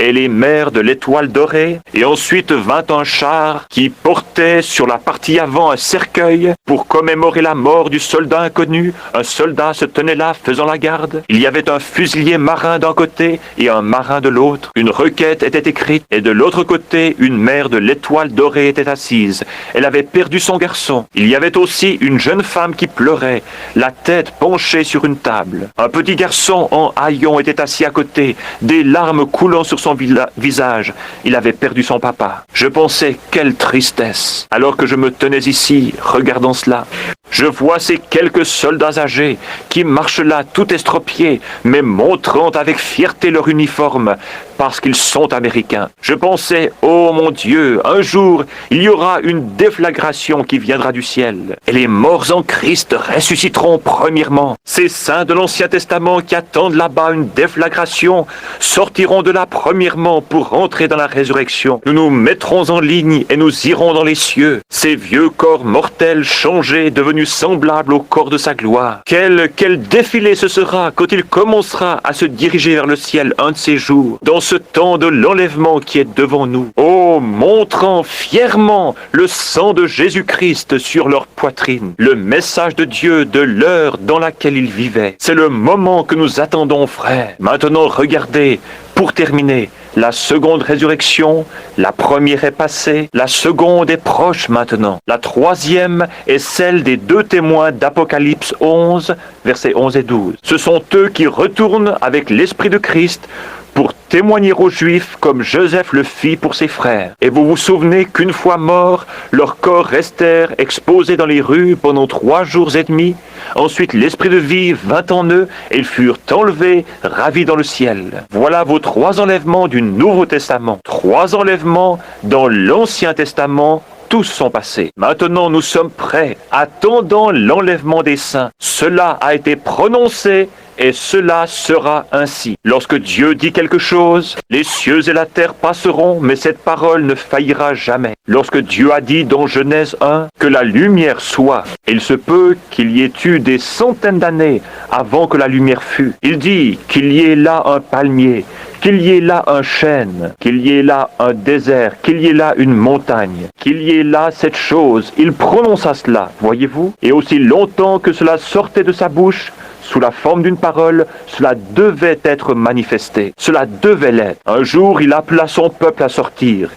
et les mers de l'étoile dorée. Et ensuite vint un char qui portait sur la partie avant un cercueil pour commémorer la mort du soldat inconnu. Un soldat se tenait là faisant la garde. Il y avait un fusilier marin d'un côté et un marin de l'autre. Une requête était écrite et de l'autre côté, une mère de l'étoile dorée était assise. Elle avait perdu son garçon. Il y avait aussi une jeune femme qui pleurait, la tête penchée sur une table. Un petit garçon en haillons était assis à côté, des larmes coulant sur son visage. Il avait perdu son papa. Je pensais, quelle tristesse. Alors que je me tenais ici, regardant cela, je vois ces quelques soldats âgés qui marchent là tout estropiés, mais montrant avec fierté leur uniforme, parce qu'ils sont américains. Je pensais, oh mon Dieu, un jour, il y aura une déflagration qui viendra du ciel, et les morts en Christ ressusciteront premièrement. Ces saints de l'Ancien Testament qui attendent là-bas une déflagration sortiront de là premièrement pour entrer dans la résurrection. Nous nous mettrons en ligne et nous irons dans les cieux. Ces vieux corps mortels changés, devenus semblables au corps de sa gloire. Quel défilé ce sera quand il commencera à se diriger vers le ciel un de ces jours, dans ce temps de l'enlèvement qui est devant nous. Oh, montrant fièrement le sang de Jésus-Christ sur leur poitrine, le message de Dieu de l'heure dans laquelle ils vivaient. C'est le moment que nous attendons, frères. Maintenant, regardez, pour terminer, la seconde résurrection, la première est passée, la seconde est proche maintenant. La troisième est celle des deux témoins d'Apocalypse 11, versets 11 et 12. Ce sont eux qui retournent avec l'Esprit de Christ pour témoigner aux Juifs comme Joseph le fit pour ses frères. Et vous vous souvenez qu'une fois morts, leurs corps restèrent exposés dans les rues pendant 3 jours et demi. Ensuite, l'Esprit de vie vint en eux et ils furent enlevés, ravis dans le ciel. Voilà vos 3 enlèvements du Nouveau Testament. 3 enlèvements dans l'Ancien Testament. Tous sont passés. Maintenant, nous sommes prêts, attendant l'enlèvement des saints. Cela a été prononcé et cela sera ainsi. Lorsque Dieu dit quelque chose, les cieux et la terre passeront, mais cette parole ne faillira jamais. Lorsque Dieu a dit dans Genèse 1 que la lumière soit, il se peut qu'il y ait eu des centaines d'années avant que la lumière fût. Il dit qu'il y ait là un palmier, qu'il y ait là un chêne, qu'il y ait là un désert, qu'il y ait là une montagne, qu'il y ait là cette chose. Il prononça cela, voyez-vous, et aussi longtemps que cela sortait de sa bouche, sous la forme d'une parole, cela devait être manifesté. Cela devait l'être. Un jour, il appela son peuple à sortir.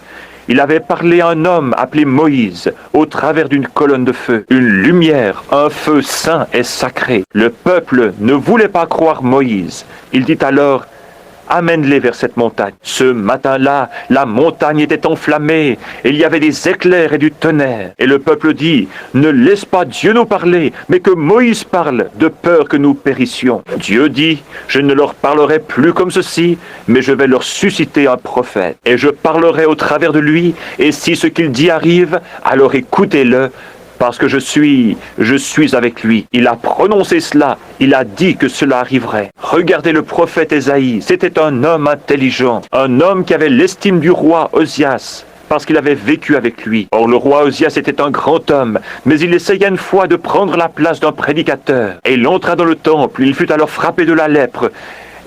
Il avait parlé à un homme appelé Moïse, au travers d'une colonne de feu, une lumière, un feu saint et sacré. Le peuple ne voulait pas croire Moïse. Il dit alors: amène-les vers cette montagne. Ce matin-là, la montagne était enflammée, et il y avait des éclairs et du tonnerre. Et le peuple dit: ne laisse pas Dieu nous parler, mais que Moïse parle, de peur que nous périssions. Dieu dit: je ne leur parlerai plus comme ceci, mais je vais leur susciter un prophète. Et je parlerai au travers de lui, et si ce qu'il dit arrive, alors écoutez-le, parce que je suis avec lui. Il a prononcé cela, il a dit que cela arriverait. Regardez le prophète Ésaïe, c'était un homme intelligent, un homme qui avait l'estime du roi Osias, parce qu'il avait vécu avec lui. Or le roi Osias était un grand homme, mais il essaya une fois de prendre la place d'un prédicateur. Et il entra dans le temple, il fut alors frappé de la lèpre.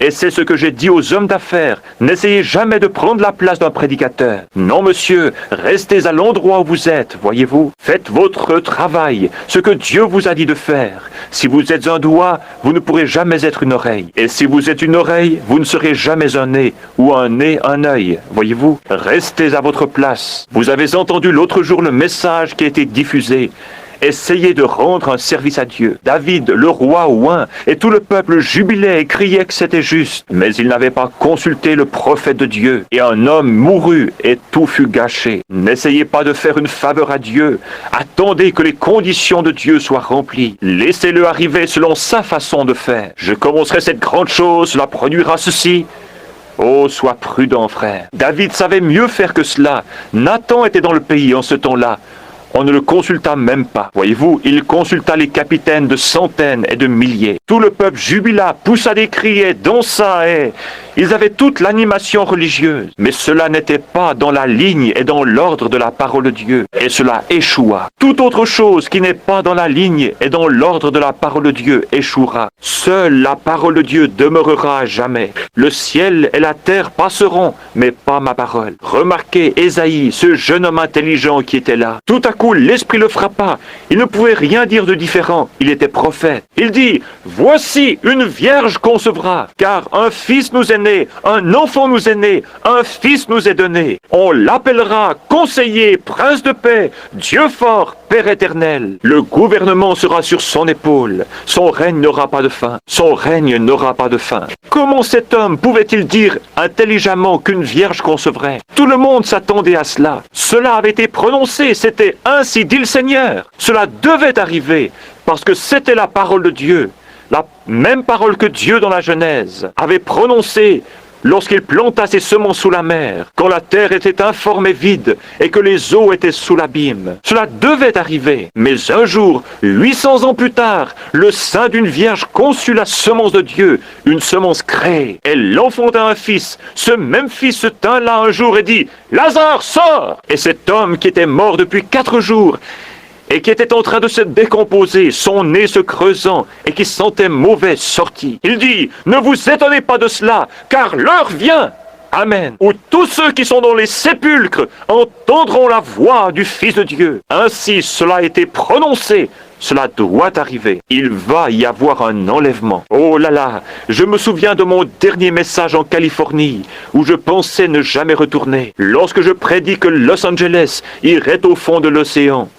Et c'est ce que j'ai dit aux hommes d'affaires. N'essayez jamais de prendre la place d'un prédicateur. Non, monsieur, restez à l'endroit où vous êtes, voyez-vous. Faites votre travail, ce que Dieu vous a dit de faire. Si vous êtes un doigt, vous ne pourrez jamais être une oreille. Et si vous êtes une oreille, vous ne serez jamais un nez, ou un nez, un œil, voyez-vous. Restez à votre place. Vous avez entendu l'autre jour le message qui a été diffusé. Essayez de rendre un service à Dieu. David, le roi oint, et tout le peuple jubilait et criait que c'était juste. Mais il n'avait pas consulté le prophète de Dieu. Et un homme mourut et tout fut gâché. N'essayez pas de faire une faveur à Dieu. Attendez que les conditions de Dieu soient remplies. Laissez-le arriver selon sa façon de faire. Je commencerai cette grande chose, cela produira ceci. Oh, sois prudent, frère. David savait mieux faire que cela. Nathan était dans le pays en ce temps-là. On ne le consulta même pas. Voyez-vous, il consulta les capitaines de centaines et de milliers. Tout le peuple jubila, poussa des cris et dansa et... Ils avaient toute l'animation religieuse. Mais cela n'était pas dans la ligne et dans l'ordre de la parole de Dieu. Et cela échoua. Toute autre chose qui n'est pas dans la ligne et dans l'ordre de la parole de Dieu échouera. Seule la parole de Dieu demeurera à jamais. Le ciel et la terre passeront, mais pas ma parole. Remarquez Ésaïe, ce jeune homme intelligent qui était là. Tout à coup, l'esprit le frappa. Il ne pouvait rien dire de différent. Il était prophète. Il dit, « Voici, une vierge concevra, car un fils nous est né, un enfant nous est né, un fils nous est donné. On l'appellera conseiller, prince de paix, Dieu fort, Père éternel. Le gouvernement sera sur son épaule. Son règne n'aura pas de fin. Son règne n'aura pas de fin. » Comment cet homme pouvait-il dire intelligemment qu'une vierge concevrait? Tout le monde s'attendait à cela. Cela avait été prononcé, c'était ainsi dit le Seigneur. Cela devait arriver, parce que c'était la parole de Dieu. La même parole que Dieu dans la Genèse avait prononcée lorsqu'il planta ses semences sous la mer, quand la terre était informe et vide et que les eaux étaient sous l'abîme. Cela devait arriver. Mais un jour, 800 ans plus tard, le sein d'une vierge conçut la semence de Dieu, une semence créée. Elle enfanta un fils. Ce même fils se tint là un jour et dit, « Lazare, sors !» Et cet homme qui était mort depuis 4 jours, et qui était en train de se décomposer, son nez se creusant, et qui sentait mauvais, sortit. Il dit, « Ne vous étonnez pas de cela, car l'heure vient, Amen, où tous ceux qui sont dans les sépulcres entendront la voix du Fils de Dieu. » Ainsi cela a été prononcé. Cela doit arriver. Il va y avoir un enlèvement. Oh là là, je me souviens de mon dernier message en Californie, où je pensais ne jamais retourner, lorsque je prédis que Los Angeles irait au fond de l'océan.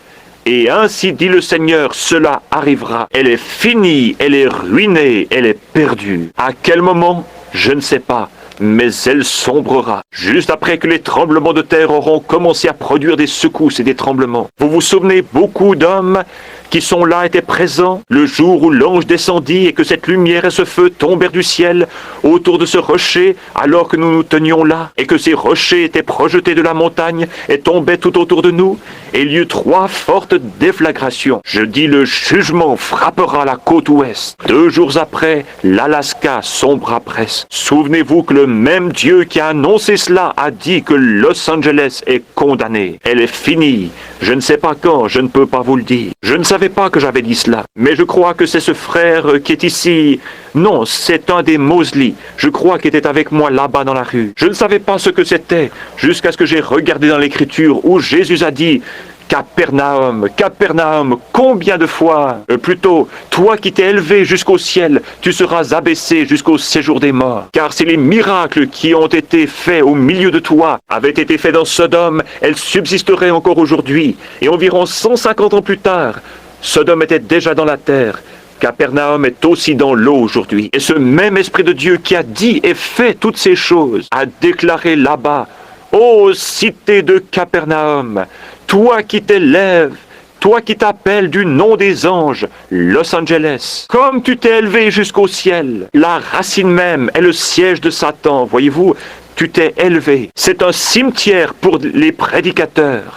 Et ainsi dit le Seigneur, cela arrivera. Elle est finie, elle est ruinée, elle est perdue. À quel moment? Je ne sais pas. Mais elle sombrera, juste après que les tremblements de terre auront commencé à produire des secousses et des tremblements. Vous vous souvenez, beaucoup d'hommes qui sont là étaient présents le jour où l'ange descendit et que cette lumière et ce feu tombèrent du ciel autour de ce rocher alors que nous nous tenions là et que ces rochers étaient projetés de la montagne et tombaient tout autour de nous. Et il y eut 3 fortes déflagrations. Je dis, le jugement frappera la côte ouest. 2 jours après, l'Alaska sombra presque. Souvenez-vous que le même Dieu qui a annoncé cela a dit que Los Angeles est condamné. Elle est finie. Je ne sais pas quand, je ne peux pas vous le dire. Je ne savais pas que j'avais dit cela, mais je crois que c'est ce frère qui est ici. Non, c'est un des Mosley. Je crois qu'il était avec moi là-bas dans la rue. Je ne savais pas ce que c'était, jusqu'à ce que j'ai regardé dans l'Écriture où Jésus a dit « Capernaum, Capernaum, combien de fois plutôt, toi qui t'es élevé jusqu'au ciel, tu seras abaissé jusqu'au séjour des morts. Car si les miracles qui ont été faits au milieu de toi avaient été faits dans Sodome, elles subsisteraient encore aujourd'hui. Et environ 150 ans plus tard, Sodome était déjà dans la terre. Capernaum est aussi dans l'eau aujourd'hui. Et ce même Esprit de Dieu qui a dit et fait toutes ces choses a déclaré là-bas, « Ô cité de Capernaum, toi qui t'élèves, toi qui t'appelles du nom des anges, Los Angeles, comme tu t'es élevé jusqu'au ciel, la racine même est le siège de Satan, voyez-vous, tu t'es élevé. C'est un cimetière pour les prédicateurs.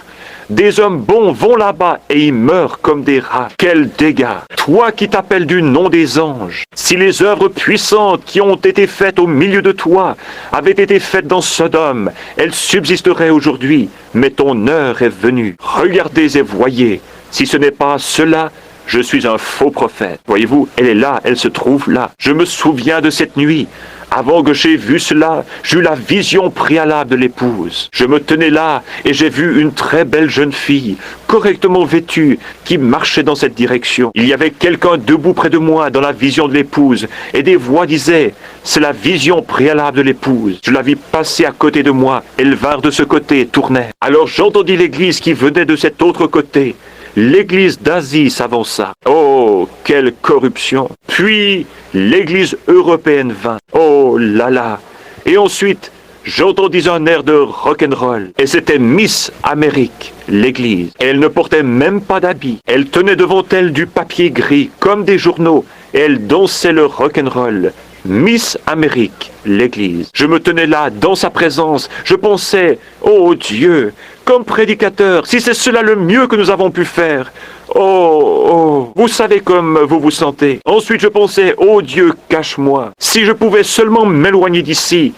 Des hommes bons vont là-bas et ils meurent comme des rats. Quel dégât! Toi qui t'appelles du nom des anges, si les œuvres puissantes qui ont été faites au milieu de toi avaient été faites dans Sodome, elles subsisteraient aujourd'hui, mais ton heure est venue. Regardez et voyez, si ce n'est pas cela, je suis un faux prophète. Voyez-vous, elle est là, elle se trouve là. Je me souviens de cette nuit. Avant que j'ai vu cela, j'ai eu la vision préalable de l'épouse. Je me tenais là et j'ai vu une très belle jeune fille, correctement vêtue, qui marchait dans cette direction. Il y avait quelqu'un debout près de moi dans la vision de l'épouse et des voix disaient « C'est la vision préalable de l'épouse ». Je la vis passer à côté de moi. Elles vinrent de ce côté et tournaient. Alors j'entendis l'église qui venait de cet autre côté. L'église d'Asie s'avança. Oh, quelle corruption! Puis, l'église européenne vint. Oh là là! Et ensuite, j'entendis un air de rock'n'roll. Et c'était Miss Amérique, l'église. Et elle ne portait même pas d'habit. Elle tenait devant elle du papier gris, comme des journaux. Et elle dansait le rock'n'roll. Miss Amérique, l'église. Je me tenais là, dans sa présence. Je pensais, oh Dieu, comme prédicateur, si c'est cela le mieux que nous avons pu faire. Oh, vous savez comme vous vous sentez. Ensuite, je pensais, oh Dieu, cache-moi. Si je pouvais seulement m'éloigner d'ici.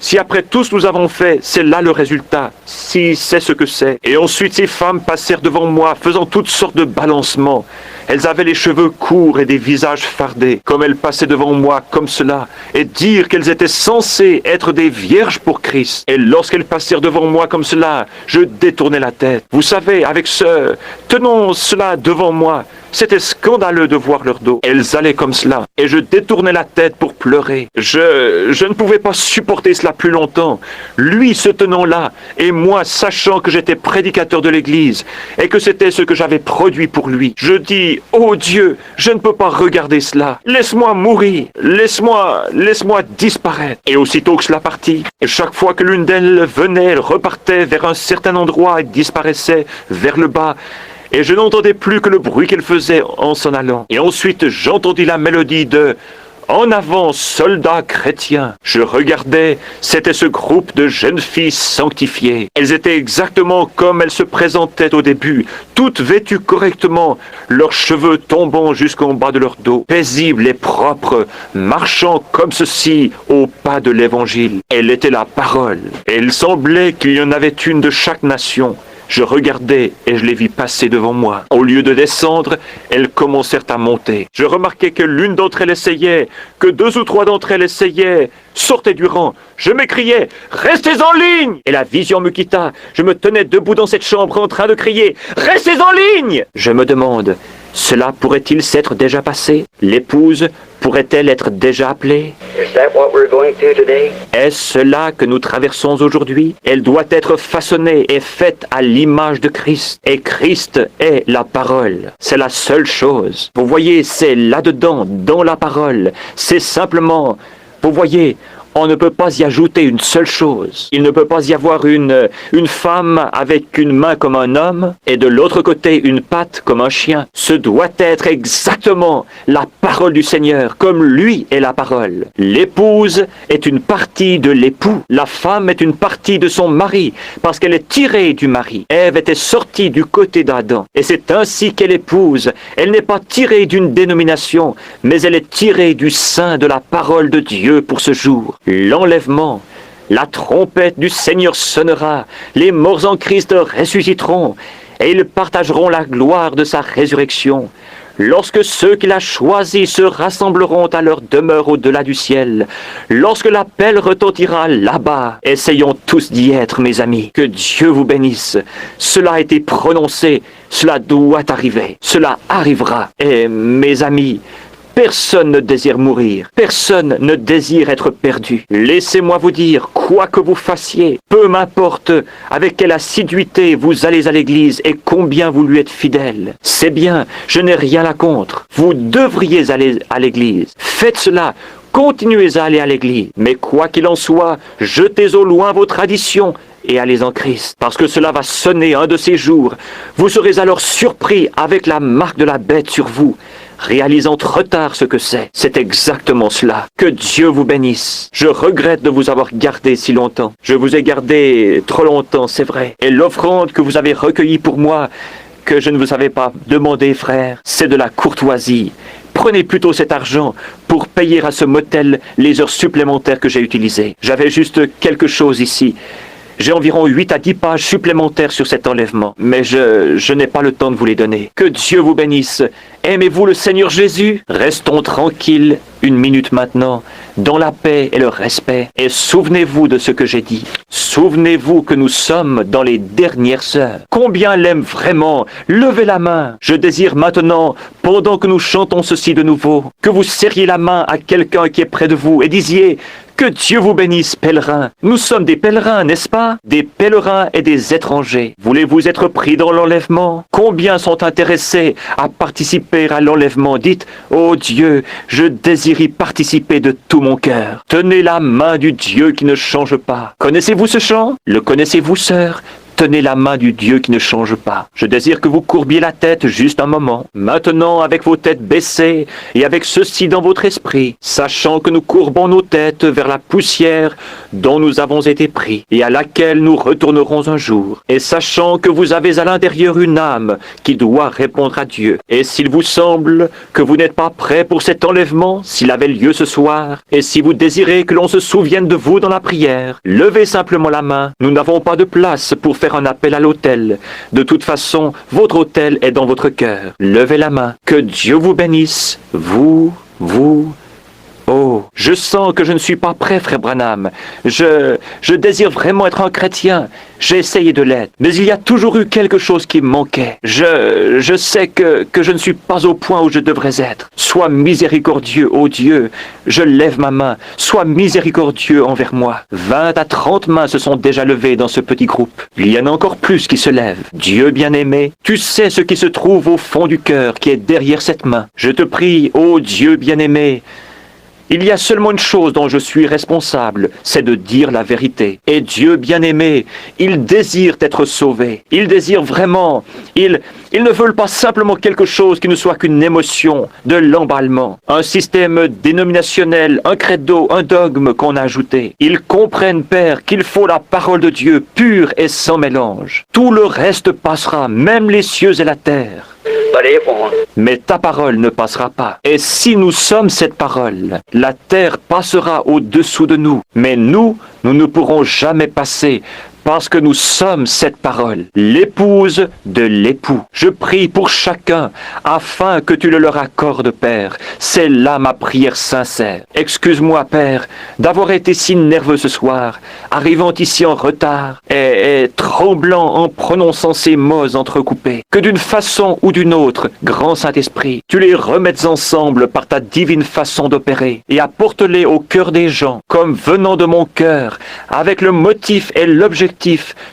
Si après tout ce que nous avons fait, c'est là le résultat, si c'est ce que c'est. Et ensuite, ces femmes passèrent devant moi, faisant toutes sortes de balancements. Elles avaient les cheveux courts et des visages fardés, comme elles passaient devant moi comme cela, et dire qu'elles étaient censées être des vierges pour Christ. Et lorsqu'elles passèrent devant moi comme cela, je détournais la tête. Vous savez, tenons cela devant moi. C'était scandaleux de voir leur dos. Elles allaient comme cela, et je détournais la tête pour pleurer. Je ne pouvais pas supporter cela plus longtemps. Lui se tenant là, et moi sachant que j'étais prédicateur de l'Église, et que c'était ce que j'avais produit pour lui. Je dis, oh Dieu, je ne peux pas regarder cela. Laisse-moi mourir. Laisse-moi disparaître. Et aussitôt que cela partit, et chaque fois que l'une d'elles venait, elle repartait vers un certain endroit et disparaissait vers le bas. Et je n'entendais plus que le bruit qu'elle faisait en s'en allant. Et ensuite, j'entendis la mélodie de « En avant, soldats chrétiens ». Je regardais, c'était ce groupe de jeunes filles sanctifiées. Elles étaient exactement comme elles se présentaient au début, toutes vêtues correctement, leurs cheveux tombant jusqu'en bas de leur dos, paisibles et propres, marchant comme ceci au pas de l'Évangile. Elle était la parole. Et il semblait qu'il y en avait une de chaque nation. Je regardais et je les vis passer devant moi. Au lieu de descendre, elles commencèrent à monter. Je remarquai que l'une d'entre elles essayait, que 2 ou 3 d'entre elles essayaient, sortaient du rang. Je m'écriai, « Restez en ligne !» Et la vision me quitta. Je me tenais debout dans cette chambre en train de crier, « Restez en ligne !» Je me demande, cela pourrait-il s'être déjà passé? L'épouse pourrait-elle être déjà appelée? Est-ce cela que nous traversons aujourd'hui? Elle doit être façonnée et faite à l'image de Christ. Et Christ est la parole. C'est la seule chose. Vous voyez, c'est là-dedans, dans la parole. C'est simplement, vous voyez, on ne peut pas y ajouter une seule chose. Il ne peut pas y avoir une femme avec une main comme un homme et de l'autre côté une patte comme un chien. Ce doit être exactement la parole du Seigneur, comme lui est la parole. L'épouse est une partie de l'époux. La femme est une partie de son mari, parce qu'elle est tirée du mari. Ève était sortie du côté d'Adam. Et c'est ainsi qu'elle épouse. Elle n'est pas tirée d'une dénomination, mais elle est tirée du sein de la parole de Dieu pour ce jour. L'enlèvement, la trompette du Seigneur sonnera, les morts en Christ ressusciteront, et ils partageront la gloire de sa résurrection. Lorsque ceux qu'il a choisis se rassembleront à leur demeure au-delà du ciel, lorsque l'appel retentira là-bas, essayons tous d'y être, mes amis. Que Dieu vous bénisse. Cela a été prononcé, cela doit arriver, cela arrivera. Et mes amis, personne ne désire mourir. Personne ne désire être perdu. Laissez-moi vous dire, quoi que vous fassiez, peu m'importe avec quelle assiduité vous allez à l'église et combien vous lui êtes fidèle. C'est bien, je n'ai rien là contre. Vous devriez aller à l'église. Faites cela. Continuez à aller à l'église. Mais quoi qu'il en soit, jetez au loin vos traditions et allez en Christ, parce que cela va sonner un de ces jours. Vous serez alors surpris avec la marque de la bête sur vous, réalisant trop tard ce que c'est. C'est exactement cela. Que Dieu vous bénisse. Je regrette de vous avoir gardé si longtemps. Je vous ai gardé trop longtemps, c'est vrai. Et l'offrande que vous avez recueillie pour moi, que je ne vous avais pas demandé, frère, c'est de la courtoisie. Prenez plutôt cet argent pour payer à ce motel les heures supplémentaires que j'ai utilisées. J'avais juste quelque chose ici. J'ai environ 8 à 10 pages supplémentaires sur cet enlèvement, mais je n'ai pas le temps de vous les donner. Que Dieu vous bénisse. Aimez-vous le Seigneur Jésus? Restons tranquilles une minute maintenant, dans la paix et le respect. Et souvenez-vous de ce que j'ai dit. Souvenez-vous que nous sommes dans les dernières heures. Combien l'aime vraiment? Levez la main. Je désire maintenant, pendant que nous chantons ceci de nouveau, que vous serriez la main à quelqu'un qui est près de vous et disiez: que Dieu vous bénisse, pèlerins. Nous sommes des pèlerins, n'est-ce pas? Des pèlerins et des étrangers. Voulez-vous être pris dans l'enlèvement? Combien sont intéressés à participer à l'enlèvement? Dites: ô Dieu, je désire y participer de tout mon cœur. Tenez la main du Dieu qui ne change pas. Connaissez-vous ce chant? Le connaissez-vous, sœur? tenez la main du Dieu qui ne change pas. Je désire que vous courbiez la tête juste un moment. Maintenant, avec vos têtes baissées et avec ceci dans votre esprit, sachant que nous courbons nos têtes vers la poussière dont nous avons été pris et à laquelle nous retournerons un jour. Et sachant que vous avez à l'intérieur une âme qui doit répondre à Dieu. Et s'il vous semble que vous n'êtes pas prêt pour cet enlèvement, s'il avait lieu ce soir, et si vous désirez que l'on se souvienne de vous dans la prière, levez simplement la main. Nous n'avons pas de place pour faire un appel à l'autel. De toute façon, votre autel est dans votre cœur. Levez la main. Que Dieu vous bénisse, vous. Oh, je sens que je ne suis pas prêt, frère Branham. Je désire vraiment être un chrétien. J'ai essayé de l'être, mais il y a toujours eu quelque chose qui me manquait. Je sais que je ne suis pas au point où je devrais être. Sois miséricordieux, ô Dieu. Je lève ma main. Sois miséricordieux envers moi. 20 à 30 mains se sont déjà levées dans ce petit groupe. Il y en a encore plus qui se lèvent. Dieu bien-aimé, tu sais ce qui se trouve au fond du cœur qui est derrière cette main. Je te prie, ô Dieu bien-aimé, il y a seulement une chose dont je suis responsable, c'est de dire la vérité. Et Dieu bien-aimé, il désire être sauvé. Il désire vraiment. Ils ne veulent pas simplement quelque chose qui ne soit qu'une émotion, de l'emballement, un système dénominationnel, un credo, un dogme qu'on a ajouté. Ils comprennent, Père, qu'il faut la parole de Dieu pure et sans mélange. Tout le reste passera, même les cieux et la terre. Mais ta parole ne passera pas. Et si nous sommes cette parole, la terre passera au-dessous de nous. Mais nous ne pourrons jamais passer parce que nous sommes cette parole, l'épouse de l'époux. Je prie pour chacun afin que tu le leur accordes, Père. C'est là ma prière sincère. Excuse-moi, Père, d'avoir été si nerveux ce soir, arrivant ici en retard et tremblant en prononçant ces mots entrecoupés. Que d'une façon ou d'une autre, grand Saint-Esprit, tu les remettes ensemble par ta divine façon d'opérer et apporte-les au cœur des gens comme venant de mon cœur, avec le motif et l'objectif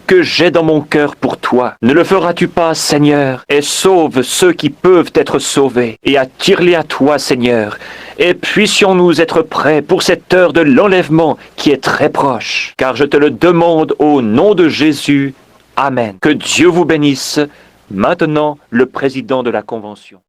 que j'ai dans mon cœur pour toi. Ne le feras-tu pas, Seigneur, et sauve ceux qui peuvent être sauvés, et attire-les à toi, Seigneur, et puissions-nous être prêts pour cette heure de l'enlèvement qui est très proche, car je te le demande au nom de Jésus. Amen. Que Dieu vous bénisse. Maintenant, le président de la Convention.